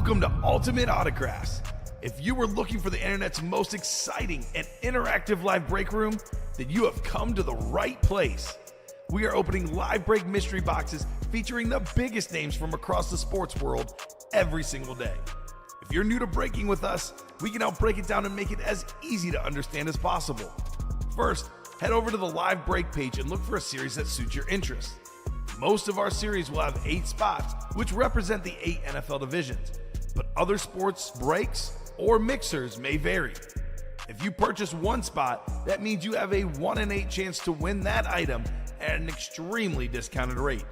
Welcome to Ultimate Autographs. If you were looking for the internet's most exciting and interactive live break room, then you have come to the right place. We are opening live break mystery boxes featuring the biggest names from across the sports world every single day. If you're new to breaking with us, we can help break it down and make it as easy to understand as possible. First, head over to the live break page and look for a series that suits your interests. Most of our series will have 8 spots, which represent the 8 NFL divisions, but other sports breaks or mixers may vary. If you purchase one spot, that means you have a 1 in 8 chance to win that item at an extremely discounted rate.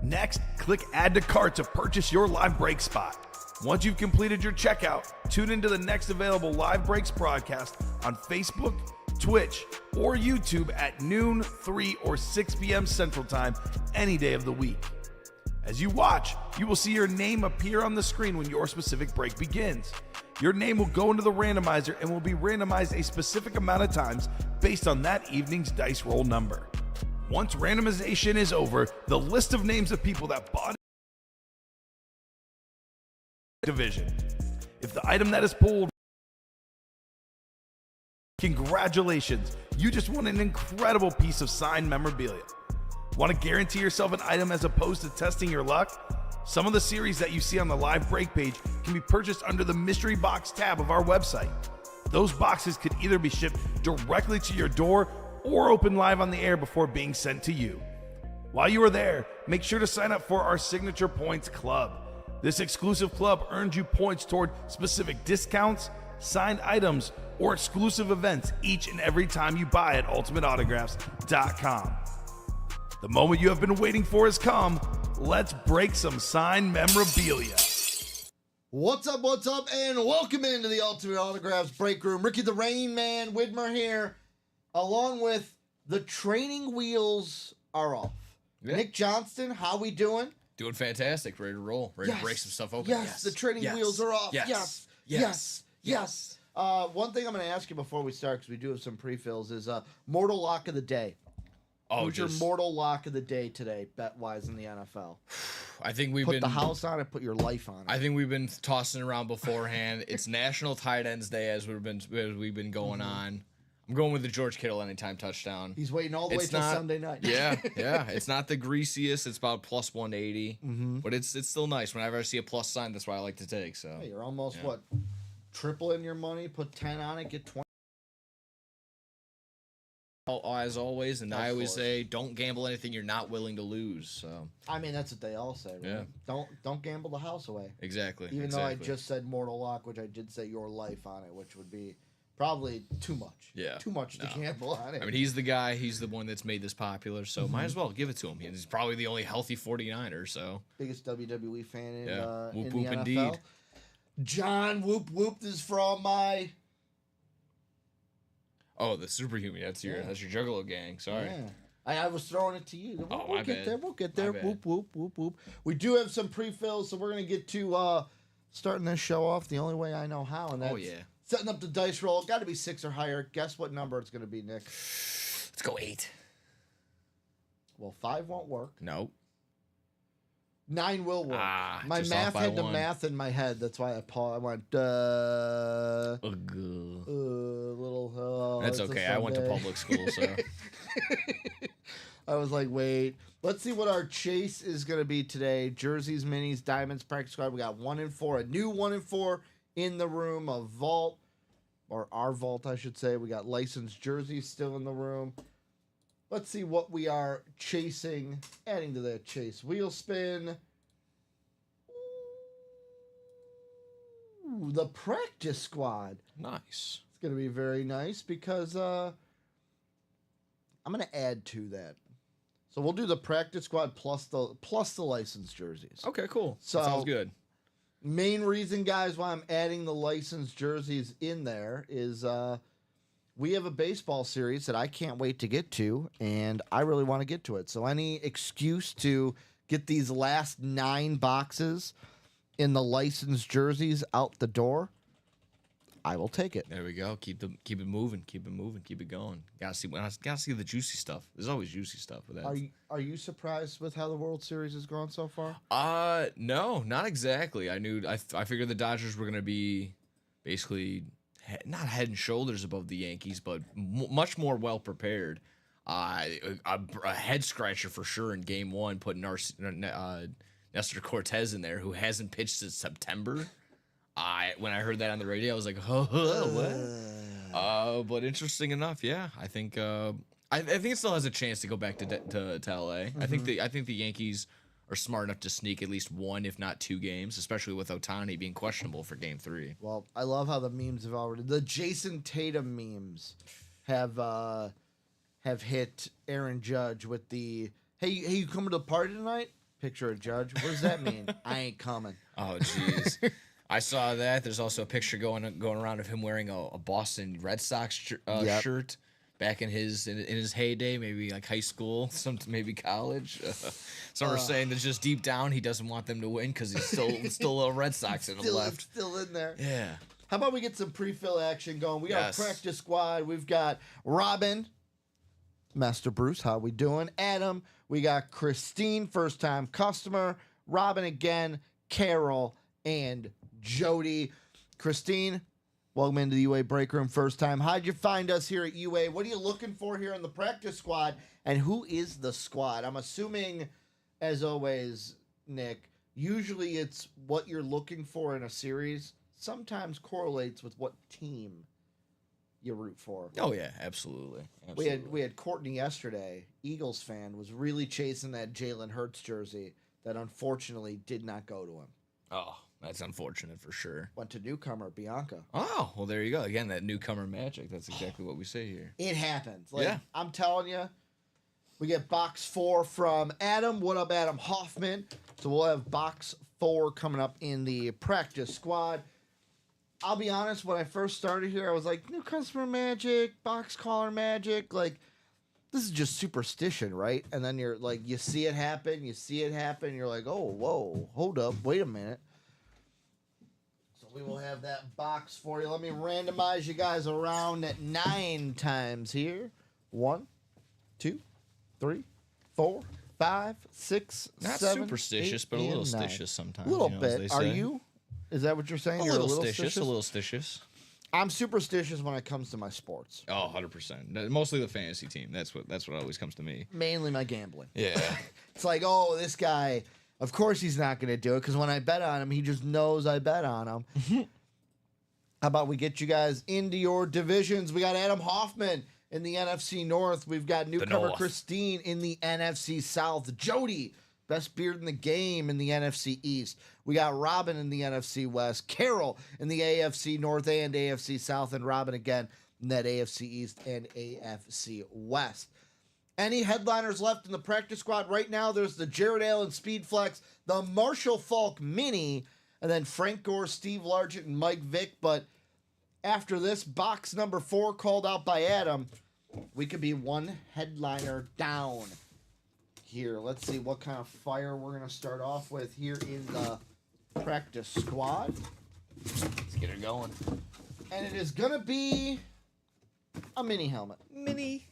Next, click Add to Cart to purchase your live break spot. Once you've completed your checkout, tune into the next available live breaks broadcast on Facebook, Twitch, or YouTube at noon, 3, or 6 p.m. Central Time any day of the week. As you watch, you will see your name appear on the screen when your specific break begins. Your name will go into the randomizer and will be randomized a specific amount of times based on that evening's dice roll number. Once randomization is over, the list of names of people that bought division. If the item that is pulled, congratulations, you just won an incredible piece of signed memorabilia. Want to guarantee yourself an item as opposed to testing your luck? Some of the series that you see on the live break page can be purchased under the mystery box tab of our website. Those boxes could either be shipped directly to your door or open live on the air before being sent to you. While you are there, make sure to sign up for our Signature Points Club. This exclusive club earns you points toward specific discounts, signed items, or exclusive events each and every time you buy at ultimateautographs.com. The moment you have been waiting for has come. Let's break some signed memorabilia. What's up, and welcome into the Ultimate Autographs Break Room. Ricky the Rain Man Widmer here, along with the training wheels are off. Yeah. Nick Johnston, how we doing? Doing fantastic. Ready to roll. Ready to break some stuff open. Yes, the training wheels are off. Yes. One thing I'm going to ask you before we start, because we do have some pre-fills, is Mortal Lock of the Day. Oh, Who's your Mortal Lock of the Day today, bet-wise, in the NFL? I think we've Put been the house on it, put your life on it. I think we've been tossing around beforehand. It's National Tight Ends Day as we've been going on. I'm going with the George Kittle anytime touchdown. He's waiting all the way till Sunday night. Yeah. It's not the greasiest. It's about plus 180, but it's still nice. Whenever I see a plus sign, that's why I like to take. So hey, you're almost tripling your money. Put 10 on it, get 20. As always, and I always course. say, don't gamble anything you're not willing to lose. So I mean, that's what they all say, right? Yeah. Don't gamble the house away. exactly. Even though I just said Mortal Lock, which I did say your life on it, which would be probably too much. Yeah. Too much to gamble on it. I mean, he's the guy. He's the one that's made this popular, so might as well give it to him. He's probably the only healthy 49er, so. Biggest WWE fan in, Whoop, in whoop, the NFL. indeed. John Whoop Whoop is from my... Oh, the Superhuman. That's your Juggalo gang. Sorry. Yeah. I was throwing it to you. Oh, We'll my get bad. there. We'll get there. My bad. Whoop, whoop, whoop, whoop. We do have some pre-fills, so we're going to get to starting this show off the only way I know how, and that's setting up the dice roll. Got to be 6 or higher. Guess what number it's going to be, Nick? Let's go 8. Well, 5 won't work. Nope. 9 will work. My just math off by had to 1. math in my head. That's why I paused. I went, little. That's it's a okay. I went to Sunday. public school, so. I was like, wait. Let's see what our chase is going to be today. Jerseys, minis, diamonds, practice squad. We got 1 and 4. A new 1 and 4 in the room. A vault, or our vault, I should say. We got licensed jerseys still in the room. Let's see what we are chasing. Adding to that chase wheel spin. Ooh, the practice squad. Nice. It's going to be very nice because I'm going to add to that. So we'll do the practice squad plus the licensed jerseys. Okay, cool. So- That sounds good. Main reason, guys, why I'm adding the licensed jerseys in there is we have a baseball series that I can't wait to get to, and I really want to get to it. So any excuse to get these last 9 boxes in the licensed jerseys out the door, I will take it. There we go. Keep it moving. Keep it going. Gotta see the juicy stuff. There's always juicy stuff with that. Are you surprised with how the World Series has gone so far? No, not exactly. I figured the Dodgers were gonna be basically not head and shoulders above the Yankees, but much more well prepared. A head scratcher for sure in Game 1, putting Nestor Cortez in there, who hasn't pitched since September. When I heard that on the radio, I was like, what? But interesting enough, yeah. I think it still has a chance to go back to LA. I think the Yankees are smart enough to sneak at least one, if not two games, especially with Ohtani being questionable for Game 3. Well, I love how the memes have already. The Jason Tatum memes have hit Aaron Judge with the hey you coming to the party tonight? Picture of Judge. What does that mean? I ain't coming. Oh jeez. I saw that. There's also a picture going around of him wearing a Boston Red Sox shirt back in his heyday, maybe like high school, maybe college. Some are saying that just deep down he doesn't want them to win because he's still a Red Sox in the left. Still in there. Yeah. How about we get some pre-fill action going? We got Yes. a practice squad. We've got Robin, Master Bruce. How we doing? Adam. We got Christine, first-time customer. Robin again. Carol and Jody. Christine, welcome into the UA break room. First time. How'd you find us here at UA? What are you looking for here in the practice squad? And who is the squad? I'm assuming, as always, Nick, usually it's what you're looking for in a series. Sometimes correlates with what team you root for. Oh yeah, absolutely. We had Courtney yesterday. Eagles fan was really chasing that Jalen Hurts jersey that unfortunately did not go to him. Oh, that's unfortunate for sure. Went to newcomer Bianca. Oh, well there you go. Again, that newcomer magic. That's exactly what we say here. It happens. Yeah. I'm telling you, we get box 4 from Adam. What up, Adam Hoffman? So we'll have box 4 coming up in the practice squad. I'll be honest, when I first started here, I was like, new customer magic, box caller magic. Like, this is just superstition, right? And then you're like, you see it happen, you're like, oh, whoa, hold up, wait a minute. So we will have that box for you. Let me randomize you guys around at 9 times here. 1, 2, 3, 4, 5, 6, Not 7, superstitious, 8, but a little and 9. stitious sometimes. A little you know, as bit. they Are say. you? Is that what you're saying? A You're little stitious, a little stitious. I'm superstitious when it comes to my sports. Oh, 100%. Mostly the fantasy team. That's what always comes to me. Mainly my gambling. Yeah. It's like, oh, this guy, of course he's not going to do it because when I bet on him, he just knows I bet on him. How about we get you guys into your divisions? We got Adam Hoffman in the NFC North. We've got newcomer North. Christine in the NFC South. Jody, best beard in the game in the NFC East. We got Robin in the NFC West. Carol in the AFC North and AFC South. And Robin again in that AFC East and AFC West. Any headliners left in the practice squad right now? There's the Jared Allen Speed Flex, the Marshall Falk Mini, and then Frank Gore, Steve Largent, and Mike Vick. But after this, box number 4 called out by Adam, we could be one headliner down here. Let's see what kind of fire we're going to start off with here in the practice squad. Let's get her going. And it is going to be a mini helmet. Mini.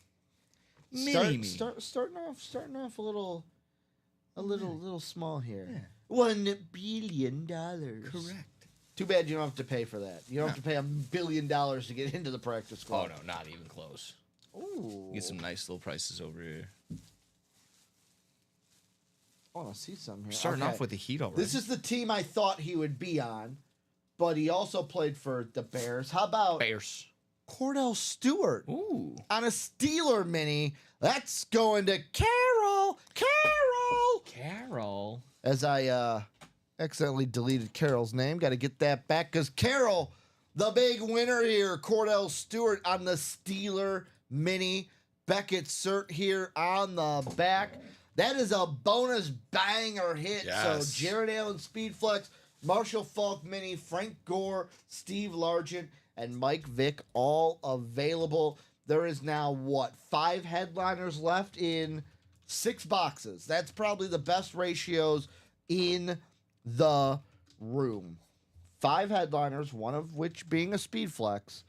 Starting off a little small here. Yeah. $1 billion. Correct. Too bad you don't have to pay for that. You don't have to pay $1 billion to get into the practice Oh squad. no, not even close. Ooh. Get some nice little prices over here. Oh, I see some here. Starting Okay. off with the Heat already. This is the team I thought he would be on, but he also played for the Bears. How about Bears. Cordell Stewart Ooh. on a Steeler mini? That's going to Carol. Carol. As I accidentally deleted Carol's name. Got to get that back because Carol, the big winner here, Cordell Stewart on the Steeler mini. Beckett Cert here on the back. That is a bonus banger hit. Yes. So Jared Allen Speed Flex, Marshall Falk Mini, Frank Gore, Steve Largent, and Mike Vick all available. There is now, 5 headliners left in 6 boxes. That's probably the best ratios in the room. 5 headliners, one of which being a speed flex,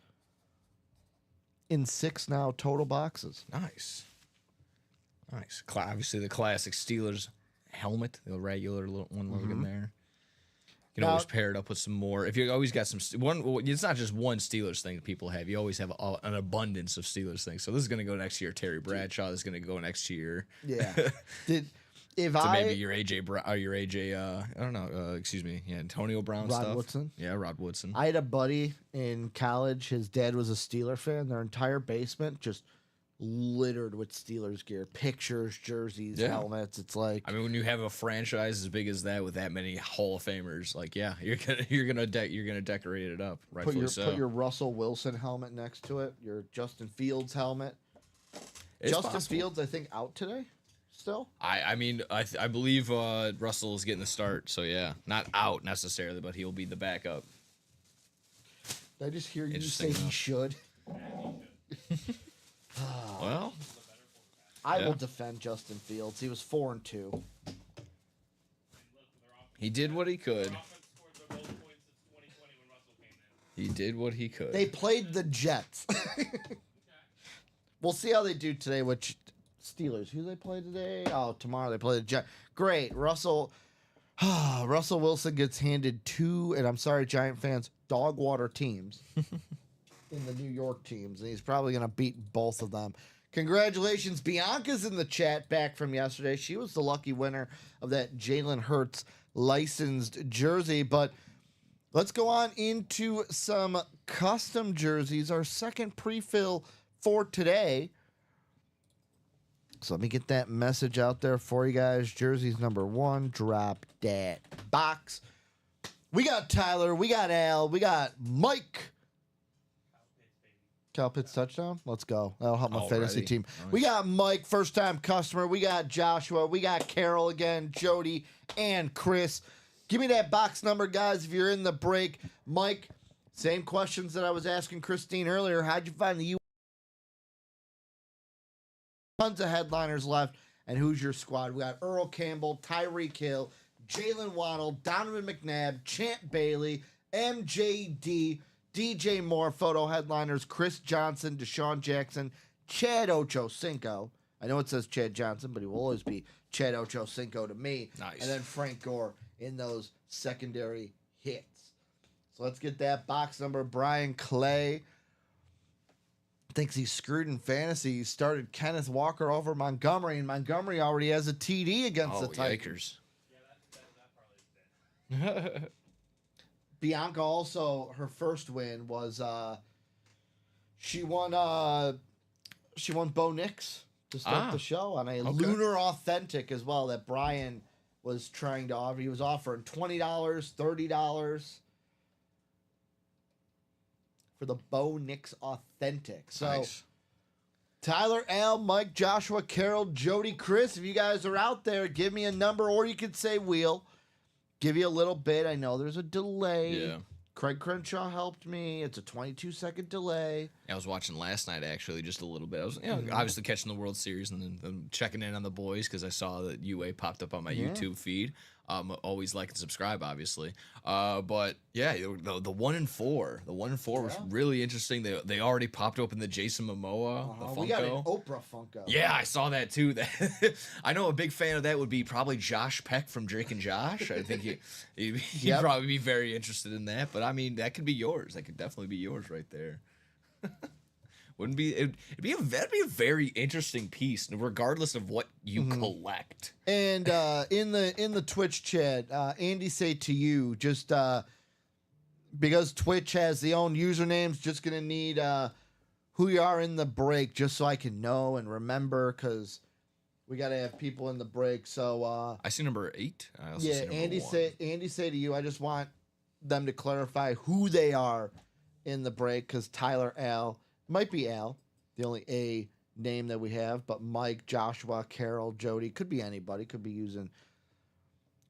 in 6 now total boxes. Nice. Obviously, the classic Steelers helmet, the regular one logo in there. You can Now- always pair it up with some more. If you always got some it's not just one Steelers thing that people have. You always have an abundance of Steelers things. So this is going to go next year. Terry Bradshaw this is going to go next year. Yeah. If So I maybe your AJ, I don't know. Excuse me. Yeah, Antonio Brown Rod stuff. Woodson? Yeah, Rod Woodson. I had a buddy in college. His dad was a Steeler fan. Their entire basement just littered with Steelers gear, pictures, jerseys, Yeah. helmets. It's like I mean, when you have a franchise as big as that with that many Hall of Famers, like yeah, you're gonna decorate it up. Rightfully put your Russell Wilson helmet next to it. Your Justin Fields helmet. It's Justin possible. Fields, I think, out today. Still, I mean, I believe Russell is getting the start. So yeah, not out necessarily, but he'll be the backup. did I just hear you say Interesting he enough. should? Well, I Yeah. will defend Justin Fields. He was 4-2. he did what he could. He did what he could. They played the Jets. We'll see how they do today. Which Steelers? Who they play today? Oh, tomorrow they play the Jets. Great, Russell Wilson gets handed 2, and I'm sorry, Giant fans, dog water teams in the New York teams, and he's probably gonna beat both of them. Congratulations, Bianca's in the chat back from yesterday. She was the lucky winner of that Jalen Hurts licensed jersey, but. Let's go on into some custom jerseys. Our second pre-fill for today. So let me get that message out there for you guys. Jerseys number 1, drop that box. We got Tyler, we got Al, we got Mike. Cal Pitts touchdown. Let's go. That'll help my fantasy Already. team. Nice. We got Mike, first time customer. We got Joshua. We got Carol again, Jody, and Chris. Give me that box number, guys, if you're in the break. Mike, same questions that I was asking Christine earlier. How'd you find the U? Tons of headliners left. And who's your squad? We got Earl Campbell, Tyreek Hill, Jalen Waddle, Donovan McNabb, Champ Bailey, MJD, DJ Moore, photo headliners, Chris Johnson, Deshaun Jackson, Chad Ochocinco. I know it says Chad Johnson, but he will always be Chad Ochocinco to me. Nice. And then Frank Gore in those secondary hits. So let's get that box number. Brian Clay thinks he's screwed in fantasy. He started Kenneth Walker over Montgomery, and Montgomery already has a TD against Oh, the Titans. yikers. Bianca also, her first win was she won Bo Nix to start the show on a Lunar Authentic as well that Brian was trying to offer. He was offering $20, $30 for the Bo Nix Authentic. So Nice. Tyler, Al, Mike, Joshua, Carol, Jody, Chris, if you guys are out there, give me a number, or you could say wheel. Give you a little bit. I know there's a delay. Yeah. Craig Crenshaw helped me. It's a 22-second delay. I was watching last night actually, just a little bit. I was, obviously catching the World Series and then checking in on the boys because I saw that UA popped up on my YouTube feed. Always like and subscribe, obviously. But yeah, the 1-4, was really interesting. They already popped open the Jason Momoa, the Funko. We got an Oprah Funko. Yeah, I saw that too. I know a big fan of that would be probably Josh Peck from Drake and Josh. I think he'd probably be very interested in that. But I mean, that could be yours. That could definitely be yours right there. Wouldn't be? That'd be a very interesting piece, regardless of what you collect. And in the Twitch chat, Andy say to you, just because Twitch has the own usernames, just gonna need who you are in the break, just so I can know and remember, because we gotta have people in the break. So I see number 8. I also yeah, see number Andy 1. say to you, I just want them to clarify who they are in the break, because Tyler, Al, might be Al, the only A name that we have, but Mike, Joshua, Carol, Jody, could be anybody, could be using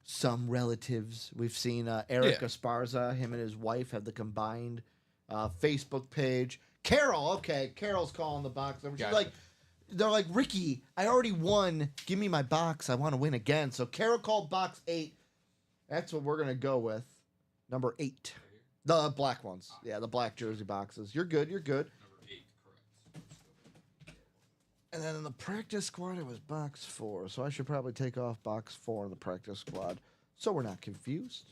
some relatives. We've seen Eric Esparza, him and his wife have the combined Facebook page. Carol, okay, Carol's calling the box number. She's Gotcha. they're like, Ricky, I already won. Give me my box. I want to win again. So Carol called box 8. That's what we're going to go with. Number 8. The black ones. Yeah, the black jersey boxes. You're good. You're good. Number 8, correct. And then in the practice squad, it was box 4. So I should probably take off box 4 in the practice squad so we're not confused.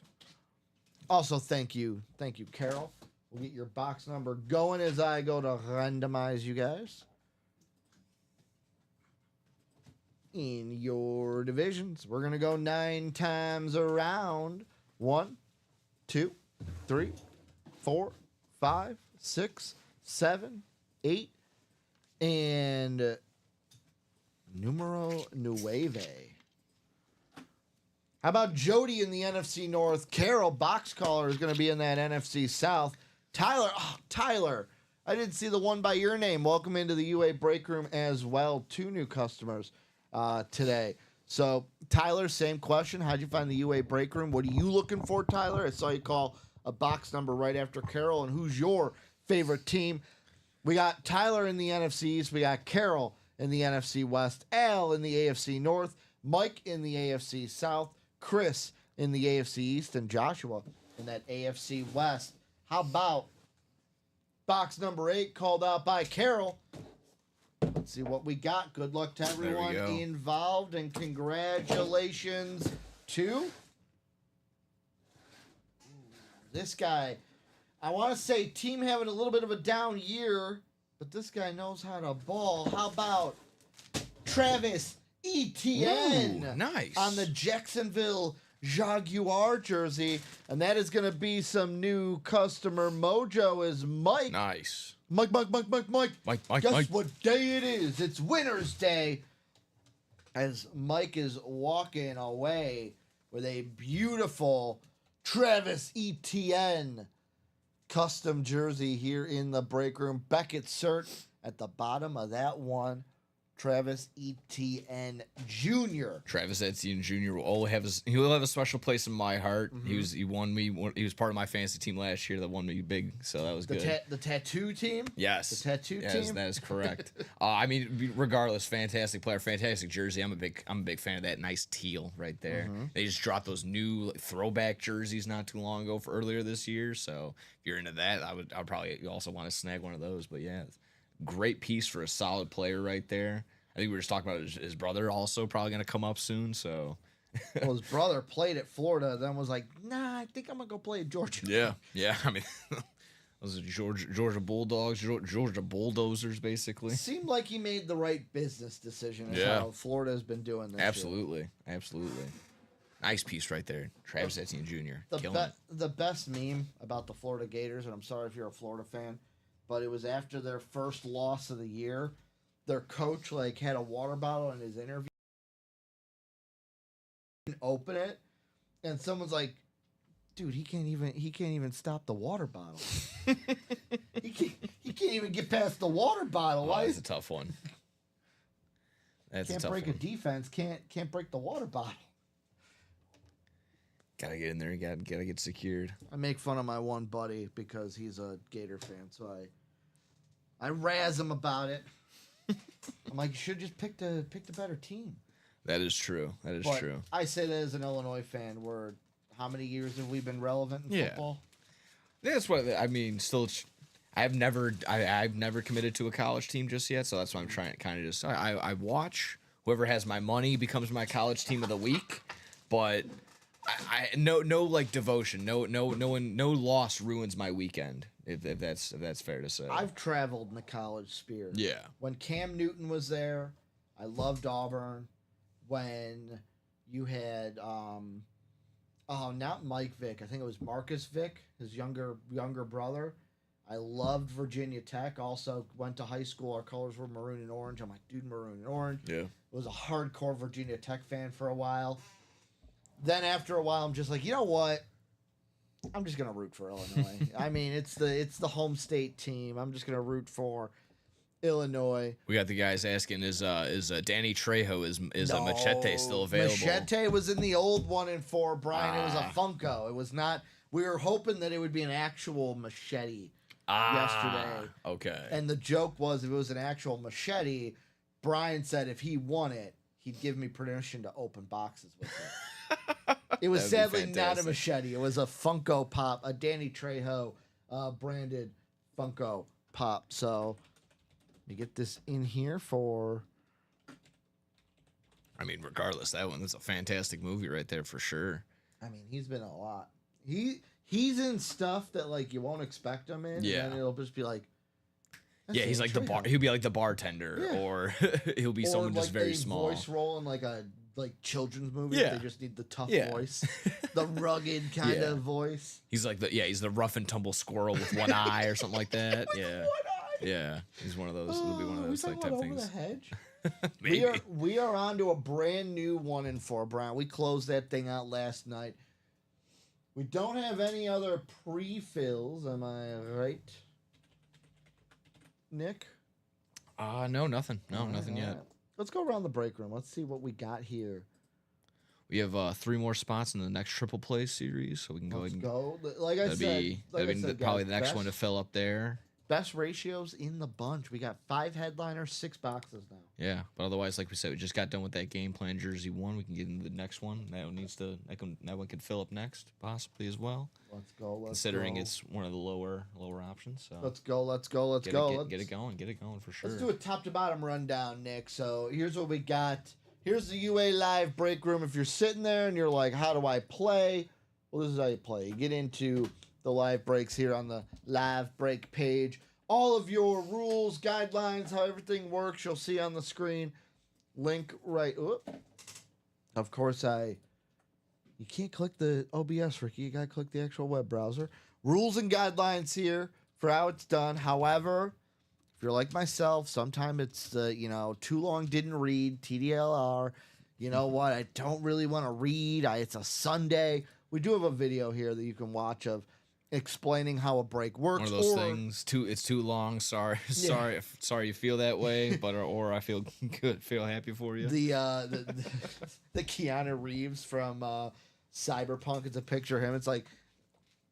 Also, thank you. Thank you, Carol. We'll get your box number going as I go to randomize you guys in your divisions. We're going to go 9 times around. 1, 2, 3, 4, 5, 6, 7, 8, and numero nueve. How about Jody in the NFC North? Carol, box caller, is going to be in that NFC South. Tyler, I didn't see the one by your name. Welcome into the UA break room as well. 2 new customers today. So, Tyler, same question. How'd you find the UA break room? What are you looking for, Tyler? I saw you call a box number right after Carol. And who's your favorite team? We got Tyler in the NFC East. We got Carol in the NFC West. Al in the AFC North. Mike in the AFC South. Chris in the AFC East. And Joshua in that AFC West. How about box number 8 called out by Carol? Let's see what we got. Good luck to everyone involved, and congratulations to this guy. I want to say team having a little bit of a down year, but this guy knows how to ball. How about Travis Etienne? Ooh, nice. On the Jacksonville Jaguar jersey, and that is going to be some new customer mojo. Is Mike? Nice. Mike. Guess Mike. what day it is? It's Winter's Day. As Mike is walking away with a beautiful Travis Etienne custom jersey here in the break room. Beckett cert at the bottom of that one. Travis Etienne Jr. Travis Etienne Jr. will have a special place in my heart. Mm-hmm. He was part of my fantasy team last year that won me big, so that was good. The tattoo team? Yes. The tattoo team? That is correct. I mean, regardless, fantastic player, fantastic jersey. I'm a big fan of that nice teal right there. Mm-hmm. They just dropped those new throwback jerseys not too long ago for earlier this year. So if you're into that, I would probably also want to snag one of those. But yeah, great piece for a solid player right there. I think we were just talking about his brother also probably going to come up soon. So well, his brother played at Florida, then was like, nah, I think I'm going to go play at Georgia. Yeah. I mean, those are Georgia Bulldogs, Georgia Bulldozers, basically. Seemed like he made the right business decision. Is how Florida has been doing this Absolutely. Nice piece right there. Travis Etienne Jr. The best meme about the Florida Gators, and I'm sorry if you're a Florida fan, but it was after their first loss of the year. Their coach had a water bottle in his interview. Open it, and someone's like, "Dude, he can't even stop the water bottle. he can't even get past the water bottle. Why? That's a tough one. Can't break a defense. Can't break the water bottle. Gotta get in there. Gotta get secured. I make fun of my one buddy because he's a Gator fan, so I razz him about it. I'm like, you should just pick the better team. That is true. True. I say that as an Illinois fan. How many years have we been relevant in football? That's what I mean. Still, I've never committed to a college team just yet, so that's why I'm trying to kind of just I watch whoever has my money becomes my college team of the week, but no devotion, no loss ruins my weekend. If that's fair to say. I've traveled in the college sphere. Yeah. When Cam Newton was there, I loved Auburn. When you had not Mike Vick, I think it was Marcus Vick, his younger brother. I loved Virginia Tech. Also went to high school. Our colors were maroon and orange. I'm like, dude, maroon and orange. Yeah. Was a hardcore Virginia Tech fan for a while. Then after a while, I'm just like, you know what? I'm just gonna root for Illinois. I mean, it's the home state team. I'm just gonna root for Illinois. We got the guys asking, is Danny Trejo is a Machete still available? Machete was in the old 1-4, Brian. It was a Funko. It was not. We were hoping that it would be an actual machete yesterday. Okay. And the joke was, if it was an actual machete, Brian said if he won it, he'd give me permission to open boxes with it. It was That would be sadly not a fantastic. machete. It was a Funko Pop, a Danny Trejo branded Funko Pop. So you get this in here for. I mean, regardless, that's a fantastic movie right there for sure. I mean, he's been a lot. He's in stuff that like you won't expect him in. Yeah. And it'll just be like. "That's Yeah, he's Danny like the bar. Trejo." He'll be like the bartender, Yeah. or he'll be Or someone just like very a small. voice role in like a children's movie. Yeah. They just need the tough Yeah. voice, the rugged kind Yeah. of voice. He's like he's the rough and tumble squirrel with one eye or something like that. Yeah, yeah. He's one of those. It'll be one of Oh, those we like talking type about things. Over the hedge. Maybe. We are on to a brand new 1-4, Brian. We closed that thing out last night. We don't have any other pre-fills, am I right, Nick? No, nothing. No, nothing All yet. right. Let's go around the break room. Let's see what we got here. We have 3 more spots in the next triple play series, so we can go Let's ahead and go. Like I that'd said, be like that'd I be said, probably guys, the next one to fill up there. best ratios in the bunch. We got 5 headliners, 6 boxes now. Yeah, but otherwise, like we said, we just got done with that game plan jersey 1. We can get into the next one. That one could fill up next, possibly as well. Let's go. Considering it's one of the lower options. So Let's go. Let's go. Let's get go. it, get it going for sure. Let's do a top to bottom rundown, Nick. So here's what we got. Here's the UA Live break room. If you're sitting there and you're like, how do I play? Well, this is how you play. You get into the live breaks here on the live break page. All of your rules, guidelines, how everything works, you'll see on the screen. Link right. Oop. Of course, you can't click the OBS, Ricky. You got to click the actual web browser. Rules and guidelines here for how it's done. However, if you're like myself, sometimes it's too long, didn't read, TDLR. You know what? I don't really want to read. It's a Sunday. We do have a video here that you can watch of explaining how a break works. One of those things. It's too long. Sorry, sorry you feel that way, but or I feel good, feel happy for you. The Keanu Reeves from Cyberpunk. It's a picture of him. It's like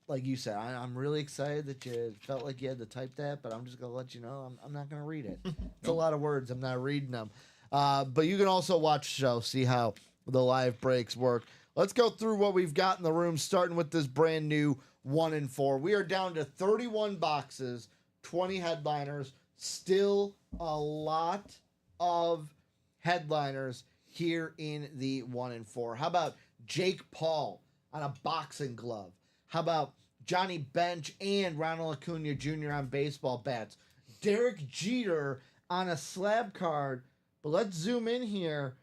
you said, I'm really excited that you felt like you had to type that, but I'm just gonna let you know I'm not gonna read it. It's a lot of words. I'm not reading them. But you can also watch the show, see how the live breaks work. Let's go through what we've got in the room, starting with this brand new 1-4. We are down to 31 boxes, 20 headliners. Still a lot of headliners here in the 1-4. How about Jake Paul on a boxing glove? How about Johnny Bench and Ronald Acuna Jr. on baseball bats? Derek Jeter on a slab card. But let's zoom in here.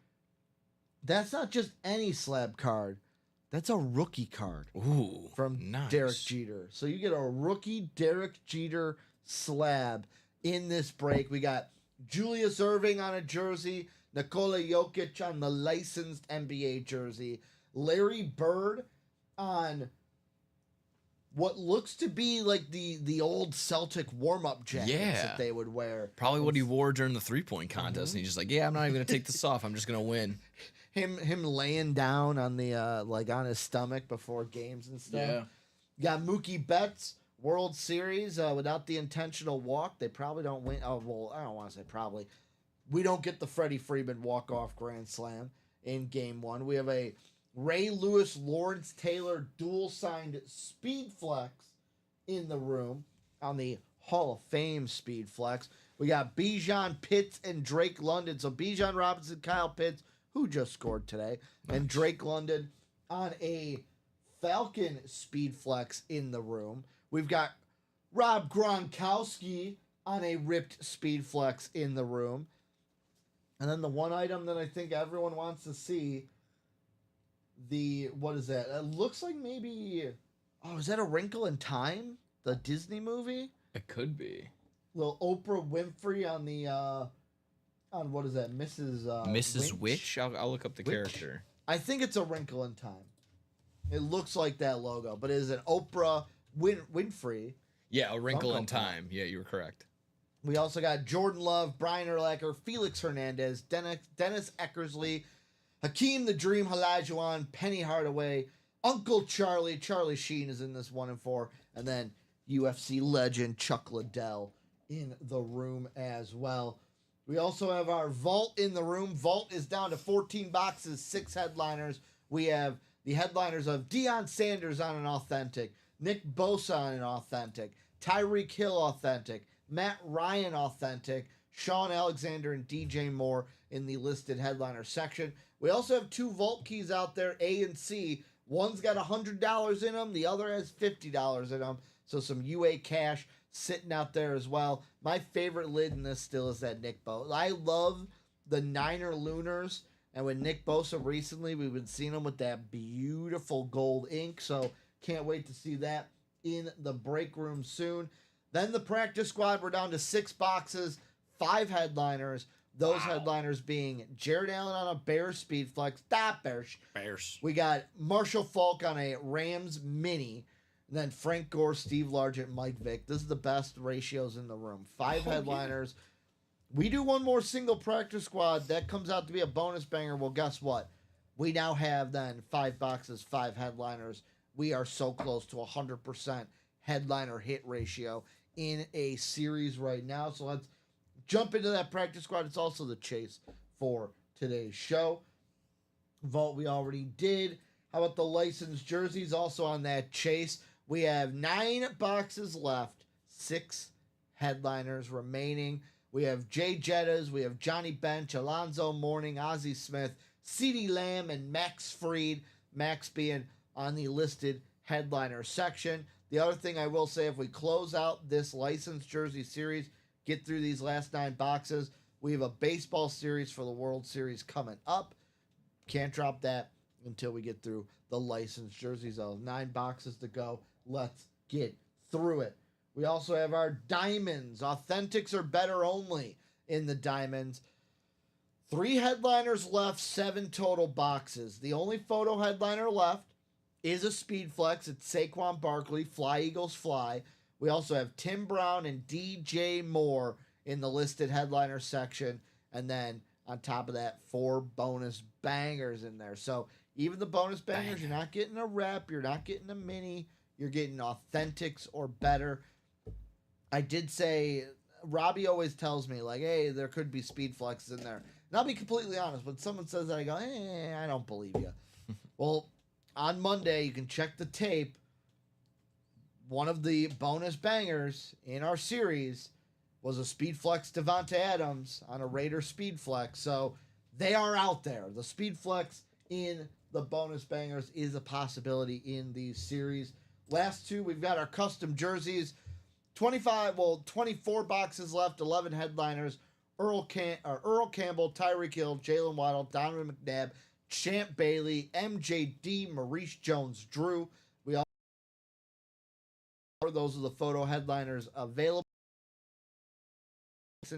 That's not just any slab card. That's a rookie card. Ooh, From nice. Derek Jeter. So you get a rookie Derek Jeter slab in this break. We got Julius Erving on a jersey, Nikola Jokic on the licensed NBA jersey, Larry Bird on what looks to be like the old Celtic warm-up jackets Yeah. that they would wear. Probably what he wore during the 3-point contest, and he's just like, yeah, I'm not even gonna take this off. I'm just gonna win. Him laying down on the on his stomach before games and stuff. Yeah. You got Mookie Betts, World Series, without the intentional walk. They probably don't win. Oh, well, I don't want to say probably. We don't get the Freddie Freeman walk-off grand slam in game 1. We have a Ray Lewis, Lawrence Taylor dual-signed Speed Flex in the room on the Hall of Fame Speed Flex. We got Bijan Pitts and Drake London. So Bijan Robinson, Kyle Pitts, who just scored today, and Drake London on a Falcon Speed Flex in the room. We've got Rob Gronkowski on a ripped Speed Flex in the room. And then the one item that I think everyone wants to see, what is that? It looks like maybe, is that A Wrinkle in Time? The Disney movie? It could be. Little Oprah Winfrey on the, on what is that? Mrs. Witch? I'll look up the character. I think it's A Wrinkle in Time. It looks like that logo, but it is an Oprah Winfrey. Yeah, A Wrinkle Funko in Pop. Time. Yeah, you were correct. We also got Jordan Love, Brian Urlacher, Felix Hernandez, Dennis Eckersley, Hakeem the Dream Olajuwon, Penny Hardaway, Uncle Charlie Sheen is in this 1-4, and then UFC legend Chuck Liddell in the room as well. We also have our Vault in the room. Vault is down to 14 boxes, 6 headliners. We have the headliners of Deion Sanders on an authentic, Nick Bosa on an authentic, Tyreek Hill authentic, Matt Ryan authentic, Sean Alexander and DJ Moore in the listed headliner section. We also have 2 vault keys out there, A and C. One's got $100 in them. The other has $50 in them. So some UA cash sitting out there as well. My favorite lid in this still is that Nick Bosa. I love the Niner Lunars. And with Nick Bosa recently, we've been seeing him with that beautiful gold ink. So can't wait to see that in the break room soon. Then the practice squad, we're down to 6 boxes, 5 headliners. Those headliners being Jared Allen on a Bears speed flex. Stop, Bears. Bears. We got Marshall Faulk on a Rams mini. And then Frank Gore, Steve Largent, Mike Vick. This is the best ratios in the room. 5 headliners. Yeah. We do one more single practice squad. That comes out to be a bonus banger. Well, guess what? We now have then 5 boxes, 5 headliners. We are so close to 100% headliner hit ratio in a series right now. So let's jump into that practice squad. It's also the chase for today's show. Vault we already did. How about the licensed jerseys also on that chase? We have 9 boxes left, 6 headliners remaining. We have Jay Jettas, we have Johnny Bench, Alonzo Mourning, Ozzie Smith, CeeDee Lamb, and Max Fried. Max being on the listed headliner section. The other thing I will say, if we close out this licensed jersey series, get through these last 9 boxes, we have a baseball series for the World Series coming up. Can't drop that until we get through the licensed jerseys. 9 boxes to go. Let's get through it. We also have our diamonds. Authentics are better only in the diamonds. 3 headliners left, 7 total boxes. The only photo headliner left is a speed flex. It's Saquon Barkley, Fly Eagles Fly. We also have Tim Brown and DJ Moore in the listed headliner section. And then on top of that, 4 bonus bangers in there. So even the bonus bangers, you're not getting a rep, you're not getting a mini, you're getting authentics or better. I did say, Robbie always tells me, like, hey, there could be speed flexes in there. And I'll be completely honest, when someone says that, I go, I don't believe you. Well, on Monday, you can check the tape. One of the bonus bangers in our series was a speed flex Devonta Adams on a Raider speed flex. So they are out there. The speed flex in the bonus bangers is a possibility in these series. Last 2, we've got our custom jerseys. 24 boxes left, 11 headliners. Earl Campbell, Tyreek Hill, Jalen Waddle, Donovan McNabb, Champ Bailey, MJD, Maurice Jones-Drew. Those are the photo headliners available.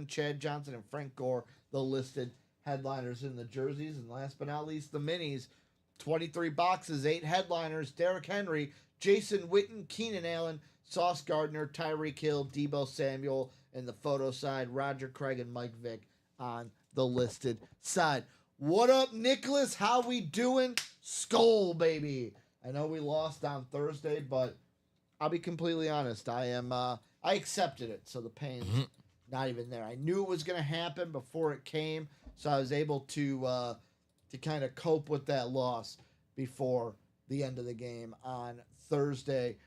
Chad Johnson and Frank Gore, the listed headliners in the jerseys. And last but not least, the minis. 23 boxes, 8 headliners. Derrick Henry, Jason Witten, Keenan Allen, Sauce Gardner, Tyreek Hill, Deebo Samuel, and the photo side, Roger Craig and Mike Vick on the listed side. What up, Nicholas? How we doing? Skull, baby. I know we lost on Thursday, but I'll be completely honest. I accepted it, so the pain's not even there. I knew it was going to happen before it came, so I was able to kind of cope with that loss before the end of the game on Thursday.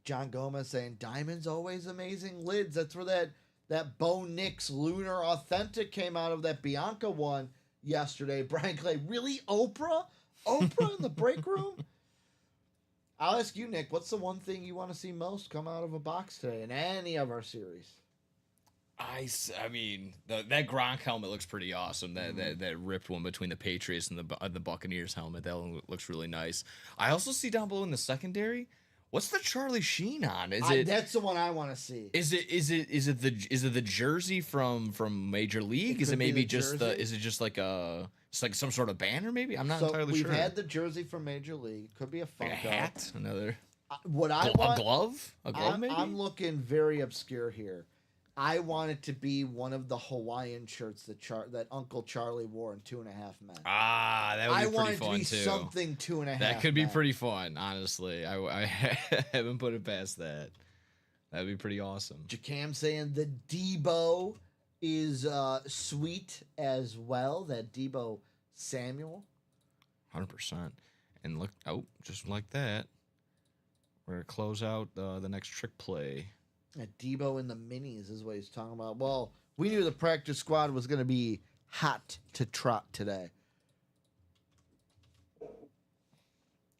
John Gomez saying, Diamond's always amazing lids. That's where that Bo Nix Lunar Authentic came out of, that Bianca one yesterday. Brian Clay, really, Oprah? Oprah in the break room? I'll ask you, Nick, what's the one thing you want to see most come out of a box today in any of our series? I mean, that Gronk helmet looks pretty awesome. That ripped one between the Patriots and the Buccaneers helmet, that one looks really nice. I also see down below in the secondary, what's the Charlie Sheen on? That's the one I want to see. Is it the jersey from Major League? Is it maybe just is it just like it's like some sort of banner maybe? I'm not entirely sure. We've had the jersey from Major League. Could be a Funko. Like a hat, another. A glove? A glove maybe? I'm looking very obscure here. I want it to be one of the Hawaiian shirts that Uncle Charlie wore in 2.5 Men. Ah, that would be pretty fun too. I want it to be something 2.5 Men. That could be pretty fun, honestly. I haven't put it past that. That'd be pretty awesome. Jacam saying the Deebo is sweet as well. That Deebo Samuel. 100%. And look, oh, just like that. We're going to close out the next trick play. Debo in the minis is what he's talking about. Well, we knew the practice squad was going to be hot to trot today.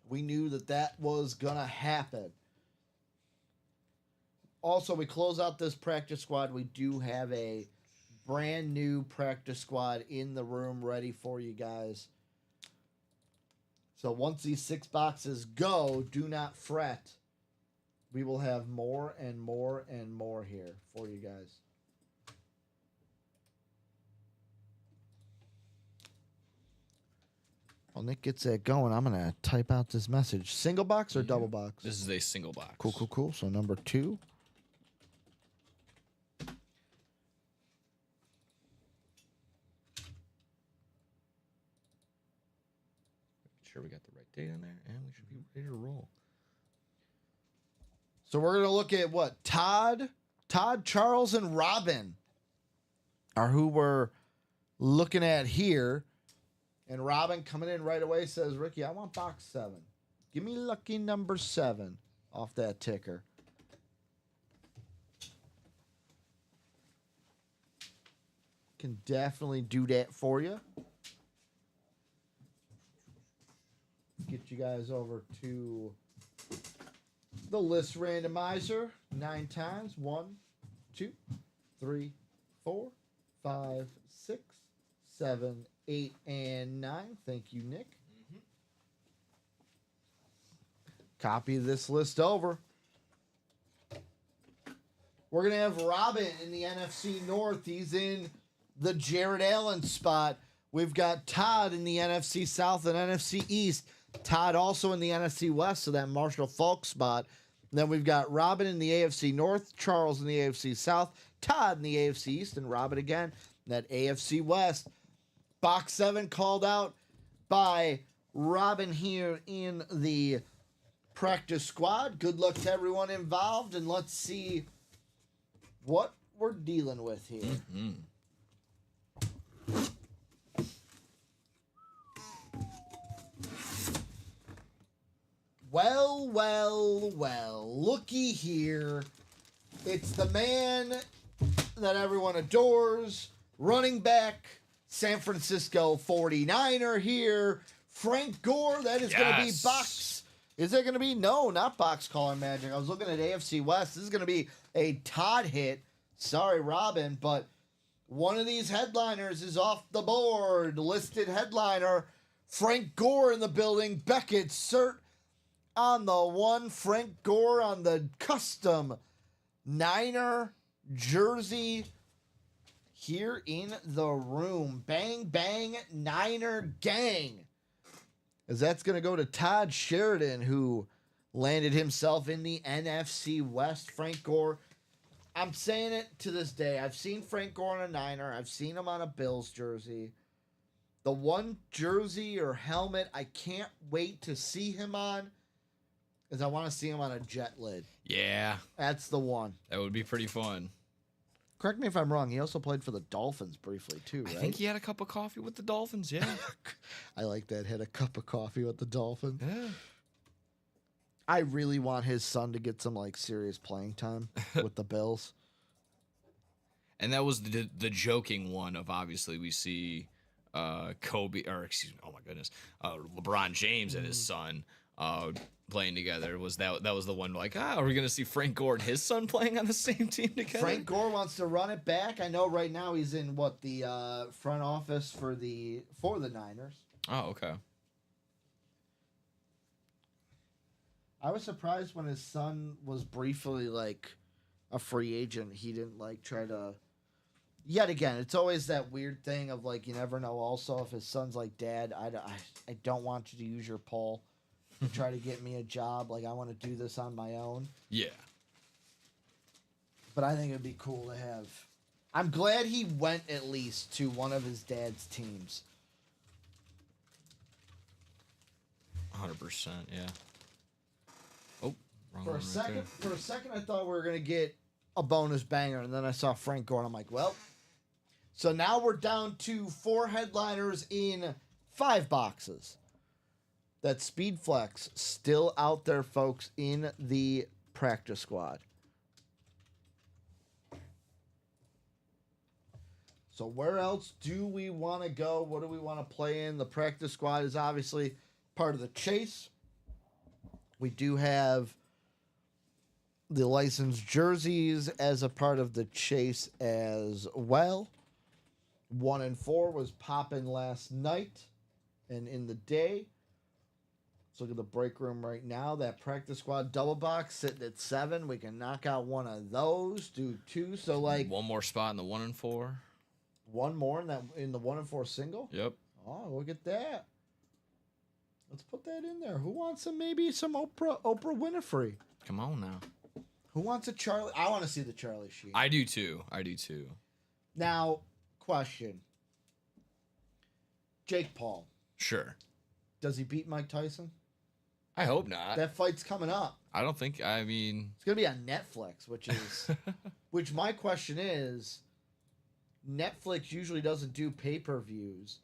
We knew that was going to happen. Also, we close out this practice squad. We do have a brand new practice squad in the room ready for you guys. So once these 6 boxes go, do not fret. We will have more and more and more here for you guys. While Nick gets that going, I'm going to type out this message. Single box or double box? This is a single box. Cool, cool, cool. So number 2. Sure we got the right date on there, and we should be ready to roll. So we're going to look at what? Todd, Charles, and Robin are who we're looking at here. And Robin coming in right away says, Ricky, I want box 7. Give me lucky number 7 off that ticker. Can definitely do that for you. Get you guys over to the list randomizer 9 times. 1, 2, 3, 4, 5, 6, 7, 8, and 9. Thank you, Nick. Copy this list over. We're going to have Robin in the NFC North. He's in the Jared Allen spot. We've got Todd in the NFC South and NFC East. Todd also in the NFC West, so that Marshall Falk spot. And then we've got Robin in the AFC North, Charles in the AFC South, Todd in the AFC East, and Robin again in that AFC West. Box 7 called out by Robin here in the practice squad. Good luck to everyone involved, and let's see what we're dealing with here. Mm-hmm. Well, looky here. It's the man that everyone adores, running back, San Francisco 49er here, Frank Gore. That is going to be box. Is it going to be? No, not box calling magic. I was looking at AFC West. This is going to be a Todd hit. Sorry, Robin, but one of these headliners is off the board. Listed headliner, Frank Gore in the building. Beckett, cert on the 1. Frank Gore on the custom Niner jersey here in the room. Bang, bang, Niner gang. As that's going to go to Todd Sheridan, who landed himself in the NFC West. Frank Gore, I'm saying it to this day. I've seen Frank Gore on a Niner. I've seen him on a Bills jersey. The one jersey or helmet I can't wait to see him on is I want to see him on a jet lid. Yeah. That's the one. That would be pretty fun. Correct me if I'm wrong. He also played for the Dolphins briefly, too, right? I think he had a cup of coffee with the Dolphins, yeah. I like that. Had a cup of coffee with the Dolphins. Yeah. I really want his son to get some, like, serious playing time with the Bills. And that was the joking one of, obviously, we see Kobe, or excuse me, oh my goodness, LeBron James and his son playing together. Was that was the one like, are we going to see Frank Gore and his son playing on the same team together? Frank Gore wants to run it back. I know right now he's in, the front office for the Niners. Oh, okay. I was surprised when his son was briefly, like, a free agent. He didn't, like, try to... Yet again, it's always that weird thing of, like, you never know also if his son's like, Dad, I don't want you to use your pull to try to get me a job. Like, I want to do this on my own. Yeah. But I think it'd be cool to have... I'm glad he went at least to one of his dad's teams. 100%, yeah. Oh, wrong For one a second, right for a second, I thought we were gonna get a bonus banger, and then I saw Frank Gore, and I'm like, well. So now we're down to 4 headliners in 5 boxes. that Speed Flex still out there, folks, in the practice squad. So where else do we want to go? What do we want to play in? The practice squad is obviously part of the chase. We do have the licensed jerseys as a part of the chase as well. 1 and 4 was popping last night and in the day. Let's look at the break room right now. That practice squad double box sitting at 7. We can knock out one of those, do 2. So like one more spot in the 1 and 4. One more in the 1 and 4 single. Yep. Oh, look at that. Let's put that in there. Who wants maybe some Oprah Winfrey? Come on now. Who wants a Charlie? I want to see the Charlie Sheen. I do too. Now, question. Jake Paul. Sure. Does he beat Mike Tyson? I hope not. That fight's coming up. I don't think. I mean, it's gonna be on Netflix, which my question is, Netflix usually doesn't do pay-per-views.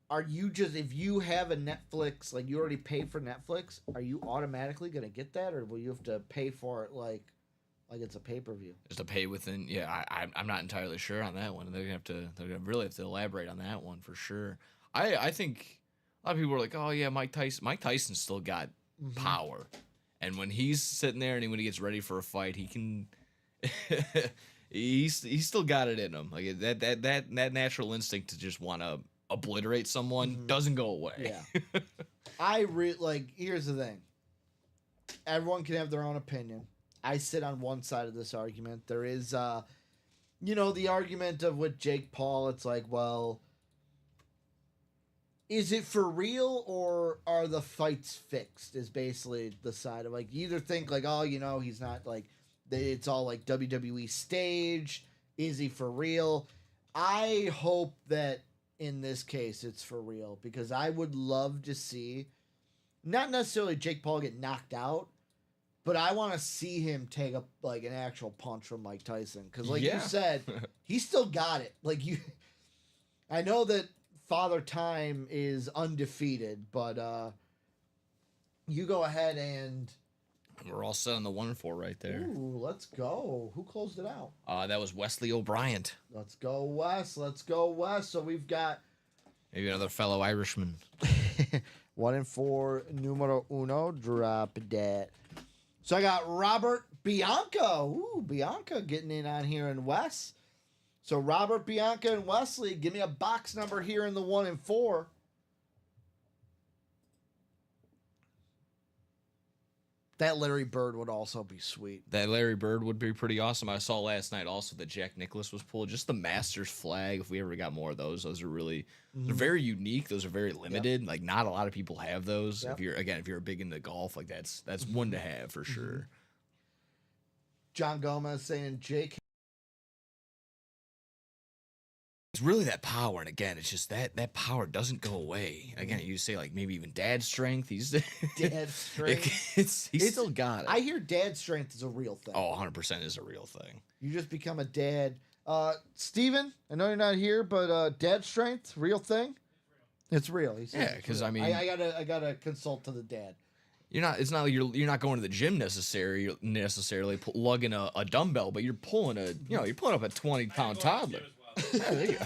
Are you just, if you have a Netflix, like you already pay for Netflix, are you automatically gonna get that, or will you have to pay for it like it's a pay-per-view? just to pay within. Yeah, I'm not entirely sure on that one. They're gonna really have to elaborate on that one for sure. I think a lot of people are like, oh yeah, Mike Tyson still got power, and when he's sitting there and when he gets ready for a fight, he can. he's still got it in him. Like that natural instinct to just want to obliterate someone doesn't go away. Yeah. Here's the thing. Everyone can have their own opinion. I sit on one side of this argument. There is the argument of with Jake Paul, it's like, well, is it for real or are the fights fixed? Is basically the side of like, you either think like, oh, he's not like, it's all like WWE stage. Is he for real? I hope that in this case it's for real, because I would love to see, not necessarily Jake Paul get knocked out, but I want to see him take up like an actual punch from Mike Tyson, because like you said, he still got it. I know that Father Time is undefeated, but you go ahead and we're all set on the 1 and 4 right there. Ooh, let's go. Who closed it out? That was Wesley O'Brien. Let's go West. So we've got maybe another fellow Irishman. 1 and 4, numero uno, drop that. So I got Robert Bianca. Ooh, Bianca getting in on here in West. So Robert, Bianca, and Wesley, give me a box number here in the 1 and 4. That Larry Bird would also be sweet. That Larry Bird would be pretty awesome. I saw last night also that Jack Nicklaus was pulled. Just the Masters flag. If we ever got more of those are really they're very unique. Those are very limited. Yep. Like not a lot of people have those. Yep. If you're big into golf, like that's one to have for sure. John Gomez saying Jake. It's really that power, and again, it's just that power doesn't go away. Again, you say like maybe even dad strength. He's dad strength. He's still got it. I hear dad strength is a real thing. Oh, 100% is a real thing. You just become a dad. Steven, I know you're not here, but dad strength, real thing. It's real. Yeah, because I mean, I gotta consult to the dad. It's not like you're not going to the gym necessarily lugging a dumbbell, but you're pulling up a 20-pound toddler. There you go.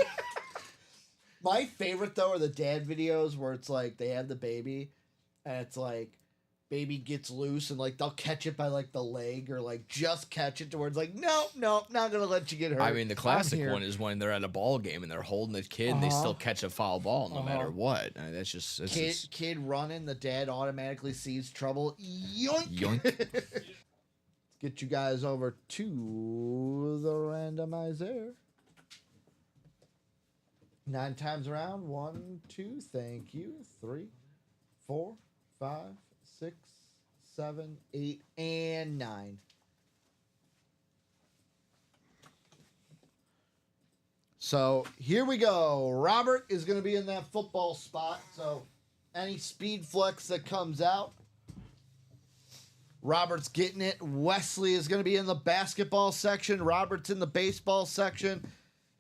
My favorite though are the dad videos where it's like they have the baby and it's like baby gets loose and like they'll catch it by like the leg or like just catch it towards like no, not gonna let you get hurt. I mean the classic one is when they're at a ball game and they're holding the kid and they still catch a foul ball no matter what. I mean, that's kid running, the dad automatically sees trouble. Yoink. Let's get you guys over to the randomizer. 9 times around. 1, 2, thank you. 3, 4, 5, 6, 7, 8, and 9. So here we go. Robert is going to be in that football spot. So any speed flex that comes out, Robert's getting it. Wesley is going to be in the basketball section. Robert's in the baseball section.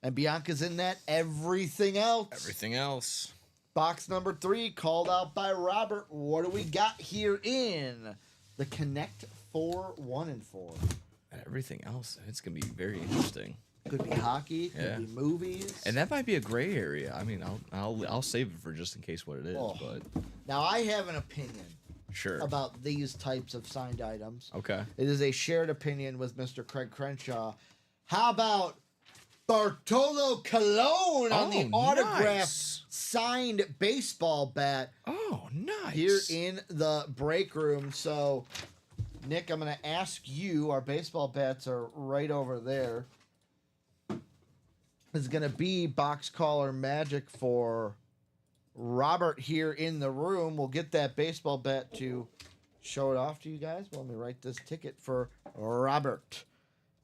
And Bianca's in that everything else. Everything else. Box number 3 called out by Robert. What do we got here in the Connect 4 1 and 4? And everything else, it's gonna be very interesting. Could be hockey, could Yeah. be movies. And that might be a gray area. I mean, I'll save it for just in case what it is. Oh. But Now I have an opinion sure. about these types of signed items. Okay. It is a shared opinion with Mr. Craig Crenshaw. How about Bartolo Colon on the Oh, autographed nice. signed baseball bat Oh, nice. here in the break room? So, Nick, I'm going to ask you. Our baseball bats are right over there. Is going to be box caller magic for Robert here in the room. We'll get that baseball bat to show it off to you guys. Let me write this ticket for Robert.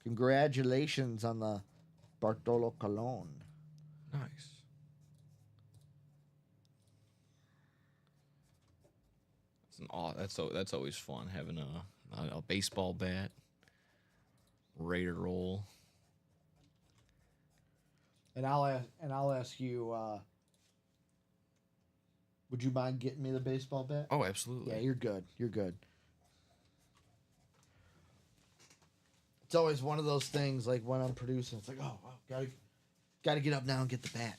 Congratulations on the Bartolo Colon. Nice. That's always fun having a baseball bat. Ready to roll. And I'll ask you. Would you mind getting me the baseball bat? Oh, absolutely. Yeah, you're good. You're good. It's always one of those things. Like when I'm producing, it's like, oh, wow, gotta get up now and get the bat.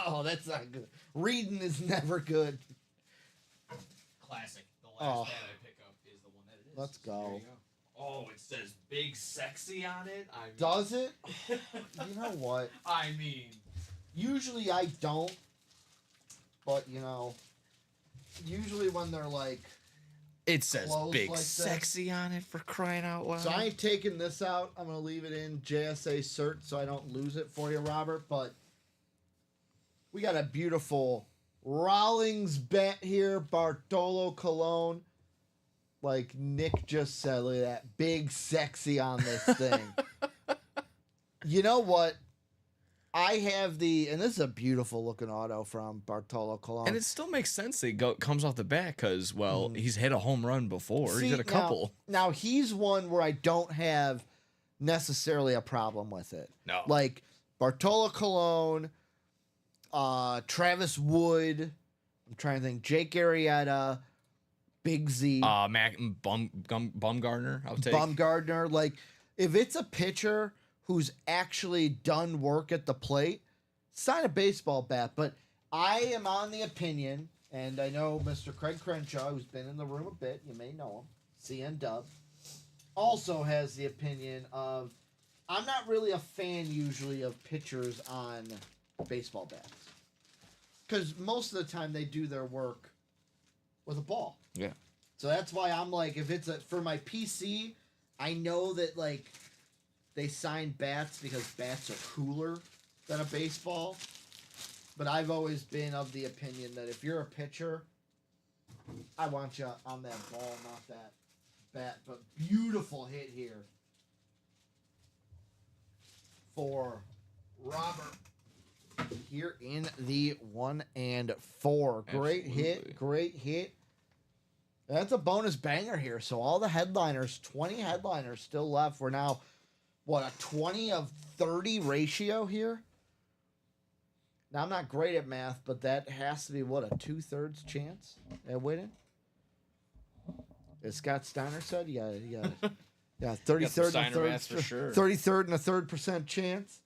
Oh, that's not good. Reading is never good. Classic. The Oh. bat I pick up is the one that it is. Let's go. There you Oh, it says big sexy on it. I mean, Does it? You know what? I mean, Usually I don't, but usually when they're like, it says Clothes big like that. sexy on it for crying out loud. so I ain't taking this out. I'm gonna leave it in JSA cert so I don't lose it for you, Robert. But we got a beautiful Rawlings bat here, Bartolo Colon. Like Nick just said, look at that big sexy on this thing. You know what? I have and this is a beautiful looking auto from Bartolo Colon. And it still makes sense that it comes off the bat because, well, he's hit a home run before. See, he's hit a couple. Now he's one where I don't have necessarily a problem with it. No. Like Bartolo Colon, Travis Wood. I'm trying to think. Jake Arrieta, Big Z, Bumgardner, I'll take. Bumgardner. Like if it's a pitcher who's actually done work at the plate, sign a baseball bat. But I am on the opinion, and I know Mr. Craig Crenshaw, who's been in the room a bit, you may know him, CN Dub, also has the opinion of, I'm not really a fan usually of pitchers on baseball bats. Because most of the time they do their work with a ball. Yeah. So that's why I'm like, if it's for my PC, I know that like they sign bats because bats are cooler than a baseball. But I've always been of the opinion that if you're a pitcher, I want you on that ball, not that bat. But beautiful hit here for Robert here in the 1 and 4. Great Absolutely. hit, great hit. That's a bonus banger here. So all the headliners, 20 headliners still left. We're now, what, a 20 of 30 ratio here? Now, I'm not great at math, but that has to be, what, a 2/3 chance at winning? As Scott Steiner said, you got yeah, 33rd and Steiner a math for sure. 33rd and a 3% chance.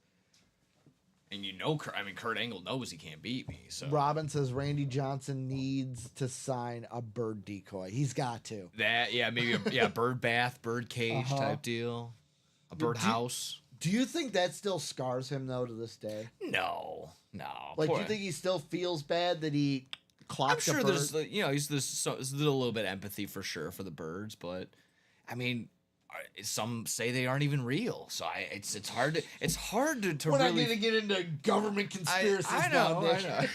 And Kurt Angle knows he can't beat me. So Robin says Randy Johnson needs to sign a bird decoy. He's got to. that, maybe bird bath, bird cage type deal, a bird house. Do you think that still scars him, though, to this day? No. Like, do you think he still feels bad that he clocked I'm sure a bird? there's a little bit of empathy for sure for the birds, but I mean, some say they aren't even real, so it's hard to We're not really. going to get into government conspiracies I now, know. Nick.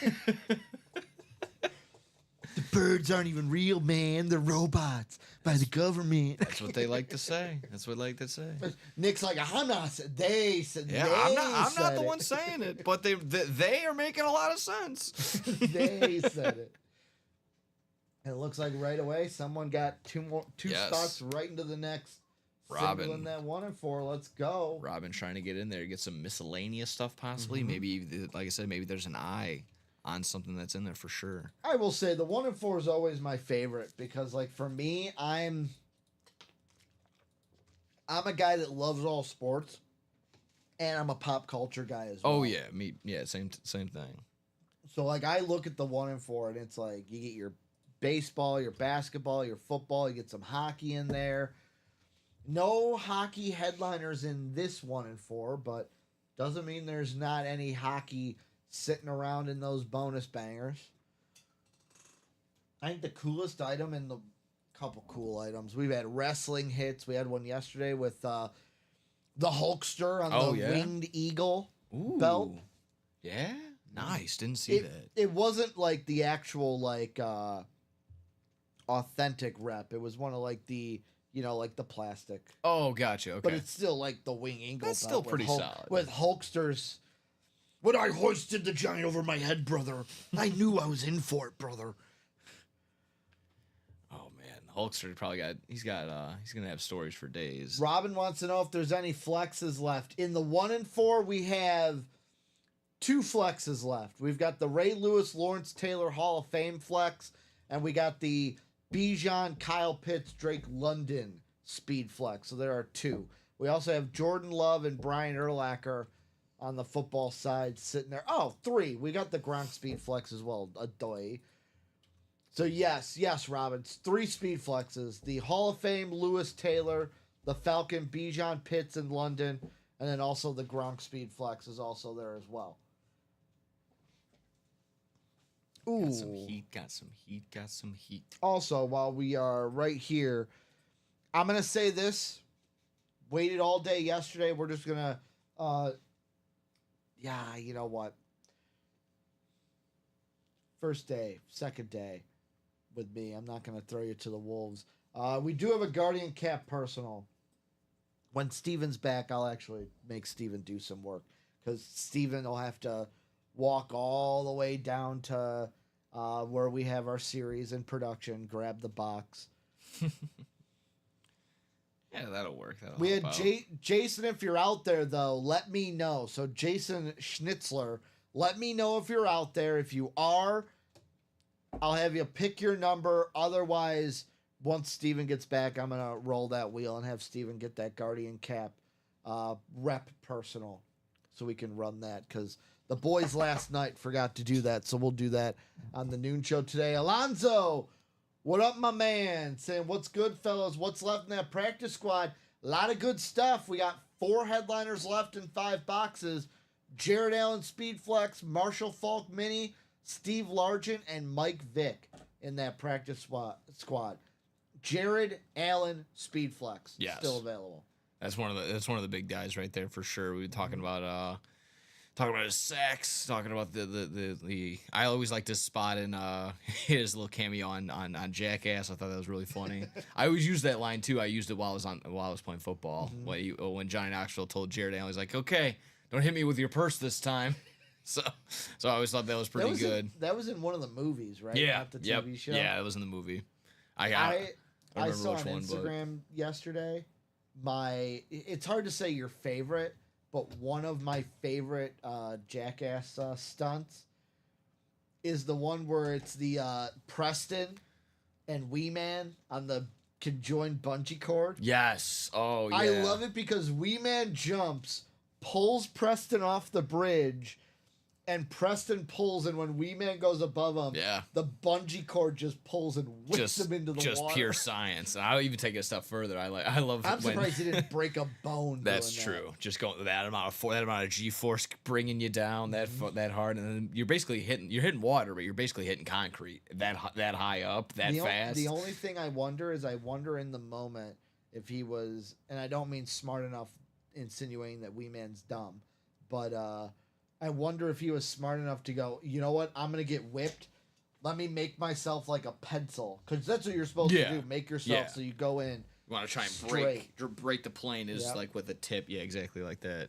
The birds aren't even real, man. They're robots by the government. That's what they like to say. Nick's like, I'm not. They said. Yeah, they I'm said not the it. one saying it, but they are making a lot of sense. They said it. And it looks like right away someone got two Yes. stocks right into the next Robin. Signaling that 1 and 4. Let's go. Robin trying to get in there, get some miscellaneous stuff possibly. Mm-hmm. Maybe, like I said, maybe there's an eye on something that's in there for sure. I will say the 1 and 4 is always my favorite because, like, for me, I'm a guy that loves all sports, and I'm a pop culture guy as well. Oh yeah, same thing. So like I look at the 1 and 4, and it's like you get your baseball, your basketball, your football. You get some hockey in there. No hockey headliners in this 1 and 4, but doesn't mean there's not any hockey sitting around in those bonus bangers. I think the coolest item in the couple cool items. We've had wrestling hits. We had one yesterday with the Hulkster on the winged eagle belt. Yeah, nice. Didn't see that. It wasn't like the actual like authentic rep. It was one of like the like the plastic. Oh, gotcha. Okay, But it's still like the wing eagle. That's belt still with pretty solid. With Hulksters. When I hoisted the giant over my head, brother, I knew I was in for it, brother. Oh man, Hulkster he's gonna have stories for days. Robin wants to know if there's any flexes left. In the 1 and 4, we have 2 flexes left. We've got the Ray Lewis, Lawrence Taylor Hall of Fame flex, and we got the Bijan, Kyle Pitts, Drake London speed flex. So there are 2. We also have Jordan Love and Brian Urlacher on the football side sitting there. Oh, 3. We got the Gronk speed flex as well. A doy. So yes, Robin. 3 speed flexes. The Hall of Fame Lewis Taylor, the Falcon Bijan, Pitts in London, and then also the Gronk speed flex is also there as well. Ooh. Got some heat. Also, while we are right here, I'm going to say this. Waited all day yesterday. We're just going to, you know what? First day, second day with me. I'm not going to throw you to the wolves. We do have a Guardian Cap personal. When Steven's back, I'll actually make Steven do some work because Steven will have to walk all the way down to where we have our series in production, grab the box. Yeah, that'll work. We had Jason, if you're out there, though, let me know. So Jason Schnitzler, let me know if you're out there. If you are, I'll have you pick your number. Otherwise, once Steven gets back, I'm going to roll that wheel and have Steven get that Guardian Cap rep personal so we can run that because the boys last night forgot to do that. So we'll do that on the noon show today. Alonzo, what up, my man? Saying, what's good, fellas? What's left in that practice squad? A lot of good stuff. We got 4 headliners left in 5 boxes. Jared Allen Speedflex, Marshall Falk Mini, Steve Largent, and Mike Vick in that practice squad. Jared Allen Speedflex, Yes. still available. That's one of the big guys right there for sure. We were talking about his sacks, talking about the I always like to spot in his little cameo on Jackass. I thought that was really funny. I always use that line too. I used it while I was playing football. When Johnny Knoxville told Jared Allen, he's like, "Okay, don't hit me with your purse this time." So I always thought that was pretty good. That was in one of the movies, right? Yeah. Not the TV show. Yeah, it was in the movie. I saw on which one, Instagram yesterday. It's hard to say your favorite, but one of my favorite Jackass stunts is the one where it's the Preston and Wee Man on the conjoined bungee cord. Yes. Oh, yeah. I love it because Wee Man jumps, pulls Preston off the bridge, and Preston pulls, and when Wee Man goes above him, the bungee cord just pulls and whips him into the water. Just pure science. And I'll even take it a step further. I love. I'm surprised he didn't break a bone. That's true. Just going that amount of G-force bringing you down that hard, and then you're basically hitting water, but you're basically hitting concrete that high up fast. The only thing I wonder in the moment if he was, and I don't mean smart enough, insinuating that Wee Man's dumb, but I wonder if he was smart enough to go, you know what, I'm going to get whipped. Let me make myself like a pencil. Because that's what you're supposed to do. Make yourself so you go in. You want to try and break the plane is like with a tip. Yeah, exactly like that.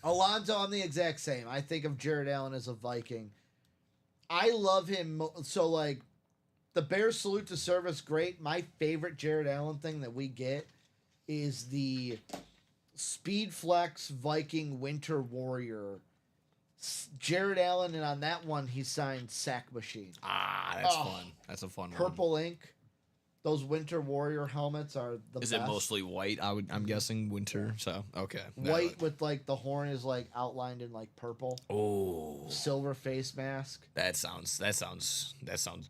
Alonzo, I'm the exact same. I think of Jared Allen as a Viking. I love him. So, like, the Bears salute to service, great. My favorite Jared Allen thing that we get is the Speed Flex Viking Winter Warrior. Jared Allen, and on that one, he signed Sack Machine. Ah, that's Oh, fun. That's a fun one. Purple ink. Those Winter Warrior helmets are the Is best. it mostly white? I'm guessing winter. So okay. White with like the horn is like outlined in like purple. Oh, Silver face mask. that sounds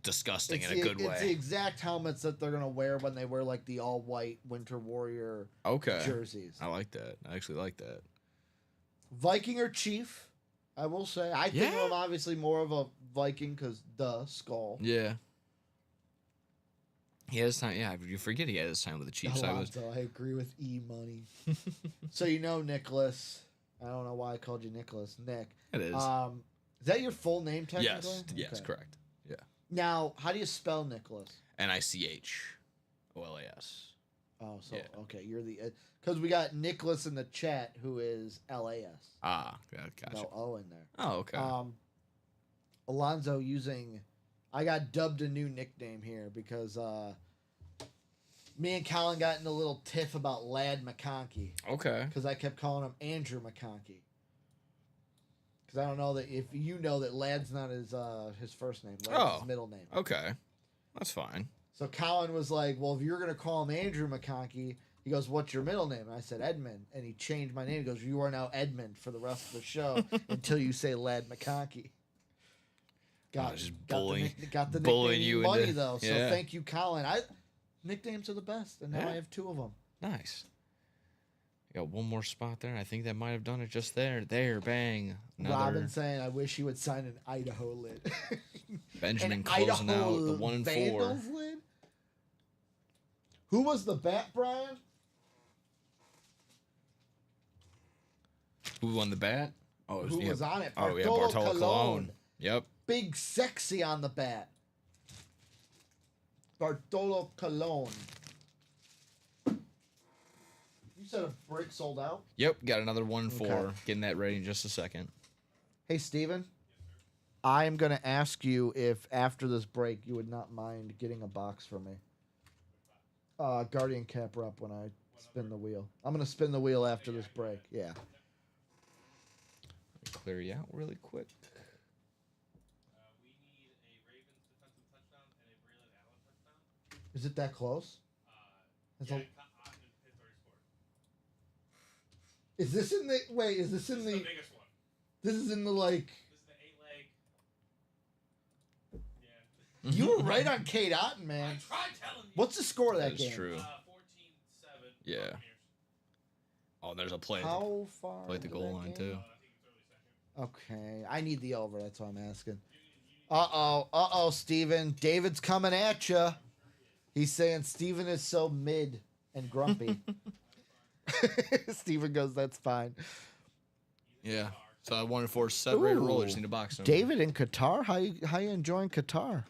disgusting in a the, good it's the way. exact helmets that they're gonna wear when they wear like the all white Winter Warrior Okay. jerseys. I like that. I actually like that. Viking or Chief, I will say. I think Yeah. I'm obviously more of a Viking because skull. Yeah. He had his time. Yeah, you forget he had his time with the Chiefs. Alonzo, I agree with E Money. So you know Nicholas. I don't know why I called you Nicholas. Nick. It is. Is that your full name technically? Yes. Yes. Okay. Correct. Yeah. Now, how do you spell Nicholas? NICHOLAS. Oh, so Yeah. okay, you're the because we got Nicholas in the chat who is LAS. Ah. Gotcha. No O in there. Oh. Okay. Alonzo using. I got dubbed a new nickname here because me and Colin got in a little tiff about Lad McConkey Okay. because I kept calling him Andrew McConkey. Because I don't know that if you know that Lad's not his first name, Lad's his middle name. Okay. That's fine. So Colin was like, "Well, if you're gonna call him Andrew McConkey," he goes, "What's your middle name?" And I said Edmund, and he changed my name. He goes, "You are now Edmund for the rest of the show until you say Lad McConkey." Just bullying got the bullying nickname you money into- though. So yeah. thank you, Colin. Nicknames are the best, and now Yeah. I have two of them. Nice. You got one more spot there. I think that might have done it just there. There, bang. Another Robin saying, "I wish he would sign an Idaho lid." Benjamin An closing Idaho out the 1 and 4. Vandals lid? Who was the bat, Brian? Who won the bat? Oh, Who was on it? Oh yeah, Bartolo Bartolo Colon. Colon. Yep. Big sexy on the bat. Bartolo Colon. You said a break sold out? Yep. Got another 1 and 4. Okay. Getting that ready in just a second. Hey, Steven. I am going to ask you if after this break you would not mind getting a box for me. Guardian Cap Rep when I spin the wheel. I'm going to spin the wheel after this break. Yeah. Let me clear you out really quick. We need a Ravens defensive touchdown and a Braylon Allen touchdown. Is it that close? It's Yeah, a- Otten and Pitts already scored. is this in the... Wait, is this in This is the... the biggest one. This is in the, like... This is the 8-leg. Yeah. You were right on Kate Otten, man. I tried telling you. What's the score of that That is game? true. 14-7. Yeah. Buccaneers. Oh, there's a play. How far? Play at the into goal that line, game? too. I think it's early second. Okay, I need the over. That's why I'm asking. Steven. David's coming at you. He's saying Steven is so mid and grumpy. Steven goes, that's fine. Yeah. So I 1 and 4 separated Ooh. rollers need a box. number. David in Qatar? How you enjoying Qatar?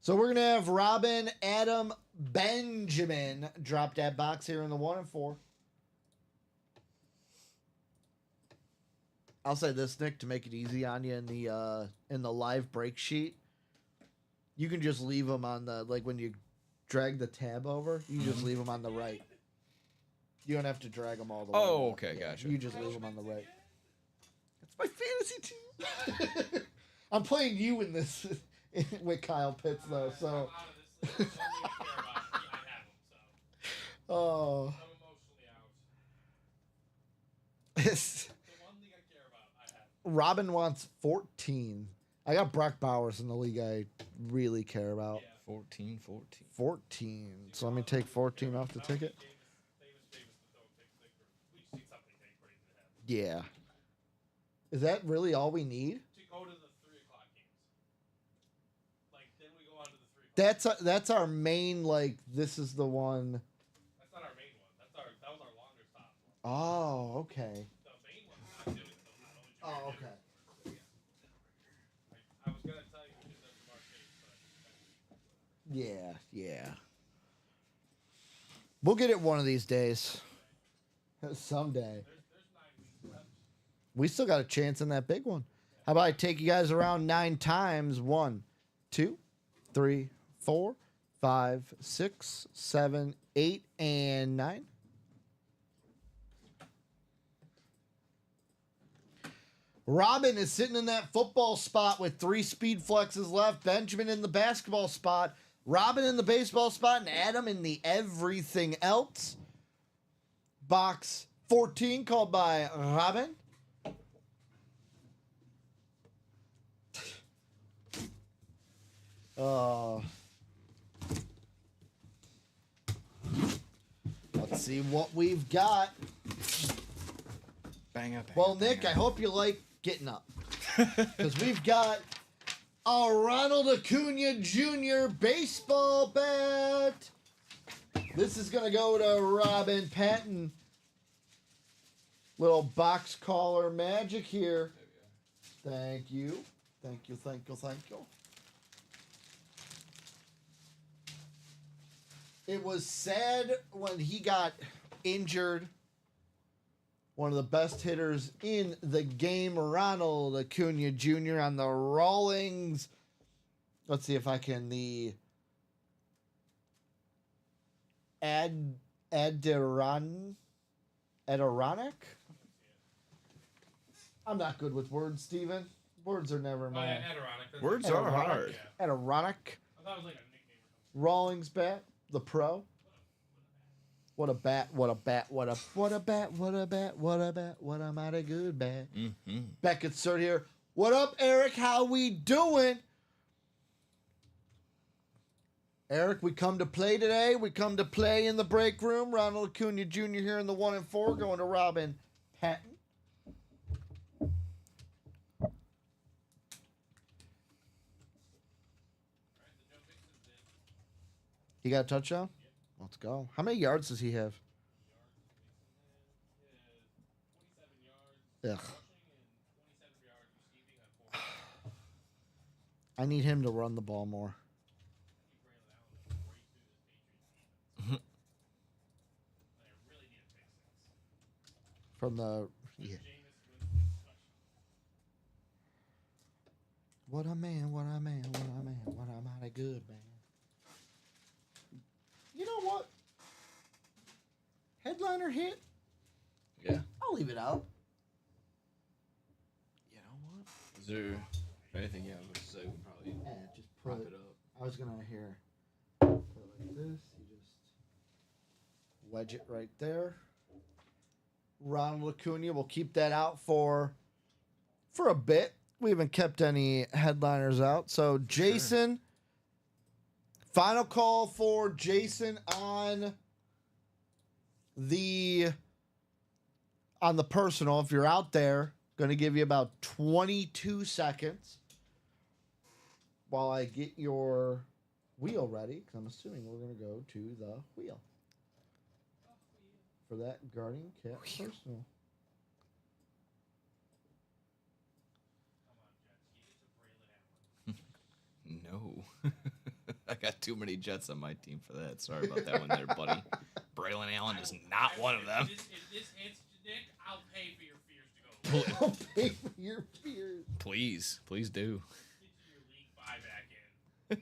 So we're going to have Robin, Adam, Benjamin drop that box here in the 1 and 4. I'll say this, Nick, to make it easy on you in the live break sheet. You can just leave them on the, like when you drag the tab over, you just leave them on the right. You don't have to drag them all the way. Oh, okay, gotcha. You just leave them on the right. That's my fantasy team. I'm playing you in this with Kyle Pitts though, so. I'm out of this league. The only I care about, I have them, so. Oh. I'm emotionally out. It's, The one league I care about, I have. Robin wants 14. I got Brock Bowers in the league I really care about. Yeah. 14. 14. So let me take 14 off the ticket. We just need something to put into the head. Yeah. Is that really all we need? To go to the 3 o'clock games. Like, then we go on to the 3 o'clock. That's our main, like, this is the one. That's not our main one. That was our longer stop one. Oh, okay. The main one's not doing it though. Not only Oh, Jameer okay. Gibbs. I was gonna tell you because that's Jamar Chase, but Yeah. We'll get it one of these days. Someday. there's 9 weeks left. We still got a chance in that big one. How about I take you guys around 9 times? 1, 2, 3, 4, 5, 6, 7, 8, and 9. Robin is sitting in that football spot with 3 speed flexes left. Benjamin in the basketball spot. Robin in the baseball spot. And Adam in the everything else. Box 14 called by Robin. Let's see what we've got. Bang up. Well, Nick, I hope you like getting up. Because we've got a Ronald Acuna Jr. baseball bat. This is going to go to Robin Patton. Little box caller magic here. Thank you. Thank you, thank you, thank you. It was sad when he got injured. One of the best hitters in the game, Ronald Acuna Jr. on the Rawlings. Let's see if I can Adironic? I'm not good with words, Steven. Words are never Oh, my yeah, Adironic. That's Words right. are hard. Yeah. Adironic. I thought it was like a nickname or something. Rawlings bat, the pro. What a bat, what a bat, what a bat, what a bat, what a bat, what a mighty good bat. Mm-hmm. Beckett's third here. What up, Eric? How we doing? Eric, we come to play today. We come to play in the break room. Ronald Acuna Jr. here in the 1 and 4, going to Robin Patton. He got a touchdown? Let's go. How many yards does he have? Ugh. I need him to run the ball more. From the yeah. What a man, what a man, what a man, what a mighty good man. You know what? Headliner hit. Yeah. I'll leave it out. You know what? Is there anything? Yeah, I would say we'll probably Yeah, just wrap put it up. I was gonna hear put it like this. You just wedge it right there. Ronald Acuna, we'll keep that out for a bit. We haven't kept any headliners out. So Jason, final call for Jason on the personal. If you're out there, going to give you about 22 seconds while I get your wheel ready, because I'm assuming we're going to go to the wheel for that Guardian Cat personal. No. I got too many Jets on my team for that. Sorry about that one there, buddy. Braylon Allen is not one of them. If this hits you, Nick, I'll pay for your fears to go. I'll pay for your fears. Please. Please do. Get your League 5 back in.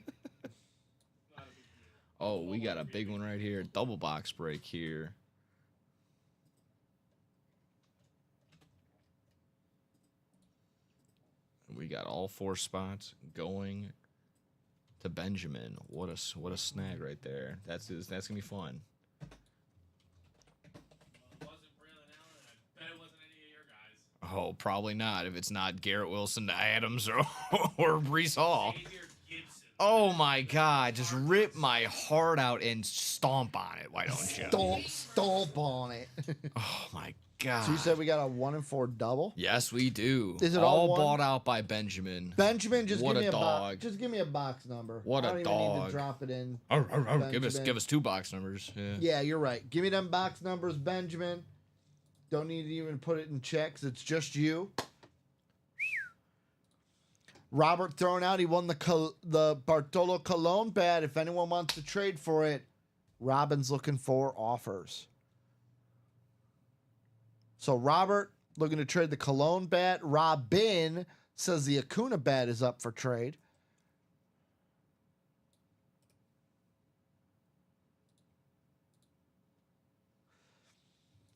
Not a big deal. Oh, we got a big one right here. Double box break here. We got all 4 spots going to Benjamin. What a snag right there. That's gonna be fun. Well, it wasn't Braylon Allen, and I bet it wasn't any of your guys. Oh, probably not. If it's not Garrett Wilson to Adams or Brees Hall. Xavier Gibson. Oh my God! Just rip my heart out and stomp on it. Why don't you? Stomp on it. Oh my God! So you said we got a 1 and 4 double? Yes, we do. Is it all one? bought out by Benjamin? Benjamin, just What give me a a box. dog. Just give me a box number. What I a don't even need dog. to drop it in. Give us Benjamin. 2 box numbers. Yeah. Yeah, you're right. Give me them box numbers, Benjamin. Don't need to even put it in checks. It's just you. Robert throwing out. He won the Bartolo Colon bat. If anyone wants to trade for it, Robin's looking for offers. So Robert looking to trade the Colon bat. Robin says the Acuna bat is up for trade.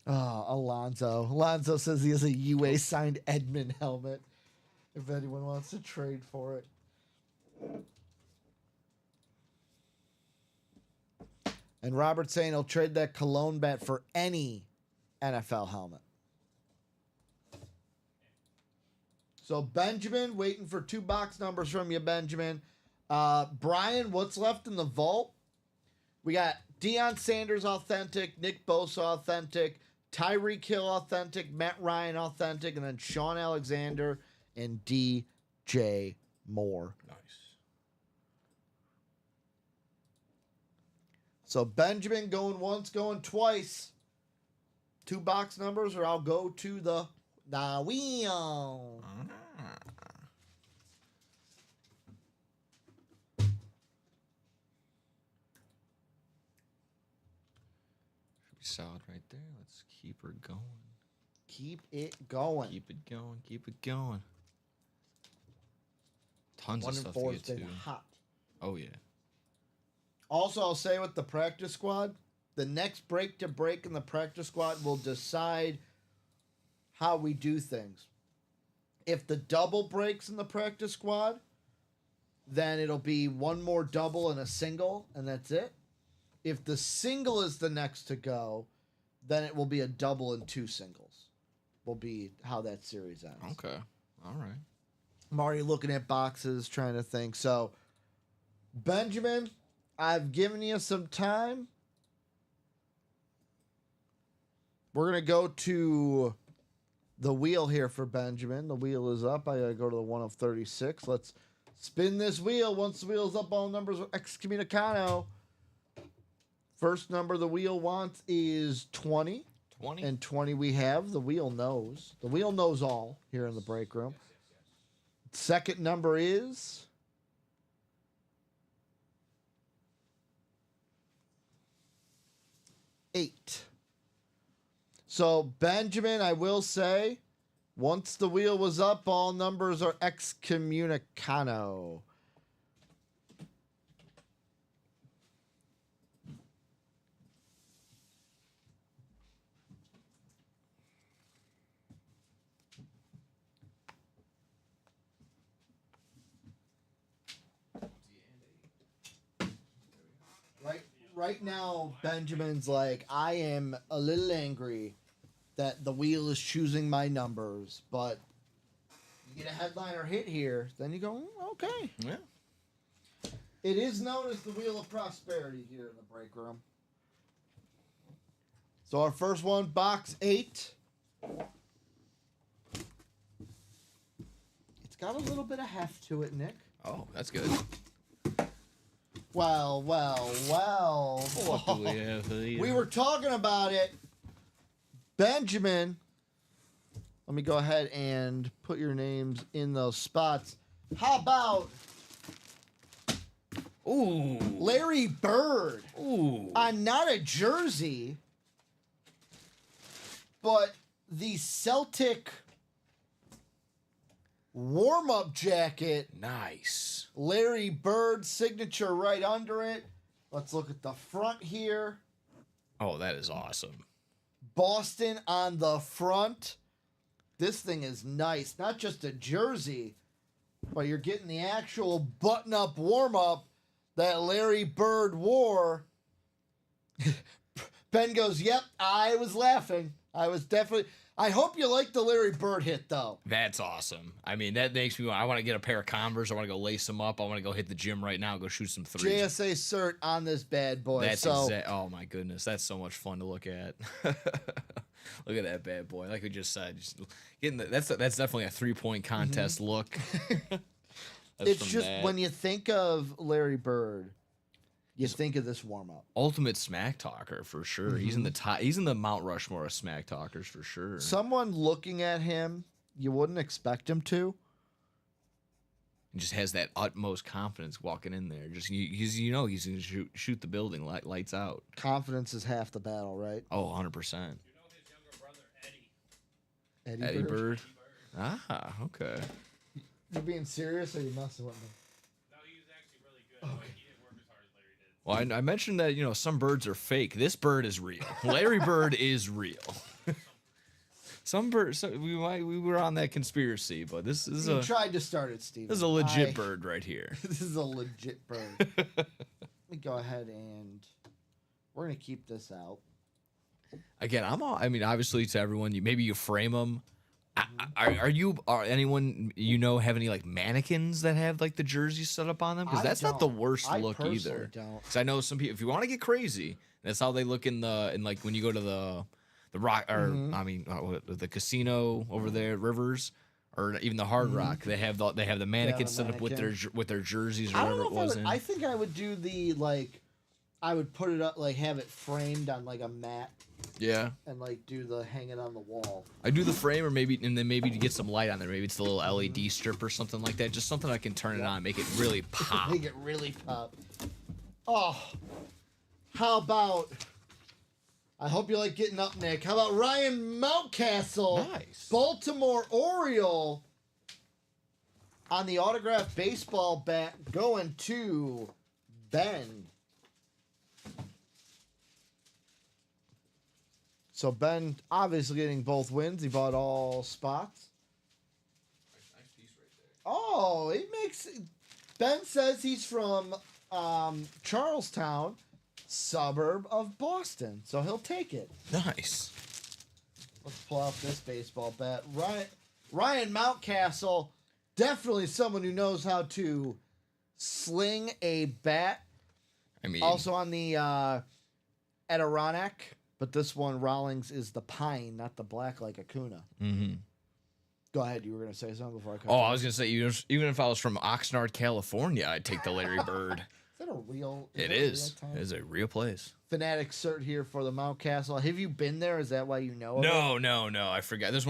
Oh, Alonzo. Alonzo says he has a UA signed Edmund helmet. If anyone wants to trade for it. And Robert's saying he'll trade that Cologne bat for any NFL helmet. So Benjamin, waiting for 2 box numbers from you, Benjamin. Brian, what's left in the vault? We got Deion Sanders authentic, Nick Bosa authentic, Tyreek Hill authentic, Matt Ryan authentic, and then Sean Alexander and DJ Moore. Nice. So Benjamin going once, going twice. 2 box numbers, or I'll go to the wheel. Should be solid right there. Let's keep her going. Keep it going. Keep it going. Keep it going. Tons 1 of and stuff 4 to has get been to. hot. Oh yeah. Also, I'll say with the practice squad, the next break to break in the practice squad will decide how we do things. If the double breaks in the practice squad, then it'll be 1 more double and a single, and that's it. If the single is the next to go, then it will be a double and 2 singles. Will be how that series ends. Okay. All right. I'm already looking at boxes, trying to think. So, Benjamin, I've given you some time. We're going to go to the wheel here for Benjamin. The wheel is up. I got to go to the 1 of 36. Let's spin this wheel. Once the wheel's up, all numbers are excommunicado. First number the wheel wants is 20. 20. And 20 we have. The wheel knows. The wheel knows all here in the break room. Second number is 8. So, Benjamin, I will say, once the wheel was up, all numbers are excommunicado. Right now, Benjamin's like, I am a little angry that the wheel is choosing my numbers, but you get a headliner hit here, then you go, okay. Yeah. It is known as the Wheel of Prosperity here in the break room. So our first one, box 8. It's got a little bit of heft to it, Nick. Oh, that's good. Well. What do we have here? We were talking about it. Benjamin, let me go ahead and put your names in those spots. How about Ooh. Larry Bird Ooh. on not a jersey, but the Celtic warm-up jacket. Nice. Larry Bird signature right under it. Let's look at the front here. Oh, that is awesome. Boston on the front. This thing is nice. Not just a jersey, but you're getting the actual button-up warm-up that Larry Bird wore. Ben goes, yep, I was laughing. I was definitely... I hope you like the Larry Bird hit, though. That's awesome. I mean, that makes me want... I want to get a pair of Converse. I want to go lace them up. I want to go hit the gym right now and go shoot some threes. JSA cert on this bad boy. That's so oh my goodness, that's so much fun to look at. Look at that bad boy. Like we just said, just getting that's definitely a 3-point contest look. That's it's from just that. when you think of Larry Bird, you think of this warm up. Ultimate smack talker for sure. He's in the top. He's in the Mount Rushmore of smack talkers for sure. Someone looking at him, you wouldn't expect him to. He just has that utmost confidence walking in there. Just you know he's gonna shoot the building lights out. Confidence is half the battle, right? Oh, 100%. You know his younger brother, Eddie. Eddie Bird. Ah, okay. You being serious or you messing with me? No, he was actually really good. But he didn't work as hard as Larry did. Well, I mentioned that some birds are fake. This bird is real. Larry Bird is real. Some birds, we were on that conspiracy, but this is You tried to start it, Steven. this is a legit bird right here. This is a legit bird. Let me go ahead and we're gonna keep this out. Again, I mean, obviously, to everyone, maybe you frame them. Are anyone have any like mannequins that have like the jerseys set up on them? Because I that's not the don't. worst I look personally either. don't. Because I know some people, if you want to get crazy, that's how they look in like when you go to the rock or I mean the casino over there at Rivers. Or even the Hard Rock, they have the mannequins set up with their jerseys or I don't whatever know it was if in. I think I would do the I would put it up have it framed on like a mat Yeah, and do the hanging on the wall. I do the frame, or maybe to get some light on there. Maybe it's the little LED strip or something like that. Just something I can turn it on, make it really pop. Make it really pop. Oh, how about? I hope you like getting up, Nick. How about Ryan Mountcastle? Nice. Baltimore Oriole on the autographed baseball bat going to Ben. So Ben obviously getting both wins. He bought all spots. Nice piece right there. Oh, it makes Ben says he's from Charlestown, suburb of Boston, so he'll take it. Nice. Let's pull out this baseball bat. Ryan Mountcastle, definitely someone who knows how to sling a bat. I mean, Also on the Adirondack, but this one Rawlings is the pine, not the black like Acuna. mm-hmm. Go ahead, you were gonna say something before I cut. Oh, you. I was gonna say, even if I was from Oxnard, California, I'd take the Larry Bird. Is that a real? It that a is. real time? It is a real place. Fanatic cert here for the Mountcastle. Have you been there? Is that why you know? Of it? No. I forgot. There's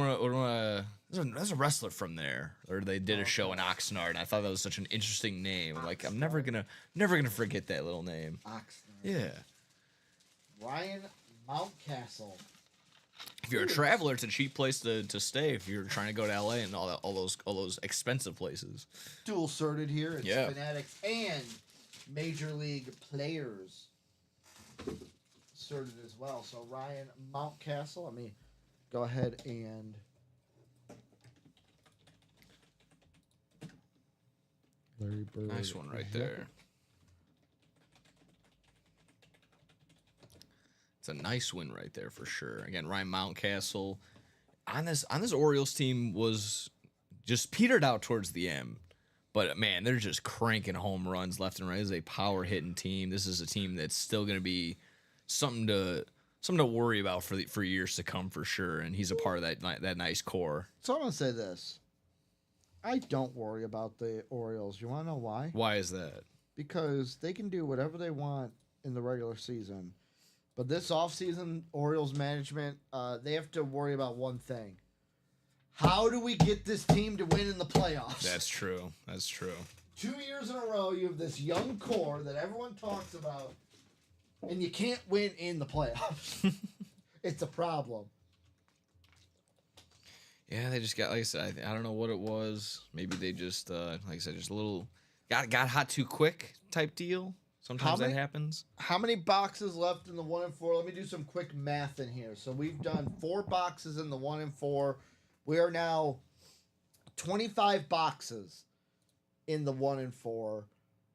there's a wrestler from there, or they did a show in Oxnard, and I thought that was such an interesting name. Like, I'm never gonna forget that little name. Oxnard. Yeah. Ryan Mountcastle. If you're a traveler, it's a cheap place to stay. If you're trying to go to LA and all those expensive places. Dual certed here. It's Yeah. Fanatics and Major League Players certed as well. So Ryan Mountcastle. Let me go ahead and Larry Bird. Nice one right there. It's a nice win right there for sure. Again, Ryan Mountcastle on this Orioles team was just petered out towards the end. But man, they're just cranking home runs left and right. This is a power hitting team. This is a team that's still going to be something to worry about for years to come for sure. And he's a part of that nice core. So I'm gonna say this. I don't worry about the Orioles. You want to know why? Why is that? Because they can do whatever they want in the regular season. But this offseason, Orioles management, they have to worry about one thing. How do we get this team to win in the playoffs? That's true. 2 years in a row, you have this young core that everyone talks about, and you can't win in the playoffs. It's a problem. Yeah, they just got, like I said, I don't know what it was. Maybe they just, like I said, just a little got hot too quick type deal. Sometimes that happens. How many boxes left in the 1 and 4? Let me do some quick math in here. So we've done 4 boxes in the 1 and 4. We are now 25 boxes in the 1 and 4.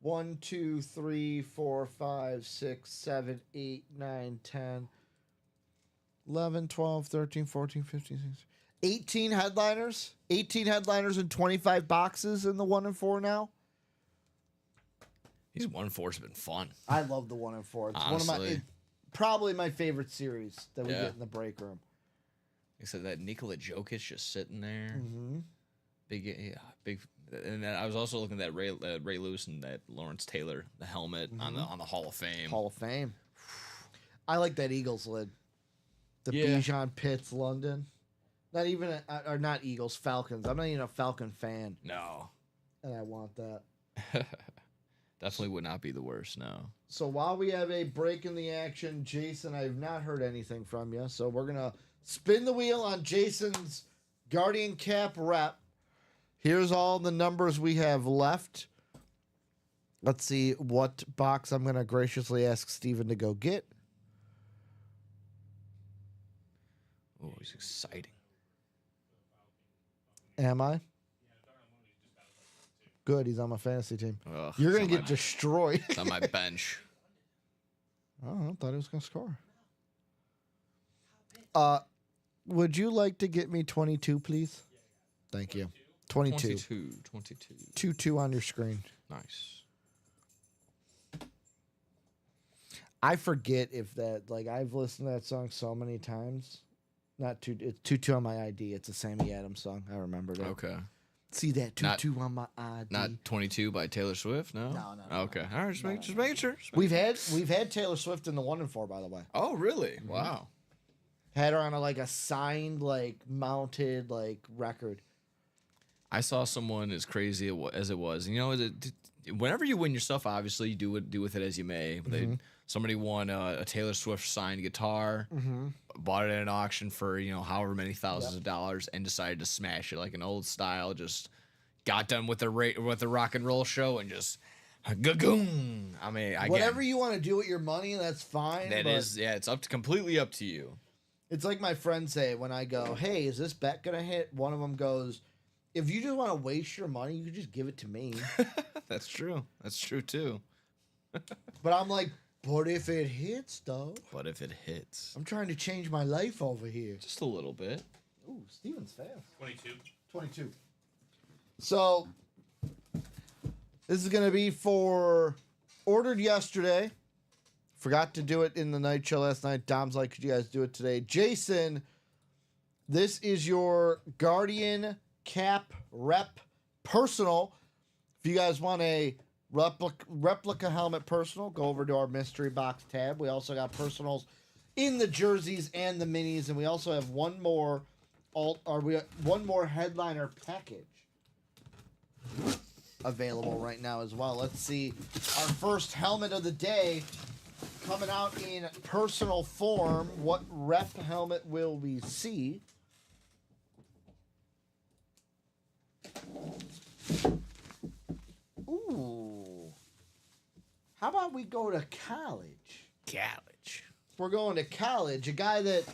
1, 2, 3, 4, 5, 6, 7, 8, 9, 10, 11, 12, 13, 14, 15, 16. 18 headliners. 18 headliners and 25 boxes in the 1 and 4 now. These 1-4's been fun. I love the 1 and 4. It's Honestly. probably my favorite series that we Yeah. get in the break room. Like I said, that Nikola Jokic just sitting there. Mm-hmm. Big. And then I was also looking at that Ray Lewis and that Lawrence Taylor, the helmet on the Hall of Fame. Hall of Fame. I like that Eagles lid. The Yeah. Bijan Pitts London. Not even or not Eagles, Falcons. I'm not even a Falcon fan, No. and I want that. Definitely would not be the worst, no. So while we have a break in the action, Jason, I have not heard anything from you. So we're gonna spin the wheel on Jason's Guardian Cap rep. Here's all the numbers we have left. Let's see what box I'm going to graciously ask Steven to go get. Oh, he's exciting. Am I? Good. He's on my fantasy team. Ugh, You're it's going on to get my- destroyed. It's on my bench. Oh, I thought he was going to score. Would you like to get me 22, please? Thank you. 22. 22. 2-2 on your screen. Nice. I forget if that, like, I've listened to that song so many times. Not two, it's 2-2 on my ID. It's a Sammy Adams song. I remembered it. Okay. See that 2-2 on my ID. Not 22 by Taylor Swift, no? No. Okay. All right, just making sure. We've had Taylor Swift in the 1 and 4, by the way. Oh, really? Wow. Had her on a signed, mounted, record. I saw someone as crazy as it was. You know, whenever you win your stuff, obviously you do with it as you may. But somebody won a Taylor Swift signed guitar, bought it at an auction for however many thousands of dollars, and decided to smash it like an old style. Just got done with the rock and roll show and just gagoon. I mean, Whatever you want to do with your money, that's fine. It's completely up to you. It's like my friends say when I go, "Hey, is this bet gonna hit?" One of them goes, "If you just want to waste your money, you can just give it to me." That's true. That's true too. But I'm like, "But if it hits, though, But if it hits, I'm trying to change my life over here." just a little bit. Ooh, Steven's fast. 22. 22. So this is gonna be for ordered yesterday. Forgot to do it in the night show last night. Dom's like, could you guys do it today? Jason, this is your Guardian Cap Rep Personal. If you guys want a replica helmet personal, go over to our mystery box tab. We also got personals in the jerseys and the minis, and we also have one more headliner package available right now as well. Let's see our first helmet of the day. Coming out in personal form, what rep helmet will we see? Ooh. How about we go to college? College. We're going to college. A guy that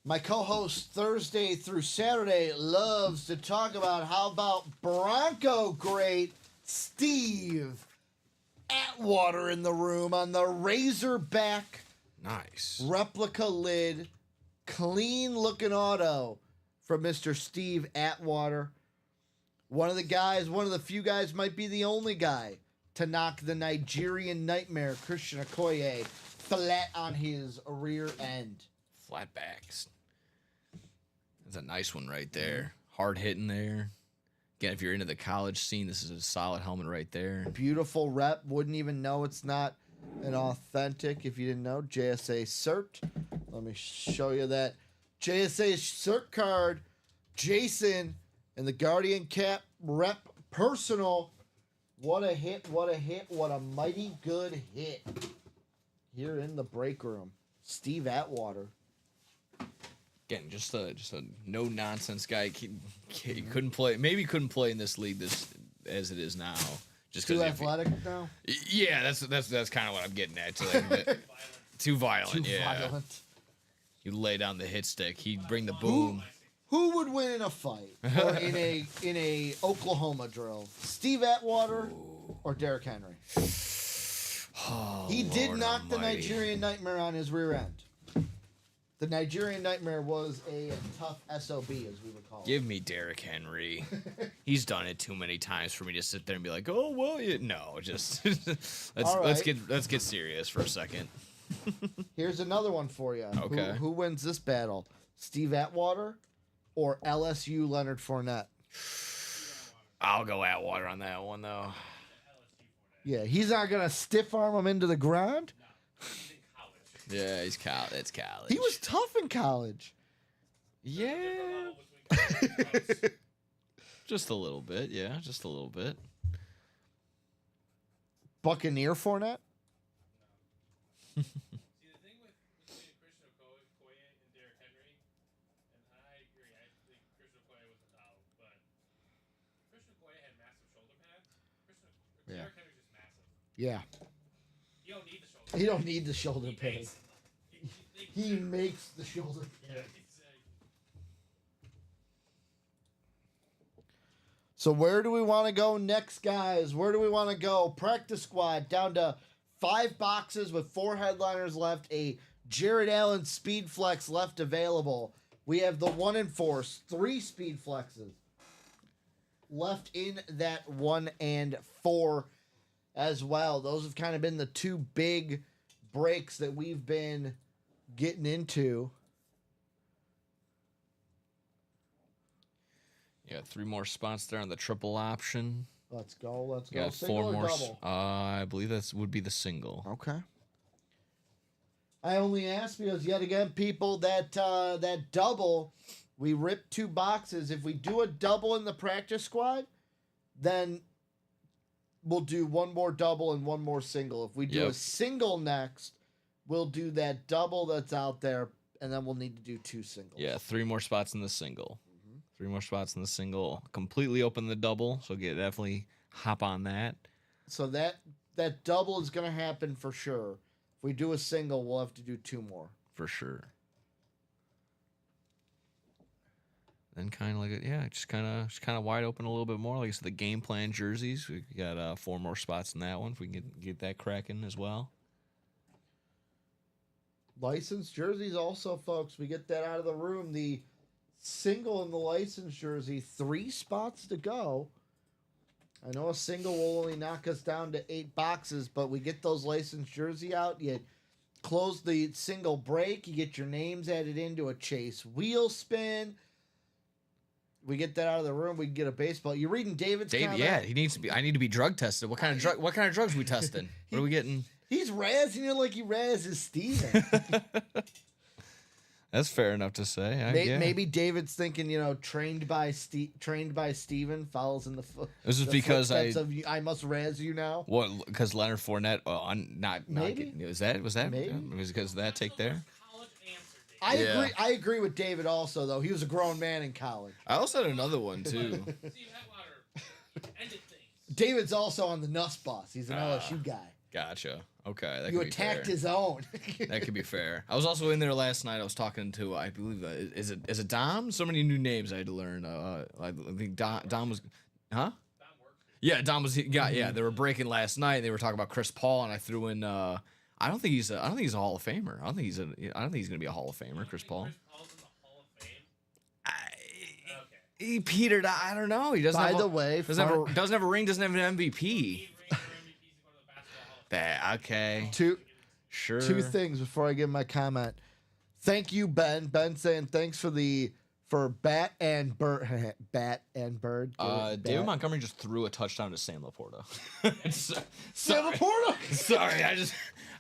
my co-host Thursday through Saturday loves to talk about. How about Bronco great Steve Atwater in the room on the Razorback Nice. replica lid, clean looking auto from Mr. Steve Atwater. One of the few guys, might be the only guy to knock the Nigerian Nightmare, Christian Okoye, flat on his rear end. Flatbacks. That's a nice one right there. Hard hitting there. Again, if you're into the college scene, this is a solid helmet right there. Beautiful rep. Wouldn't even know it's not an authentic if you didn't know. JSA cert. Let me show you that JSA cert card. Jason and the Guardian Cap Rep Personal. What a hit, what a hit, what a mighty good hit. Here in the break room. Steve Atwater. Again, just a no nonsense guy. He couldn't play. Maybe couldn't play in this league as it is now. Just Too because. athletic now? Yeah, that's kind of what I'm getting at. Too violent. Too Yeah. violent. You lay down the hit stick. He'd bring the boom. Who would win in a fight or in a Oklahoma drill? Steve Atwater or Derrick Henry? Oh, He did Lord knock the almighty. Nigerian Nightmare on his rear end. The Nigerian Nightmare was a tough SOB, as we would call it. Give me Derrick Henry. He's done it too many times for me to sit there and be like, "Oh well, no." Just All let's right. get serious for a second. Here's another one for you. Okay. Who wins this battle? Steve Atwater or LSU Leonard Fournette? I'll go Atwater on that one though. Yeah, he's not gonna stiff arm him into the ground. Yeah, he's college. It's college. He was tough in college. Yeah, just a little bit. Yeah, just a little bit. Buccaneer Fournette. See, the thing with between Christian Okoye and Derrick Henry, and I agree, I think Christian Okoye was a foul, but Christian Okoye had massive shoulder pads. Yeah. Derrick Henry just massive. Yeah. You don't need the shoulder. He don't need the shoulder He pad. makes- He makes the shoulder Yeah, pad. exactly. So where do we want to go next, guys? Where do we want to go? Practice squad down to 5 boxes with 4 headliners left. A Jared Allen speed flex left available. We have the 1 and 4, 3 speed flexes left in that 1 and 4 as well. Those have kind of been the 2 big breaks that we've been getting into. Yeah, 3 more spots there on the triple option. Let's go. Let's We go. got Single 4 or more. double? I believe that would be the single. Okay. I only asked because yet again, people, that double, we ripped 2 boxes. If we do a double in the practice squad, then we'll do 1 more double and 1 more single. If we do a Yep. single next, we'll do that double that's out there, and then we'll need to do 2 singles. Yeah, 3 more spots in the single. 3 more spots in the single. Completely open the double, so definitely hop on that. So that double is going to happen for sure. If we do a single, we'll have to do 2 more. For sure. Then kind of like just kind of wide open a little bit more. Like I said, the game plan jerseys. We got 4 more spots in that one. If we can get that cracking as well. Licensed jerseys also, folks. We get that out of the room. The single in the licensed jersey, 3 spots to go. I know a single will only knock us down to 8 boxes, but we get those licensed jersey out. You close the single break. You get your names added into a chase wheel spin. We get that out of the room. We can get a baseball. You reading David's comment? Yeah, he needs to be. I need to be drug tested. What kind of drugs we testing? What are we getting? He's razzing you like he razzes Steven. That's fair enough to say. Maybe, maybe David's thinking, trained by Steven follows in the foot. This is because I must razz you now. What? Because Leonard Fournette, not Maybe. getting, was that Maybe. was it because of that take there? College answer, Dave. I agree. I agree with David also, though. He was a grown man in college. I also had another one too. Steve Hetwater ended things. David's also on the Nuss bus. He's an LSU guy. Gotcha. Okay, that You could be attacked fair. his own. That could be fair. I was also in there last night. I was talking to, I believe, is it Dom? So many new names I had to learn. I think Dom was, huh? Yeah, Dom was. Yeah. They were breaking last night. They were talking about Chris Paul, and I threw in. I don't think he's a Hall of Famer. I don't think he's gonna be a Hall of Famer. Chris Paul. Chris Paul's in the Hall of Fame. Okay. He petered. I don't know. He doesn't. By have the a, way, doesn't have a ring. Doesn't have an MVP. He rings for MVPs to go to the Basketball Hall of Fame. That okay. Sure. Two things before I give my comment. Thank you, Ben. Ben saying thanks for Bat and Bird. Bat and Bird. David Montgomery just threw a touchdown to Sam Laporta. Sam Sorry. Laporta. Sorry,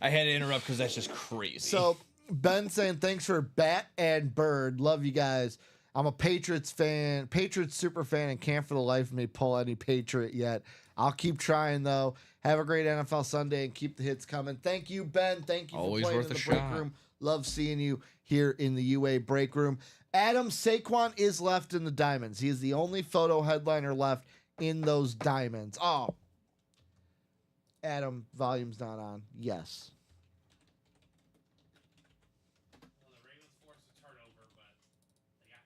I had to interrupt because that's just crazy. So Ben saying thanks for Bat and Bird. Love you guys. I'm a Patriots fan, Patriots super fan, and can't for the life of me pull any Patriot yet. I'll keep trying though. Have a great NFL Sunday and keep the hits coming. Thank you, Ben. Thank you Always for playing worth in the a break shot. room. Love seeing you here in the UA break room. Adam Saquon is left in the diamonds. He is the only photo headliner left in those diamonds. Oh, Adam, volume's not on. Yes. Well, the Ravens forced a turnover, but they got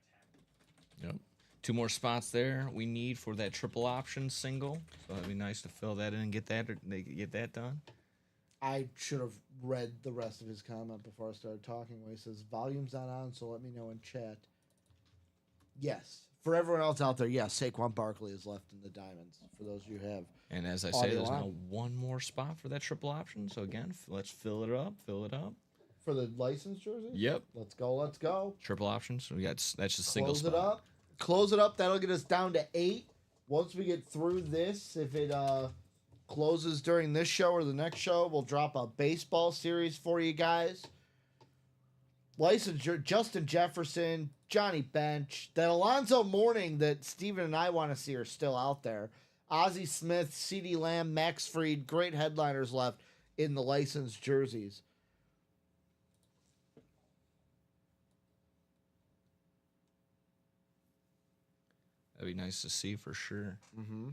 tackled. Yep. 2 more spots there we need for that triple option single. So it'd be nice to fill that in and get that done. I should have read the rest of his comment before I started talking. Where he says volume's not on, so let me know in chat. Yes, for everyone else out there, yes, Saquon Barkley is left in the diamonds. For those of you who have And as I say, Audio there's on. now 1 more spot for that triple option. So again, let's fill it up. for the license jersey. Yep. Let's go. Let's go. Triple options. We got that's just single Close spot. it up. Close it up. That'll get us down to 8. Once we get through this, if it closes during this show or the next show, we'll drop a baseball series for you guys. Licensure, Justin Jefferson, Johnny Bench, that Alonzo Mourning that Steven and I want to see are still out there. Ozzie Smith, CeeDee Lamb, Max Fried, great headliners left in the licensed jerseys. That'd be nice to see for sure. Mm-hmm.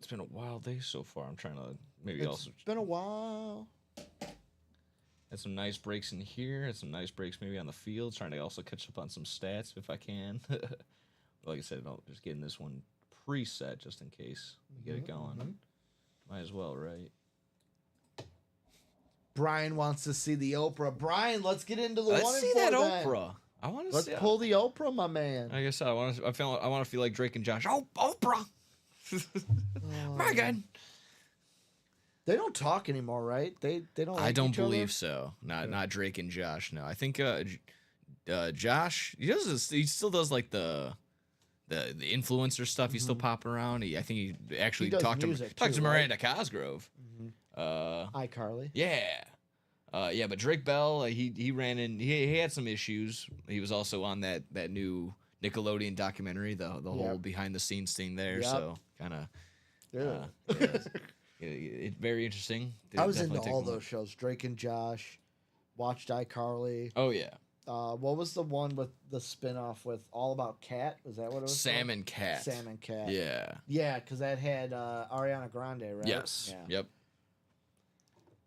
It's been a wild day so far. I'm trying to maybe It's also been a while. had some nice breaks in here. Had some nice breaks maybe on the field. Trying to also catch up on some stats if I can. Like I said, I'll just getting this one preset just in case we get it going. Might as well, right? Brian wants to see the Oprah. Brian, let's get into the Let's one see and four that then. Oprah. I want to Let's see. pull the Oprah, my man. Like I said, I want to feel like Drake and Josh. Oh, Oprah. My God. They don't talk anymore, right? They don't. I like don't each other? believe so. Not Drake and Josh. No, I think Josh. He still does like the influencer stuff. He's still popping around. I think he actually does talked music to too, Miranda Cosgrove. iCarly. Yeah. Yeah, but Drake Bell, he ran in. He had some issues. He was also on that new Nickelodeon documentary, the whole behind the scenes thing there. Yep. So kind of, it's very interesting. I was Definitely into take all a look. those shows. Drake and Josh. Watched iCarly. Oh yeah, What was the one with the spinoff with All About Cat? Was that what it was? Sam called? and Cat. Sam and Cat. Yeah. Yeah, because that had Ariana Grande, right? Yes. Yeah. Yep.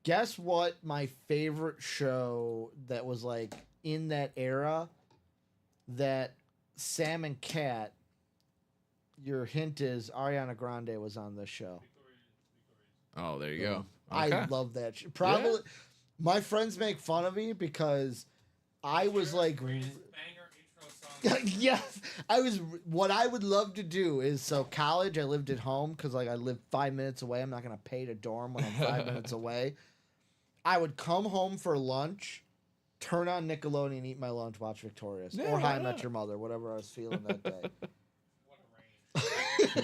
Guess what? My favorite show that was like in that era. That Sam and Cat. Your hint is Ariana Grande was on this show. Oh, there you go. I Okay. love that. Probably, my friends make fun of me because I was like, Greatest banger intro song. yes, I was. What I would love to do is so college. I lived at home because like I lived 5 minutes away. I'm not gonna pay to dorm when I'm 5 minutes away. I would come home for lunch, turn on Nickelodeon, eat my lunch, watch Victorious Yeah, or How I why Met not? Your Mother, whatever I was feeling that day.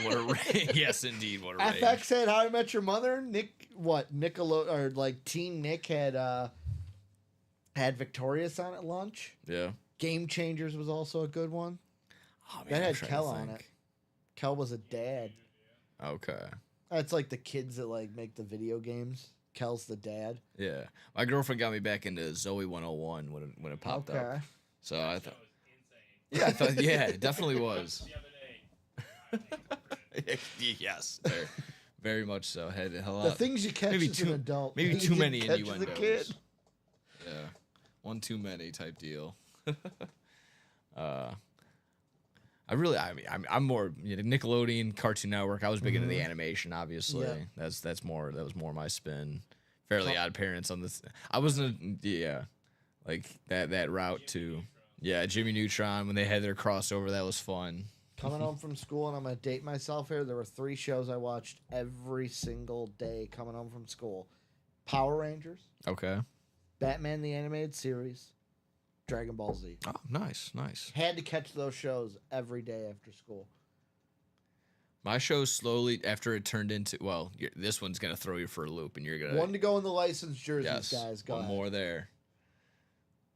What a range. Yes, indeed. What a range. FX had How I Met Your Mother. Nickelodeon or like Teen Nick had Victorious on at lunch. Yeah. Game Changers was also a good one. Oh, man, That I'm had trying to Kel on think. it. Kel was a dad. Okay. That's like the kids that like make the video games. Kel's the dad. Yeah. My girlfriend got me back into Zoe 101 when it popped up. So I thought. Yeah, I thought. Yeah, it definitely was. The other day. Yes. Very much so. Had a The lot. things you catch maybe as too- an adult. maybe you too didn't many catch as a innuendos. kid. Yeah. One too many type deal. I'm more Nickelodeon, Cartoon Network. I was big into the animation, obviously. Yeah. That was more my spin. Fairly Odd Parents on this. I wasn't like that route too. Yeah, Jimmy Neutron when they had their crossover, that was fun. Coming home from school, and I'm gonna date myself here. There were 3 shows I watched every single day coming home from school: Power Rangers, Okay. Batman the Animated Series, Dragon Ball Z. Oh, nice. Had to catch those shows every day after school. My show slowly after it turned into this one's gonna throw you for a loop, and you're gonna One to go in the licensed jerseys, yes, guys. Go one ahead. more there.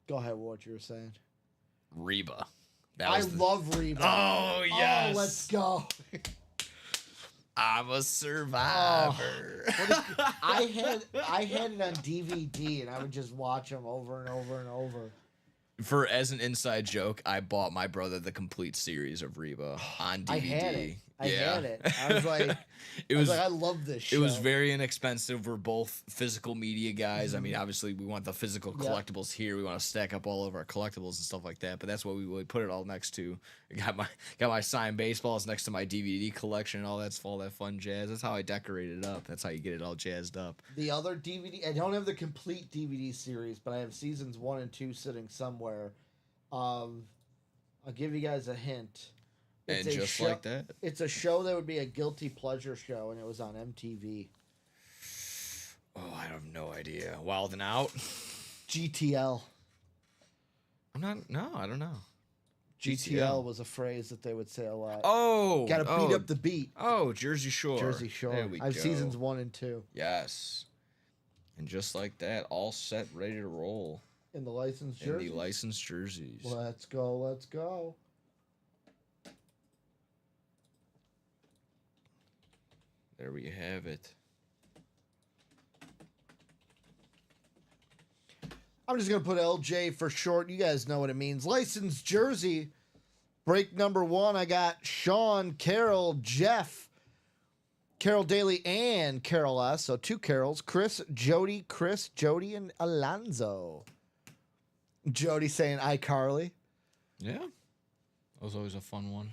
Go ahead. What you were saying? Reba. That I was the- love Reba. Oh yes. Oh, let's go. I'm a survivor. I had it on DVD, and I would just watch them over and over and over. As an inside joke, I bought my brother the complete series of Reba on DVD. I had it. I Yeah. had it. I was like, it I love this show. It was very inexpensive. We're both physical media guys. I mean, obviously, we want the physical Yeah. collectibles here. We want to stack up all of our collectibles and stuff like that. But that's what we would put it all next to. I got my signed baseballs next to my DVD collection. All that fun jazz. That's how I decorate it up. That's how you get it all jazzed up. The other DVD. I don't have the complete DVD series, but I have seasons 1 and 2 sitting somewhere. I'll give you guys a hint. And a just show- like that. It's a show that would be a guilty pleasure show, and it was on MTV. Oh, I have no idea. Wild and Out. GTL. I don't know. GTL was a phrase that they would say a lot. Oh, Gotta beat up the beat. Oh, Jersey Shore. Jersey Shore. There we I have go. seasons 1 and 2 Yes. And just like that, all set, ready to roll in the licensed in jerseys. the licensed jerseys. Let's go. Let's go. There we have it. I'm just going to put LJ for short. You guys know what it means. Licensed jersey. Break number 1. I got Sean, Carol, Jeff. Carol Daly and Carol S. So 2 Carols. Chris, Jody, and Alonzo. Jody saying iCarly. Yeah. That was always a fun one.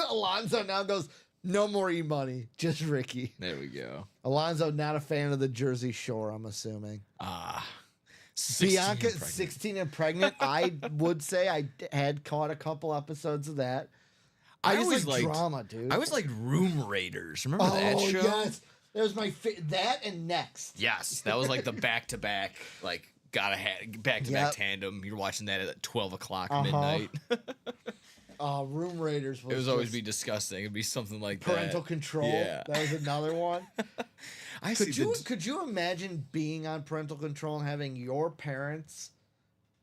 Alonzo now goes, no more E-Money, just Ricky. There we go. Alonzo not a fan of the Jersey Shore, I'm assuming. Ah. Bianca, 16 and pregnant. 16 and pregnant. I would say I had caught a couple episodes of that. I just always like liked- drama, dude. I was like Room Raiders. Remember that Oh, show? yes. That was my that and Next. Yes, that was like the back-to-back, like back-to-back Yep. tandem. You're watching that at 12 o'clock Uh-huh. midnight. Room Raiders was It would always just be disgusting. It'd be something like Parental that. Control. Yeah. That was another one. I see Could you imagine being on Parental Control and having your parents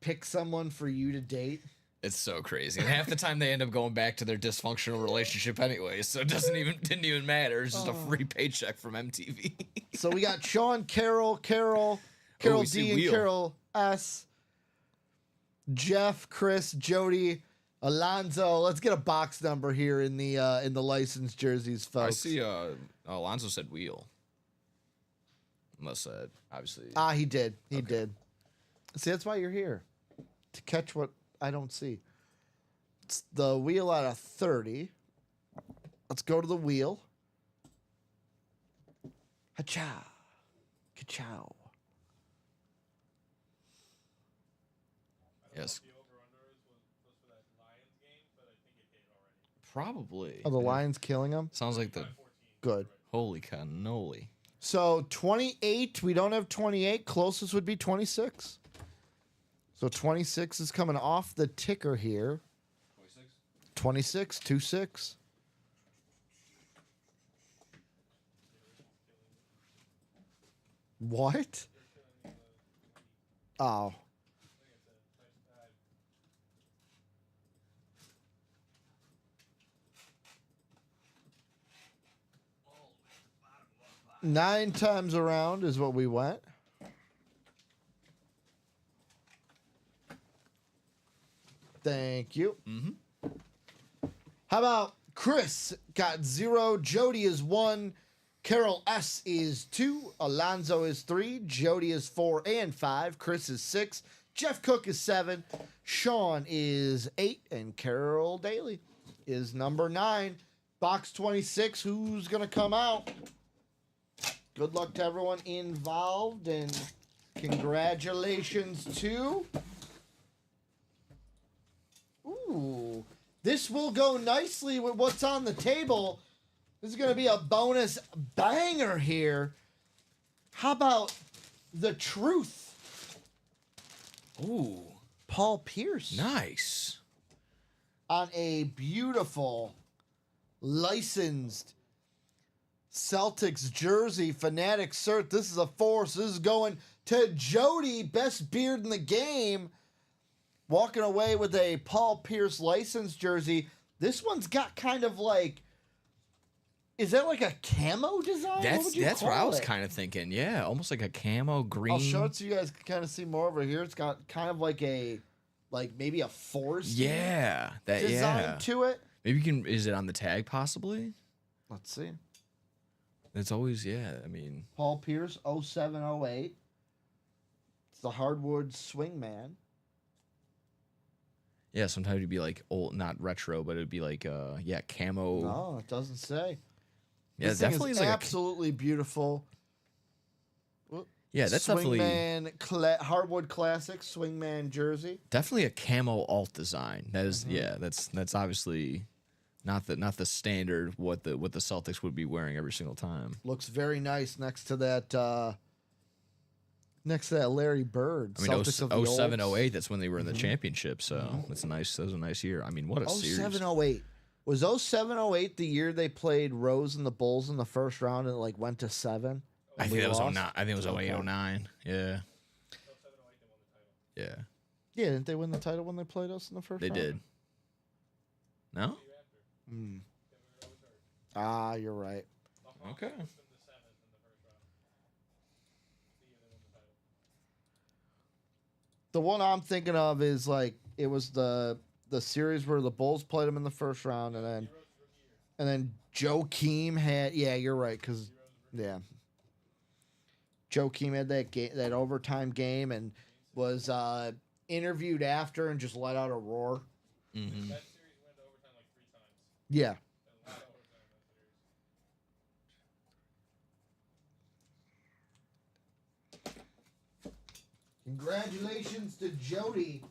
pick someone for you to date? It's so crazy. And half the time they end up going back to their dysfunctional relationship anyway, so it didn't even matter. It's just a free paycheck from MTV. So we got Sean, Carol we see D, and Wheel. Carol S, Jeff, Chris, Jody, Alonzo. Let's get a box number here in the licensed jerseys, folks. I see Alonzo said wheel. Unless obviously He did. He did. See, that's why you're here. To catch what I don't see. It's the wheel out of 30. Let's go to the wheel. Ha-cha. Ka-chow. yes. The over-under was for that Lions game, but I think it hit already. Probably. Are the Lions killing them? Sounds like the 14. Good. holy cannoli. So 28, we don't have 28. Closest would be 26. So 26 is coming off the ticker here. 26, 26. What? Oh. Nine times around is what we went. Thank you. How about Chris got 0, Jody is 1, Carol S is 2, Alonzo is 3, Jody is 4 and 5, Chris is 6, Jeff Cook is 7, Sean is 8, and Carol Daly is number 9. Box 26, who's going to come out? Good luck to everyone involved, and congratulations to... Ooh, this will go nicely with what's on the table. This is going to be a bonus banger here. How about the truth? Ooh, Paul Pierce nice. on a beautiful licensed Celtics jersey, Fanatic cert. This is a force. This is going to Jody, best beard in the game. Walking away with a Paul Pierce licensed jersey. This one's got kind of like, is that like a camo design? That's what I was kind of thinking. Yeah, almost like a camo green. I'll show it so you guys can kind of see more over here. It's got kind of like maybe a forest Yeah, that design yeah. to it. Maybe you can. Is it on the tag possibly? Let's see. It's always I mean, Paul Pierce, 0708. It's the hardwood swingman. yeah. Sometimes it'd be like old, not retro, but it'd be like camo. No, it doesn't say. Yeah, This thing definitely is is like absolutely beautiful. yeah, that's definitely Hardwood Classic Swingman jersey. definitely a camo alt design. That is that's obviously not the standard what the Celtics would be wearing every single time. Looks very nice next to that Larry Bird. I mean, Celtics of the 07, olds. 08, that's when they were in the championship, so that's that was a nice year. I mean, what a series. 07, 08. Was 07, 08 the year they played Rose and the Bulls in the first round and it went to 7? I think We that was lost? 09. I think it was 08, Okay. 09. Yeah. Yeah. Yeah, didn't they win the title when they played us in the first They round? did. No? Ah, you're right. Okay. The one I'm thinking of is like it was the series where the Bulls played them in the first round and then And then Joakim had, yeah, you're right, because, yeah. Joakim had that overtime game and was interviewed after and just let out a roar. Mm-hmm. That series went to overtime like 3 times. Yeah. A lot of overtime in that series. Congratulations to Jody.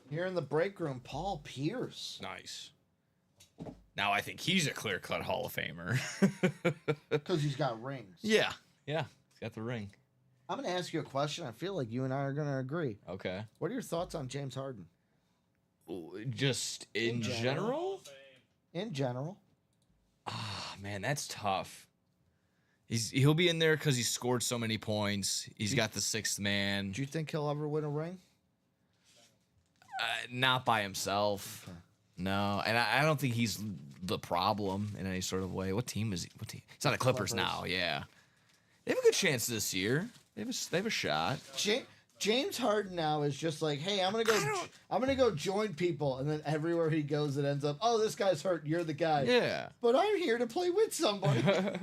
Here in the break room, Paul Pierce. Nice. Now I think he's a clear-cut Hall of Famer. Because he's got rings. Yeah. Yeah. He's got the ring. I'm going to ask you a question. I feel like you and I are going to agree. Okay. What are your thoughts on James Harden? Just in In general? general? Same. In general. Ah, man, that's tough. He'll be in there because he scored so many points. He's got the sixth man. Do you think he'll ever win a ring? Not by himself. Okay. No, and I don't think he's the problem in any sort of way. What team is he? What team? He's on the Clippers now. Yeah, they have a good chance this year. They have a shot. James Harden now is just like, hey, I'm gonna go join people, and then everywhere he goes, it ends up, oh, this guy's hurt. You're the guy. Yeah. But I'm here to play with somebody. I'm sorry, but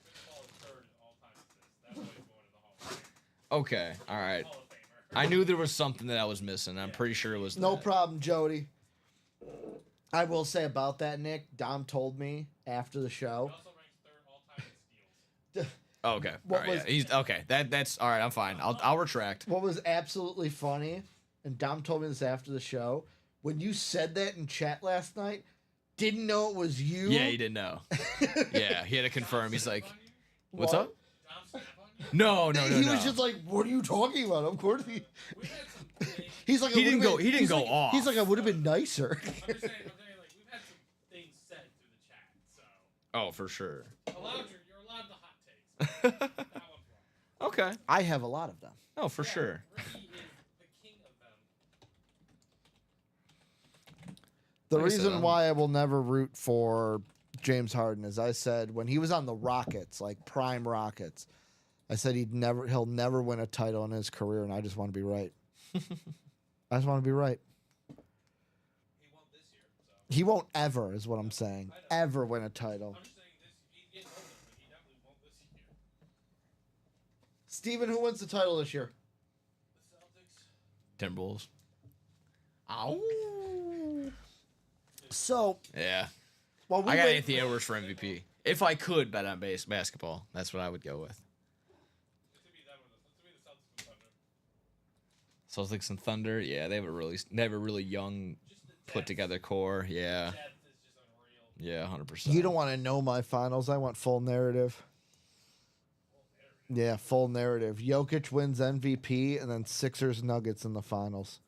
Chris Paul is third in all-time assists. That's why he's going to the Hall of Fame. Okay. All right. Hall of Famer. I knew there was something that I was missing. I'm pretty sure it was No that. problem, Jody. I will say about that, Nick. Dom told me after the show. He also ranks third all-time in steals. Okay. What All right, was- yeah. He's okay. That's all right. I'm fine. I'll retract. What was absolutely funny, and Dom told me this after the show, when you said that in chat last night, didn't know it was you. Yeah, he didn't know. Yeah, he had to confirm. He's like, "What's What? up?" Dom snap on you? No. He was just like, "What are you talking about?" Of course he. We've had some things. He's like, He "I didn't would've go- been-" he didn't he's go like- off. He's like, I would have been nicer. I'm just saying, like, we've had some things said through the chat, so Oh, for sure. you're allowed the hot takes. That one's wrong. Okay. I have a lot of them. Oh, for sure. Ricky is the king of them. The Like I said, reason I'm- why I will never root for James Harden is I said when he was on the Rockets, like prime Rockets, I said he'll never win a title in his career, and I just want to be right. I just want to be right. He won this year, so He won't ever, is what I'm saying, ever win a title. I'm just saying this. He's getting older, but he definitely won't this year. Steven, who wins the title this year? The Celtics. Timberwolves. Ow. So, Yeah. well, we I got wait- Anthony Edwards for MVP. If I could bet on basketball, that's what I would go with. It's gonna be them. It's gonna be the Celtics and Thunder. Celtics and Thunder. Yeah, they have a really young, Just the put depth. together core. Yeah. Depth is just unreal. Yeah, 100%. You don't want to know my finals. I want full narrative. Yeah, full narrative. Jokic wins MVP, and then Sixers Nuggets in the finals.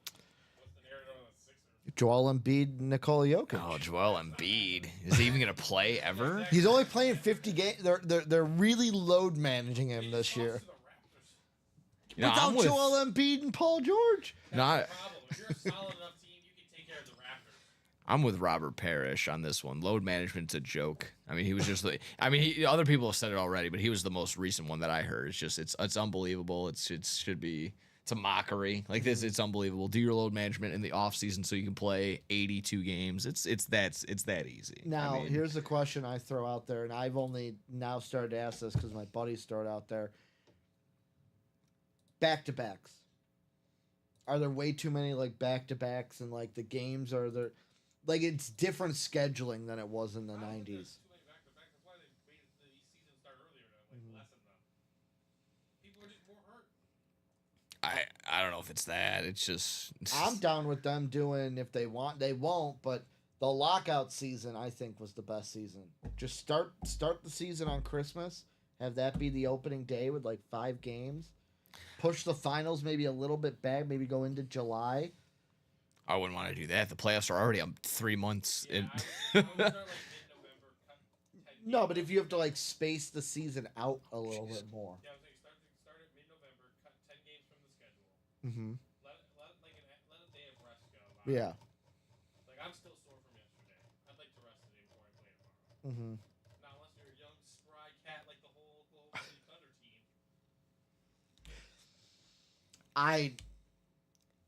What's the narrative on the Sixers? Joel Embiid, Nikola Jokic. Oh, Joel Embiid. Is he even gonna play ever? He's only playing 50 games. They're really load managing him this year. Lost to the Raptors. No, Without I'm with. Joel Embiid and Paul George. Not. That's the problem. If you're a solid enough team, you can take care of the Raptors. I'm with Robert Parrish on this one. Load management's a joke. I mean, he was just like. I mean, other people have said it already, but he was the most recent one that I heard. It's just, it's unbelievable. It should be. It's a mockery. Like this, it's unbelievable. Do your load management in the off season so you can play 82 games. It's that easy. Now, I mean, here's the question I throw out there, and I've only now started to ask this because my buddies started out there. Back-to-backs. Are there way too many like back-to-backs and like the games are there? Like it's different scheduling than it was in the I don't think 90s. there's too many back-to-backs. That's why they made the season start earlier to lessen them. People are just more hurt. I don't know if it's that. It's just. I'm down with them doing if they want. They won't, but the lockout season I think was the best season. Just start the season on Christmas. Have that be the opening day with like 5 games. Push the finals maybe a little bit back. Maybe go into July. I wouldn't want to do that. The playoffs are already 3 months. Yeah, in. I would start like mid-November. Cut 10 No, games. but if you have to like space the season out a little bit more. Yeah, I was saying start at mid-November. Cut 10 games from the schedule. Mm-hmm. Let a day of rest go. Yeah. Like I'm still sore from yesterday. I'd like to rest today before I play tomorrow. Mm-hmm. Not unless you're a young spry cat like the whole Oklahoma City Thunder team.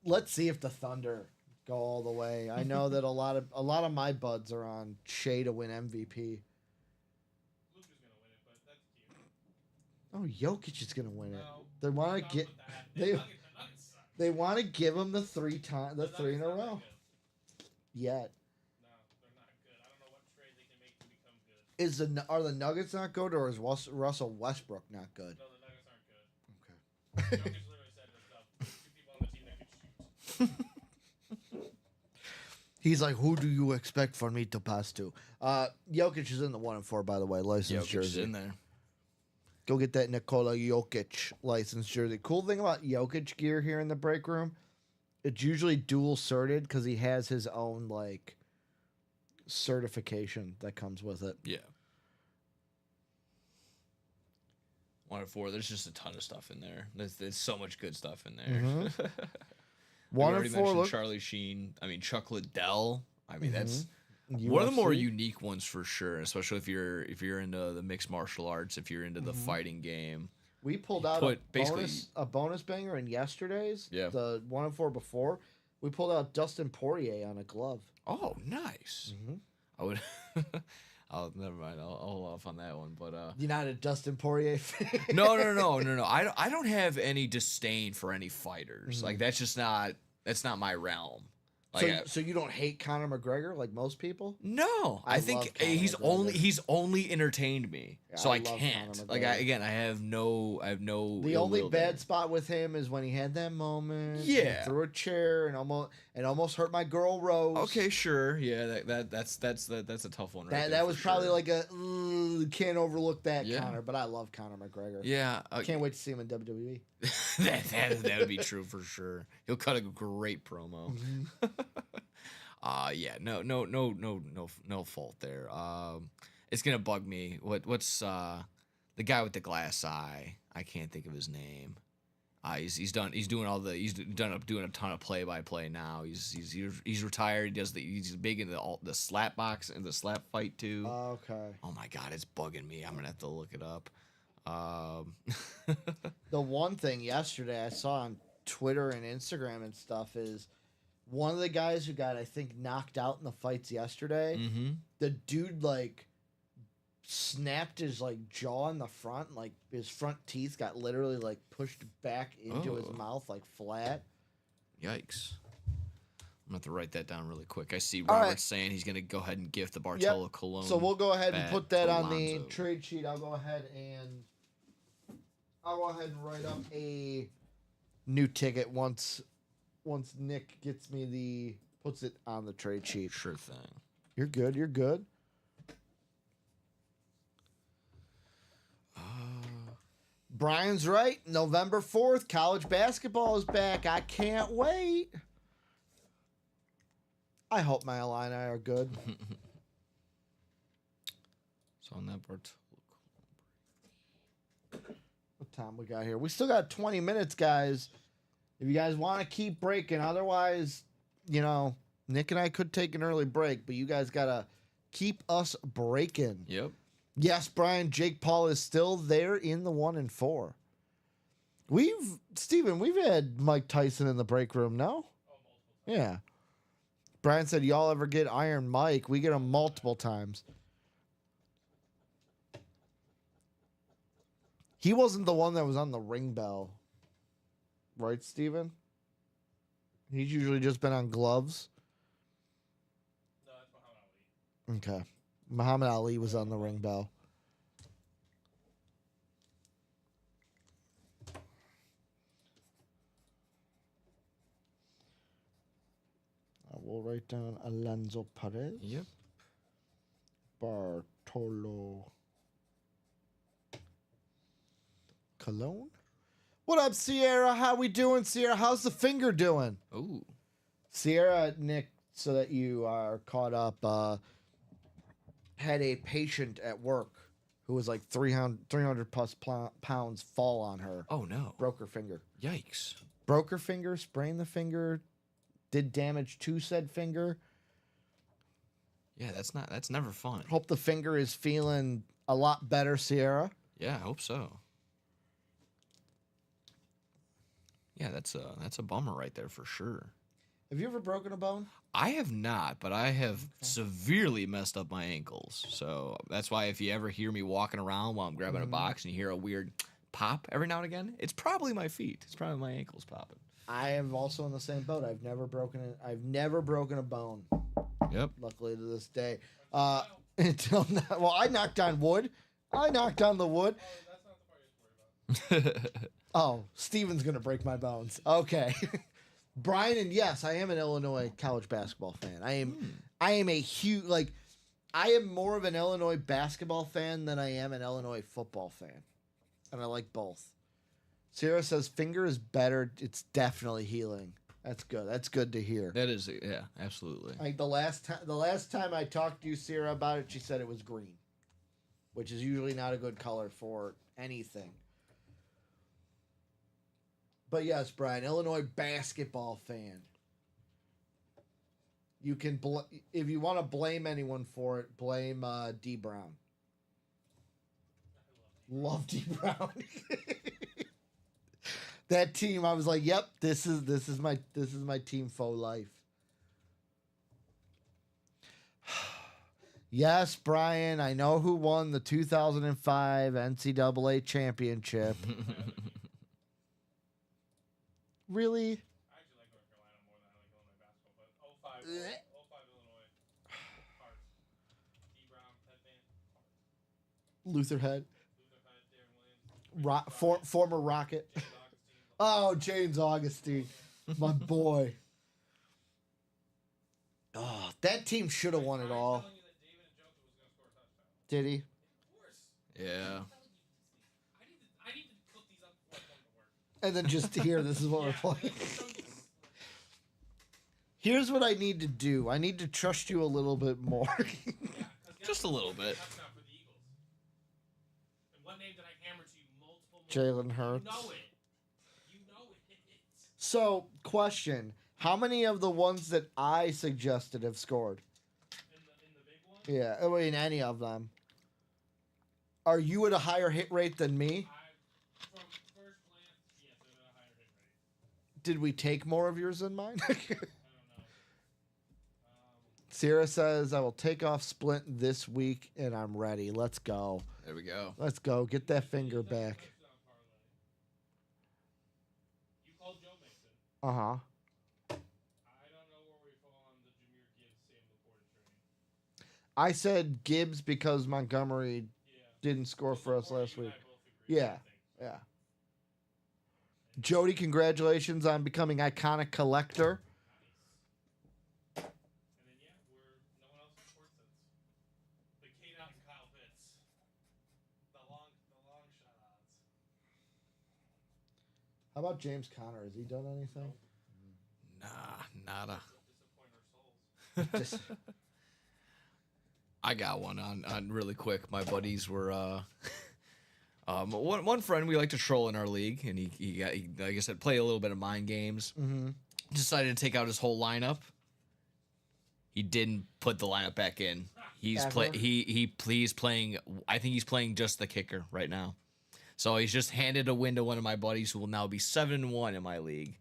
Let's see if the Thunder Go all the way. I know that a lot of my buds are on Shea to win MVP. Luka's gonna win it, but that's cute. Oh, Jokic is gonna win it. No, They want stop to get with that. they- The Nuggets suck. they want to give him the three in a Nuggets row. not that good. Yet. No, they're not good. I don't know what trade they can make to become good. Are the Nuggets not good, or is Russell Westbrook not good? No, the Nuggets aren't good. Okay. Jokic literally said himself. There's 2 people on the team that can shoot. He's like, who do you expect for me to pass to? Jokic is in the 1 and 4, by the way, licensed Jokic is jersey. in there. Go get that Nikola Jokic licensed jersey. Cool thing about Jokic gear here in the break room, it's usually dual certed because he has his own like certification that comes with it. Yeah. 1 and 4. There's just a ton of stuff in there. There's so much good stuff in there. Mhm. We 1 already and 4 mentioned look. Charlie Sheen. I mean Chuck Liddell. I mean that's UFC. one of the more unique ones for sure, especially if you're into the mixed martial arts, if you're into the fighting game. We pulled out put basically- a bonus banger in yesterday's. Yeah. The 1 and 4 before. We pulled out Dustin Poirier on a glove. Oh, nice. Mm-hmm. I would. Oh, never mind. I'll hold off on that one. But You're not a Dustin Poirier fan. no. I don't have any disdain for any fighters. Like that's not my realm. Like So you don't hate Conor McGregor like most people? no, I I think love Conor he's only entertained me, Yeah, so I I love can't. Conor Like McGregor. I have no. The ill only will bad there. spot with him is when he had that moment. Yeah. he threw a chair and almost hurt my girl Rose. Okay, sure. Yeah, that's a tough one. Right That there was for probably sure. like can't overlook that Yeah. Conor, but I love Conor McGregor. Yeah, Can't wait to see him in E. WWE. that would be true for sure. He'll cut a great promo. Yeah, no fault there. It's gonna bug me. What's the guy with the glass eye? I can't think of his name. He's doing a ton of play by play now. He's retired. He's big in the slap box and the slap fight too. Okay. Oh my god, it's bugging me. I'm gonna have to look it up. The one thing yesterday I saw on Twitter and Instagram and stuff is one of the guys who got, I think, knocked out in the fights yesterday. Mm-hmm. The dude like snapped his like jaw in the front, like his front teeth got literally like pushed back into his Oh. mouth like flat. Yikes. I'm gonna have to write that down really quick. I see All Robert right. saying he's gonna go ahead and gift the Bartolo Cologne. So we'll go ahead and bat put that to on the Lonzo. trade sheet. I'll go ahead and write up a new ticket once Nick gets me puts it on the trade sheet. Sure thing. You're good. You're good. Brian's right. November 4th, college basketball is back. I can't wait. I hope my Illini are good. So on that Bartolo. What time we got here? We still got 20 minutes, guys. If you guys want to keep breaking, otherwise, Nick and I could take an early break, but you guys got to keep us breaking. Yep. Yes, Brian, Jake Paul is still there in the 1 and 4. Steven, we've had Mike Tyson in the break room, no? Yeah. Brian said, y'all ever get Iron Mike? We get him multiple times. He wasn't the one that was on the ring bell. Right, Steven? He's usually just been on gloves. No, that's Muhammad Ali. Okay. Muhammad Ali was on the ring bell. I will write down Alonso Perez. Yep. Bartolo Cologne. What up, Sierra? How we doing, Sierra? How's the finger doing? Ooh. Sierra, Nick, so that you are caught up, had a patient at work who was like 300 plus pounds fall on her. Oh no. Broke her finger. Yikes. Broke her finger, sprained the finger, did damage to said finger. Yeah, that's never fun. Hope the finger is feeling a lot better, Sierra. Yeah, I hope so. Yeah, that's a bummer right there for sure. Have you ever broken a bone? I have not, but I have severely messed up my ankles. So that's why if you ever hear me walking around while I'm grabbing a box and you hear a weird pop every now and again, it's probably my feet. It's probably my ankles popping. I am also in the same boat. I've never broken it. I've never broken a bone. Yep. Luckily to this day. Until now, well, I knocked on wood. I knocked on the wood. That's not the part you're worried about. Oh, Steven's gonna break my bones. Okay. Brian, and yes, I am an Illinois college basketball fan. I am a huge I am more of an Illinois basketball fan than I am an Illinois football fan. And I like both. Sierra says finger is better. It's definitely healing. That's good. That's good to hear. That is, yeah, absolutely. Like the last time I talked to you, Sierra, about it, she said it was green, which is usually not a good color for anything. But yes, Brian, Illinois basketball fan. You can if you want to blame anyone for it, blame D Brown. Love D Brown. That team, I was like, "Yep, this is my team for life." Yes, Brian, I know who won the 2005 NCAA championship. Really? I actually like North Carolina more than I like Illinois basketball, but 05 Illinois. Hearts. D. Brown, headband. Hearts. Lutherhead. Luther Head, Darren Williams. Former Rocket. James Augustine. Oh, James Augustine. My boy. Oh, that team should have won it all. Telling you that David Njoku was going to score a touchdown. Did he? Of course. Yeah. I need to cook these up before I come to work. And then just here, this is what we're playing. Yeah. Here's what I need to do. I need to trust you a little bit more. Just a little bit. Touchdown for the Eagles. And what name did I hammer to you multiple? Jalen Hurts. You know it. You know it. So, question. How many of the ones that I suggested have scored? In the big one. Yeah, I mean, any of them. Are you at a higher hit rate than me? From first glance, yes, at a higher hit rate. Did we take more of yours than mine? I don't know. Sierra says, I will take off Splint this week and I'm ready. Let's go. There we go. Let's go. Get that finger back. Touchdown parlay. You called Joe Mixon. Uh huh. I don't know where we fall on the Jameer Gibbs, Sam Laporta train. I said Gibbs because Montgomery Yeah. didn't score for us last You and week. I both agree, Yeah. I think. Yeah. Jody, congratulations on becoming iconic collector. Nice. And then no one else supports us. The K-Dot and Kyle Pitts. The long shot odds. How about James Conner? Has he done anything? Nah, nada. Disappoint our souls. Just, I got one on really quick. My buddies were one friend we like to troll in our league, and he like I said, play a little bit of mind games. mm-hmm. Decided to take out his whole lineup. He didn't put the lineup back in. He's Ever? he's playing. I think he's playing just the kicker right now. So he's just handed a win to one of my buddies who will now be 7-1 in my league.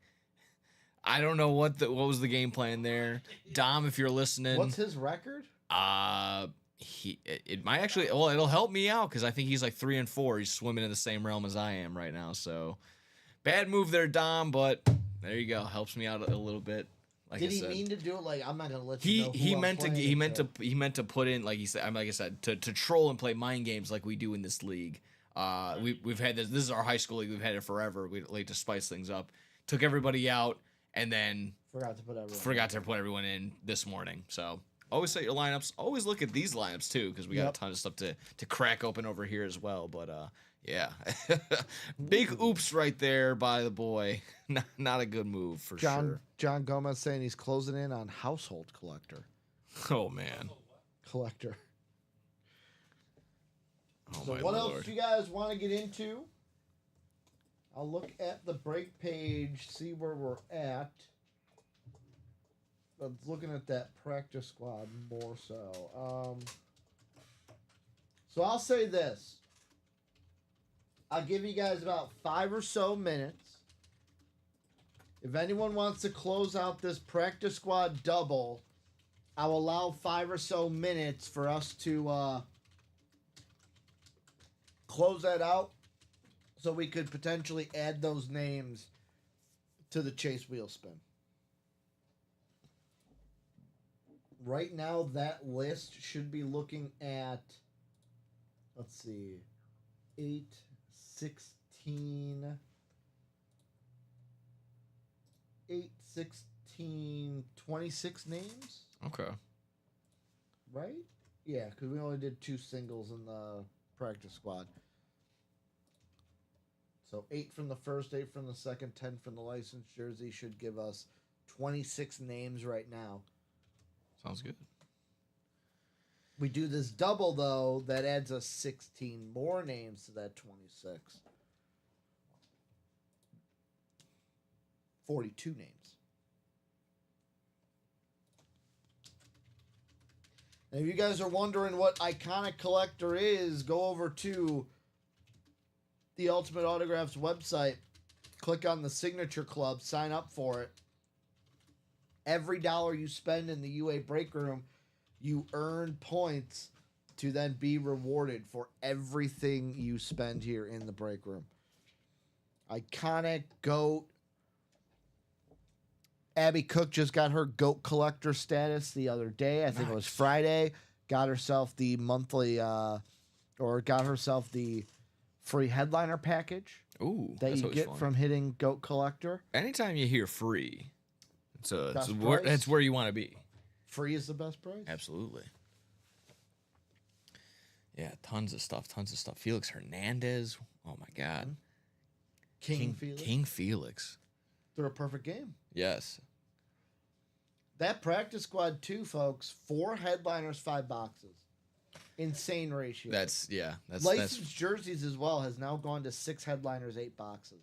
I don't know what was the game plan there, Dom. If you're listening, What's his record? It might actually, well, it'll help me out because I think he's like 3-4. He's swimming in the same realm as I am right now. So bad move there, Dom, but there you go. Helps me out a little bit. Like Did I he said. mean to do it? Like, I'm not gonna let you know. He who I'm meant to playing it, he meant to put in, like he said, like I said, to troll and play mind games like we do in this league. We've had this is our high school league. We've had it forever. We like to spice things up. Took everybody out and then Forgot to put everyone. forgot to put everyone in this morning. So always set your lineups. Always look at these lineups too, because we got Yep. a ton of stuff to crack open over here as well. But yeah, big oops right there by the boy. Not a good move for sure. John Gomez saying he's closing in on household collector. Oh man. Collector. Oh So my what lord. else do you guys want to get into? I'll look at the break page, see where we're at. I'm looking at that practice squad more so. So I'll say this. I'll give you guys about 5 or so minutes. If anyone wants to close out this practice squad double, I'll allow 5 or so minutes for us to close that out so we could potentially add those names to the Chase wheel spin. Right now, that list should be looking at, let's see, 8, 16, 26 names, Okay. right? Yeah, because we only did 2 singles in the practice squad. So 8 from the first, 8 from the second, 10 from the licensed jersey should give us 26 names right now. Sounds good. We do this double, though, that adds us 16 more names to that 26. 42 names. And if you guys are wondering what Iconic Collector is, go over to the Ultimate Autographs website, click on the Signature Club, sign up for it. Every dollar you spend in the UA Break Room, you earn points to then be rewarded for everything you spend here in the Break Room. Iconic, GOAT. Abby Cook just got her GOAT collector status the other day. I think it was Nice. Friday. Got herself the monthly, or got herself the free headliner package Ooh, that that's you always get fun. from hitting GOAT collector. Anytime you hear free, Best where, price? that's where you want to be. Free is the best price. Absolutely. Yeah, tons of stuff. Felix Hernandez. Oh my God. King Felix. King Felix. They're a perfect game. Yes. That practice squad too, folks. 4 headliners, 5 boxes. Insane ratio. That's Licensed jerseys as well has now gone to 6 headliners, 8 boxes.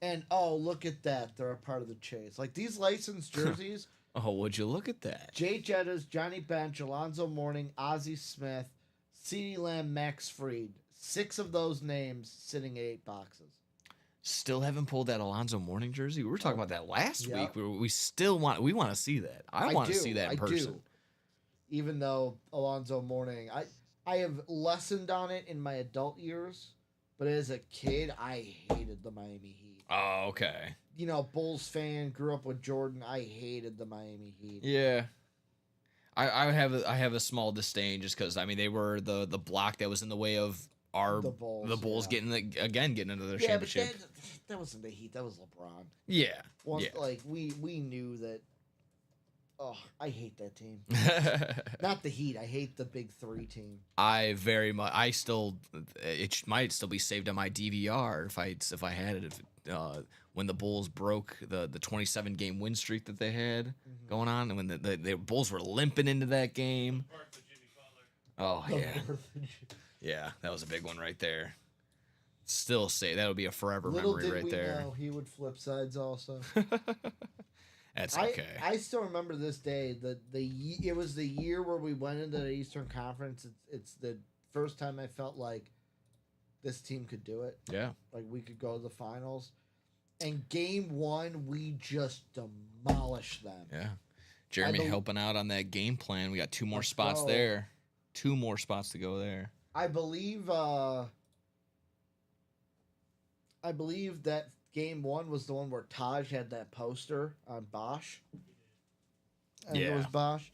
And oh, look at that. They're a part of the chase. Like these licensed jerseys, Oh, would you look at that? Jay Jettas, Johnny Bench, Alonzo Mourning, Ozzie Smith, CeeDee Lamb, Max Fried. 6 of those names sitting at 8 boxes. Still haven't pulled that Alonzo Mourning jersey. We were talking about that last Yeah. week. We still want to see that. I want to do. see that in I person. do. Even though Alonzo Mourning, I have lessened on it in my adult years, but as a kid, I hated the Miami Heat. Oh, okay. You know, Bulls fan, grew up with Jordan. I hated the Miami Heat. Yeah. I have a small disdain just because they were the block that was in the way of The Bulls, yeah. getting into their Yeah, championship. but that wasn't the Heat. That was LeBron. Yeah. Once, Yeah. like we knew that. Oh, I hate that team. Not the Heat. I hate the Big 3 team. It might still be saved on my DVR if I had it. When the Bulls broke the 27 game win streak that they had Mm-hmm. going on, and when the Bulls were limping into that game. Birth of Jimmy Butler. Oh yeah, yeah, that was a big one right there. Still say that would be a forever Little memory did right we there. know he would flip sides also. That's okay. I still remember this day. It was the year where we went into the Eastern Conference. It's the first time I felt like this team could do it. Yeah. Like we could go to the finals. And game 1, we just demolished them. Yeah. Jeremy bel- helping out on that game plan. We got 2 more Let's spots go. there. 2 more spots to go there. I believe that game 1 was the one where Taj had that poster on Bosch. I think it was Yeah. Bosch.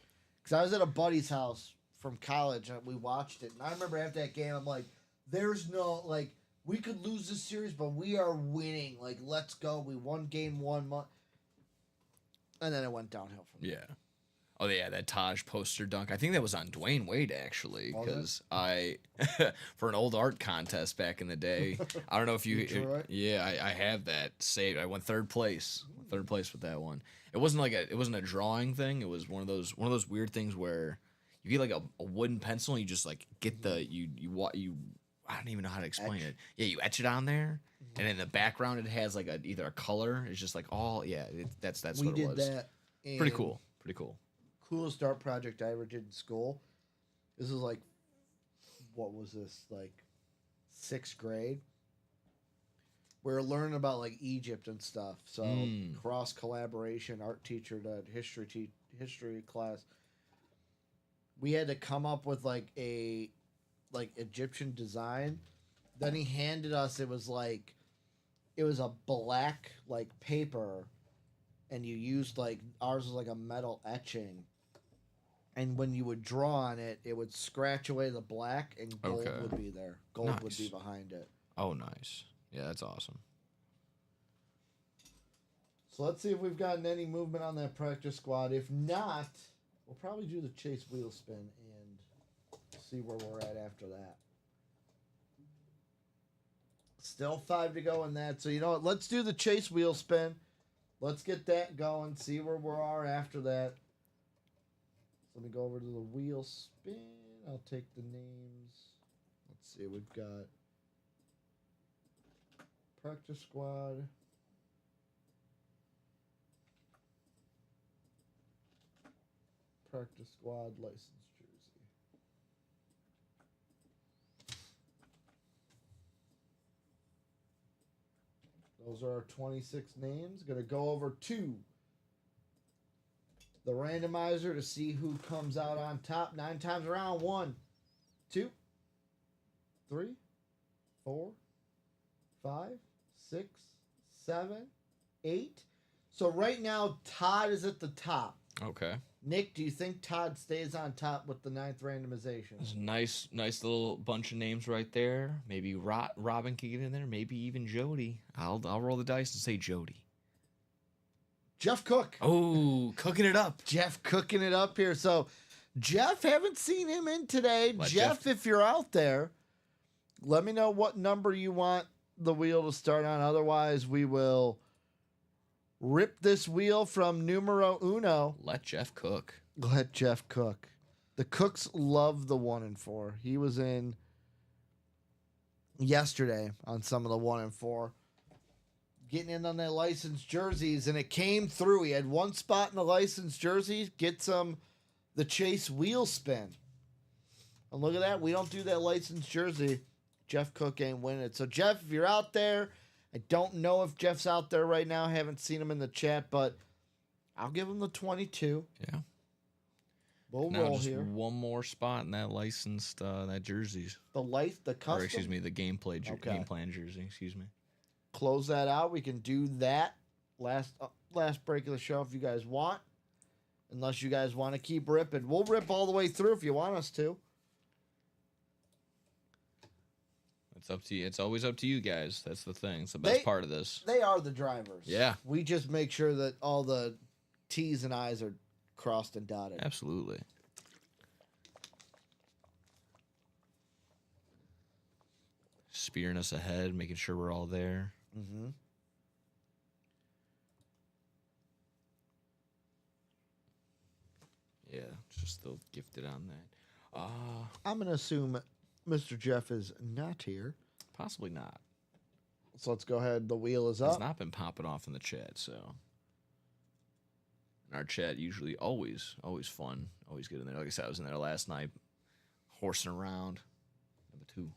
Because I was at a buddy's house from college and we watched it. And I remember after that game, I'm like, there's no, like, we could lose this series, but we are winning. Like, let's go. We won game 1. And then it went downhill from there. Yeah. Oh yeah, that Taj poster dunk. I think that was on Dwayne Wade actually, Was it? because I for an old art contest back in the day. I don't know if you. Detroit? Yeah, I have that saved. I went third place with that one. It wasn't a drawing thing. It was one of those weird things where you get like a wooden pencil and you just like get the you I don't even know how to explain Etch. it. Yeah, you etch it on there, and in the background it has like either a color. It's just like that's We what it did was. that. Pretty in- cool. Pretty cool. Coolest art project I ever did in school. This was like, what was this, like 6th grade? we're learning about like Egypt and stuff. So Mm. cross collaboration, art teacher to history class. We had to come up with like a like Egyptian design. Then he handed us it was a black like paper, and you used like ours was like a metal etching. And when you would draw on it, it would scratch away the black, and gold Okay. would be there. Gold would be Nice. behind it. Oh, nice. Yeah, that's awesome. So let's see if we've gotten any movement on that practice squad. If not, we'll probably do the chase wheel spin and see where we're at after that. Still 5 to go in that. So you know what? Let's do the chase wheel spin. Let's get that going. See where we are after that. So let me go over to the wheel spin. I'll take the names. Let's see. We've got practice squad. Practice squad license jersey. Those are our 26 names. Gonna go over to the randomizer to see who comes out on top. 9 times around. 1, 2, 3, 4, 5, 6, 7, 8. So right now Todd is at the top. Okay. Nick, do you think Todd stays on top with the 9th randomization? There's a nice little bunch of names right there. Maybe Robin can get in there. Maybe even Jody. I'll roll the dice and say Jody. Jeff Cook. Oh, cooking it up. Jeff cooking it up here. So, Jeff, haven't seen him in today. Let Jeff, Jeff- if you're out there, let me know what number you want the wheel to start on. Otherwise, we will rip this wheel from numero uno. Let Jeff cook. Let Jeff cook. The Cooks love the 1 and 4. He was in yesterday on some of the 1 and 4. Getting in on their licensed jerseys, and it came through. He had one spot in the licensed jerseys. Gets him the chase wheel spin. And look at that. We don't do that licensed jersey. Jeff Cook ain't winning it. So, Jeff, if you're out there, I don't know if Jeff's out there right now. I haven't seen him in the chat, but I'll give him the 22. Yeah. We'll Now roll just here. one more spot in that licensed that jerseys. The custom. Or excuse me, the game Okay. plan jersey. Excuse me. Close that out. We can do that last break of the show if you guys want. Unless you guys want to keep ripping. We'll rip all the way through if you want us to. It's up to you. It's always up to you guys. That's the thing. It's the best part of this. They are the drivers. Yeah. We just make sure that all the T's and I's are crossed and dotted. Absolutely. Spearing us ahead, making sure we're all there. Mm-hmm. Yeah, just still gifted on that. I'm going to assume Mr. Jeff is not here. Possibly not. So let's go ahead. The wheel is It's up. not been popping off in the chat, so. And our chat usually always fun. Always good in there. Like I said, I was in there last night, horsing around. Number 2.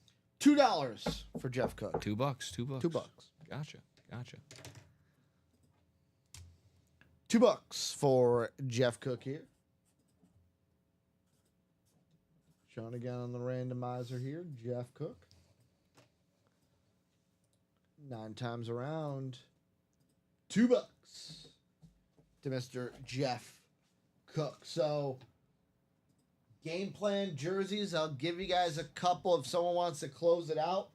$2 for Jeff Cook. $2. $2. $2. Gotcha. $2 for Jeff Cook here. Showing again on the randomizer here. Jeff Cook. 9 times around. $2 to Mr. Jeff Cook. So, game plan jerseys. I'll give you guys a couple if someone wants to close it out.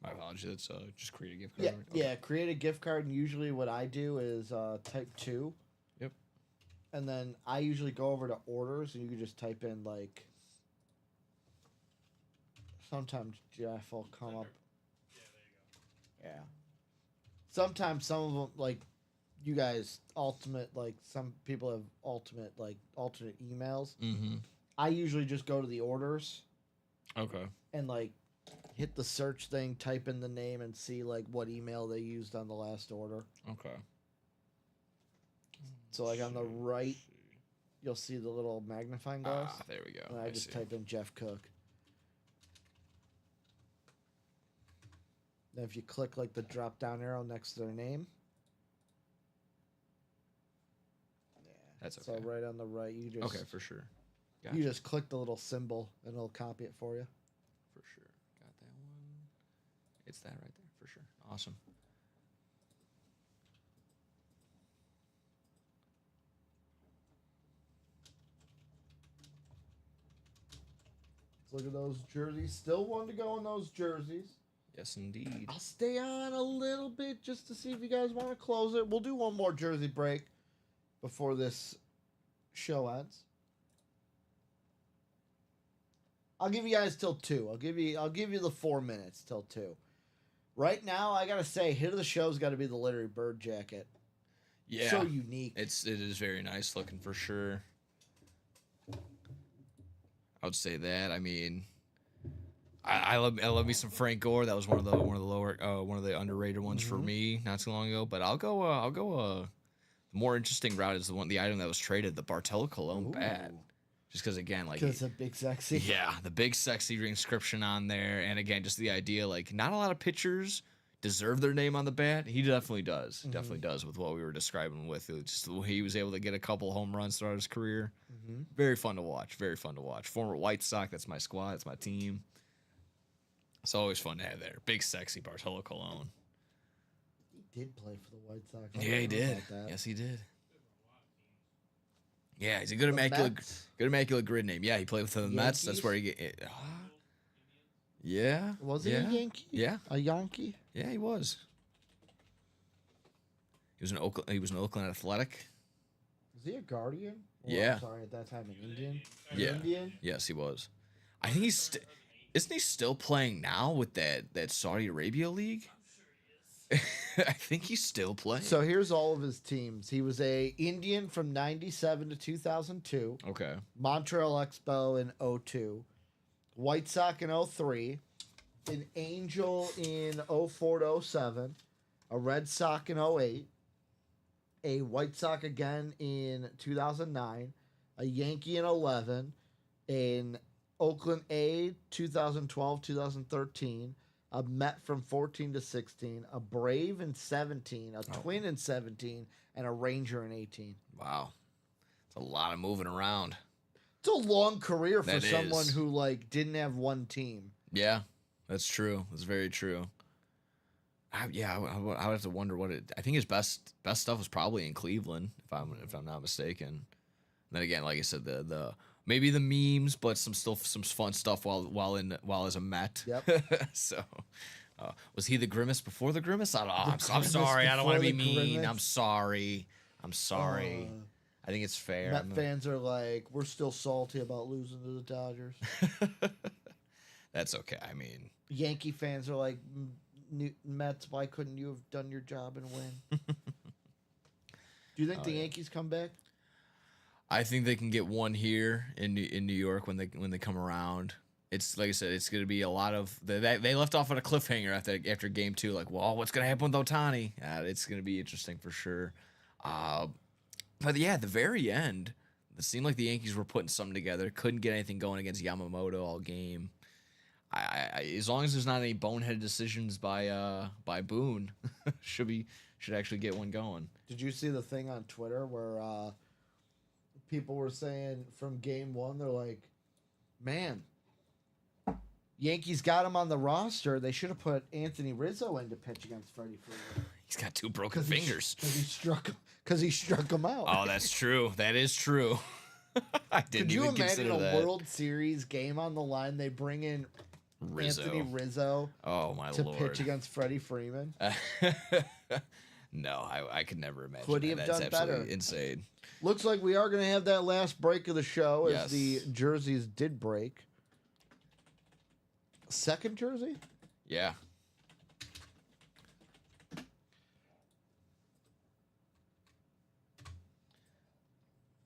My apologies. It's just create a gift Yeah, card. right? Okay. yeah. Create a gift card, and usually what I do is type 2. Yep. And then I usually go over to orders, and you can just type in like. Sometimes Jeff will come up. Yeah. Sometimes some of them like, you guys ultimate like some people have alternate emails. Mm-hmm. I usually just go to the orders Okay. and like hit the search thing, type in the name, and see like what email they used on the last order. Okay. So like on the right, you'll see the little magnifying glass. There we go. And I just see. type in Jeff Cook. Then if you click like the drop down arrow next to their name. Yeah. That's So okay. right on the right, you just Okay, for sure. Gotcha. you just click the little symbol and it'll copy it for you. For sure. Got that one. It's that right there, for sure. Awesome. Look at those jerseys. Still one to go in those jerseys. Yes, indeed. I'll stay on a little bit just to see if you guys want to close it. We'll do one more jersey break before this show ends. I'll give you guys till 2. I'll give you the 4 minutes till 2. Right now, I gotta say, hit of the show's got to be the Larry Bird jacket. Yeah. So unique. It is very nice looking for sure. I would say that. I mean, I love me some Frank Gore. That was one of the underrated ones for me not too long ago. But I'll go more interesting route is the item that was traded, the Bartolo Colon bat. Just because again, like Because it's a big sexy. yeah, the big sexy inscription on there, and again, just the idea like not a lot of pitchers deserve their name on the bat. He definitely does. Definitely does with what we were describing with just the way he was able to get a couple home runs throughout his career. Very fun to watch. Very fun to watch. Former White Sox. That's my squad. That's my team. It's always fun to have there. Big sexy Bartolo Colon. He did play for the White Sox. I Yeah, he don't know did. about that. Yes, he did. Yeah, he's a good immaculate grid name. Yeah, he played with the Mets. That's Yankees? where he get. Yeah. Was he yeah, a Yankee? Yeah. A Yankee? Yeah, he was. He was an Oakland Athletic. Was he a Guardian? Yeah. I'm sorry, at that time, an Indian? Yeah. Indian? Yes, he was. I think isn't he still playing now with that Saudi Arabia league? I think he's still playing. So here's all of his teams. He was a Indian from 97 to 2002, okay. Montreal Expo in 02, White Sox in 03, an Angel in 04 to 07, a Red Sox in 08, a White Sox again in 2009, a Yankee in 11, an Oakland A 2012 2013, a Met from 14 to 16, a Brave in 17, a Twin in 17, and a Ranger in 18. Wow. It's a lot of moving around. It's a long career for That someone is. who like didn't have one team. Yeah, that's true. That's very true. I would have to wonder what it. I think his best stuff was probably in Cleveland, if I'm not mistaken. And then again, like I said, the maybe the memes, but some fun stuff while as a Met. Yep. So, was he the Grimace before the Grimace? I don't know. I'm Grimace sorry. I don't want to be before the mean. Grimace? I'm sorry. I think it's fair. Met fans are like, we're still salty about losing to the Dodgers. That's okay. I mean, Yankee fans are like, Mets, why couldn't you have done your job and win? Do you think the Yankees come back? I think they can get one here in New York when they come around. It's like I said, it's going to be a lot of they left off on a cliffhanger after game 2. Like, well, what's going to happen with Ohtani? It's going to be interesting for sure. But yeah, at the very end, it seemed like the Yankees were putting something together. Couldn't get anything going against Yamamoto all game. I as long as there's not any bonehead decisions by Boone, should actually get one going. Did you see the thing on Twitter where people were saying from game 1, they're like, man, Yankees got him on the roster. They should have put Anthony Rizzo in to pitch against Freddie Freeman. He's got 2 broken fingers. Because he struck him out. Oh, that's true. That is true. I didn't Could you even imagine consider a that. World Series game on the line? They bring in Anthony Rizzo Oh my to lord. pitch against Freddie Freeman. No, I could never imagine. Could he that. have That's done absolutely better? insane. Looks like we are going to have that last break of the show as Yes. the jerseys did break. Second jersey? Yeah.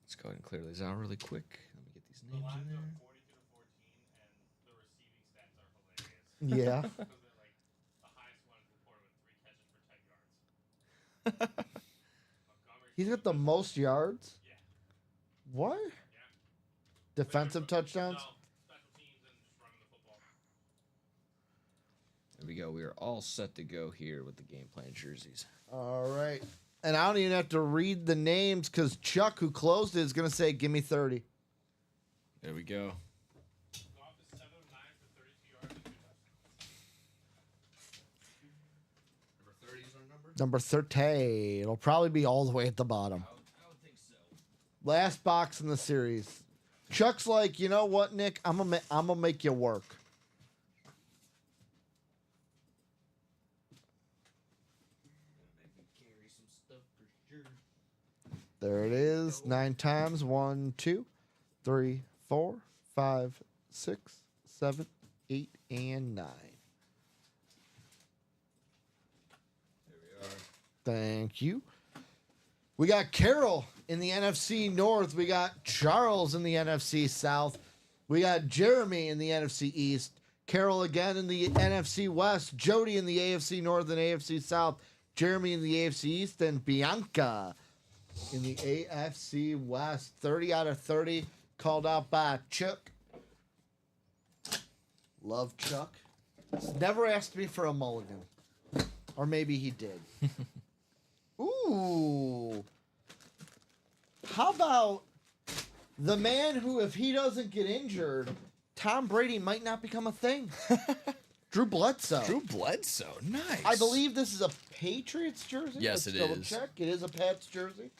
Let's go ahead and clear these out really quick. Let me get these The names lines in are there. 42 to 14, and the receiving stats are hilarious. Yeah. Because they're like the highest one reported with 3 catches for 10 yards. Montgomery He's got the most yards? Yeah. What? Yeah. Defensive touchdowns? No, special teams and just running the football. There we go. We are all set to go here with the game plan jerseys. All right. And I don't even have to read the names because Chuck, who closed it, is going to say, give me 30. There we go. Goff is 7 of 9 for 32 yards and 2 touchdowns. Number 30 is our number? Number 30. It'll probably be all the way at the bottom. I would think so. Last box in the series. Chuck's like, you know what, Nick? I'm gonna make you work. There it is. 9 times. 1, 2, 3, 4, 5, 6, 7, 8, and 9. There we are. Thank you. We got Carol in the NFC North. We got Charles in the NFC South. We got Jeremy in the NFC East. Carol again in the NFC West. Jody in the AFC North and AFC South. Jeremy in the AFC East. And Bianca in the AFC West. 30 out of 30 called out by Chuck. Love Chuck. He's never asked me for a mulligan. Or maybe he did. Ooh. How about the man who, if he doesn't get injured, Tom Brady might not become a thing? Drew Bledsoe. Drew Bledsoe. Nice. I believe this is a Patriots jersey. Yes, Let's it double is. check. It is a Pats jersey.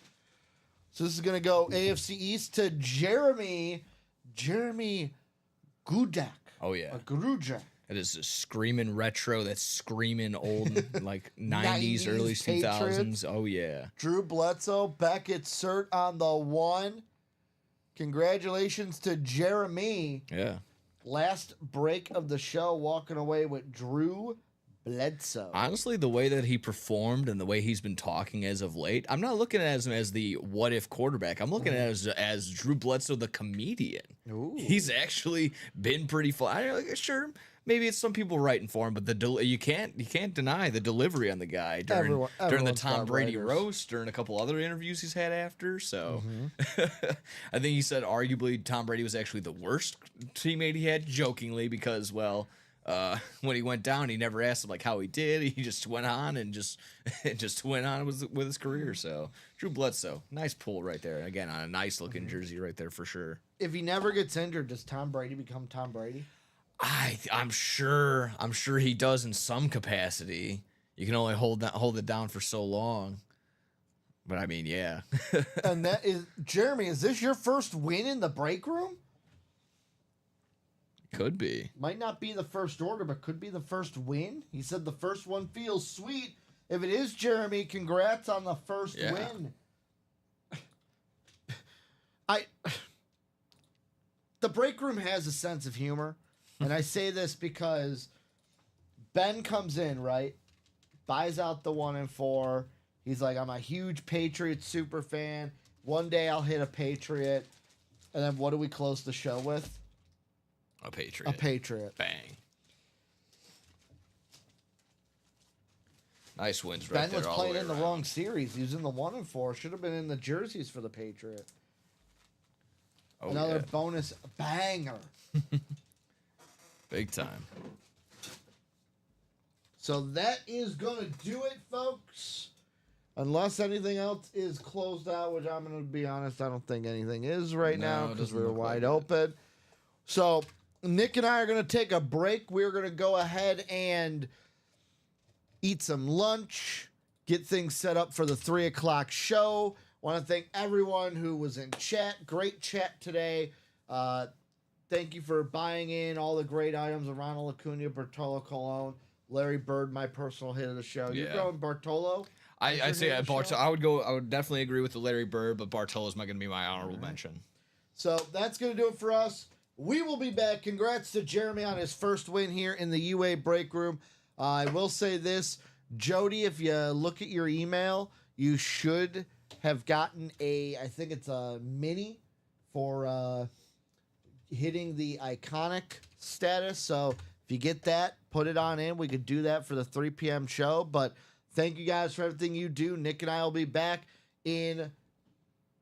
So this is going to go AFC East to Jeremy Gudak. Oh, yeah. Grudjak. It is a screaming retro. That's screaming old, like 90s, 90s early Patriots. 2000s. Oh, yeah. Drew Bledsoe, Beckett Cert on the 1. Congratulations to Jeremy. Yeah. Last break of the show, walking away with Drew Bledsoe. Honestly, the way that he performed and the way he's been talking as of late, I'm not looking at him as the what if quarterback. I'm looking at him as Drew Bledsoe, the comedian. Ooh. He's actually been pretty fun. Sure, maybe it's some people writing for him, but you can't deny the delivery on the guy during the Everyone's Tom got Brady writers. roast, during a couple other interviews he's had after. So Mm-hmm. I think he said arguably Tom Brady was actually the worst teammate he had, jokingly, because when he went down, he never asked him like how he did. He just went on and just went on with his career. So Drew Bledsoe, nice pull right there. Again, on a nice looking jersey right there for sure. If he never gets injured, does Tom Brady become Tom Brady? I'm sure he does in some capacity. You can only hold it down for so long. But I mean, yeah. And that is Jeremy. Is this your first win in the break room? Could be. Might not be the first order, but could be the first win. He said the first one feels sweet. If it is Jeremy, congrats on the first Yeah. win. The break room has a sense of humor, and I say this because Ben comes in, right? Buys out the 1 and 4. He's like, I'm a huge Patriots super fan. One day I'll hit a Patriot. And then what do we close the show with? A Patriot. A Patriot. Bang. Nice wins right Ben there. was all playing way in the around. wrong series. He was in the 1 and 4. Should have been in the jerseys for the Patriot. Oh, Another yeah. bonus banger. Big time. So that is going to do it, folks. Unless anything else is closed out, which I'm going to be honest, I don't think anything is right No, now it because doesn't we're look like wide it. open. So Nick and I are going to take a break. We're going to go ahead and eat some lunch, get things set up for the 3 o'clock show. Want to thank everyone who was in chat. Great chat today. Thank you for buying in all the great items of Ronald Acuna, Bartolo Colon, Larry Bird, my personal hit of the show. You're Yeah. going Bartolo? I'd say name of the Bartolo. show? I would definitely agree with the Larry Bird, but Bartolo's going to be my honorable mention. So that's going to do it for us. We will be back. Congrats to Jeremy on his first win here in the UA break room. I will say this, Jody, if you look at your email, you should have gotten I think it's a mini for hitting the iconic status. So if you get that, put it on in. We could do that for the 3 p.m. show. But thank you guys for everything you do. Nick and I will be back in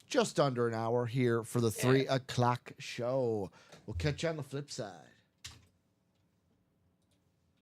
just under an hour here for the 3 o'clock show. We'll catch you on the flip side.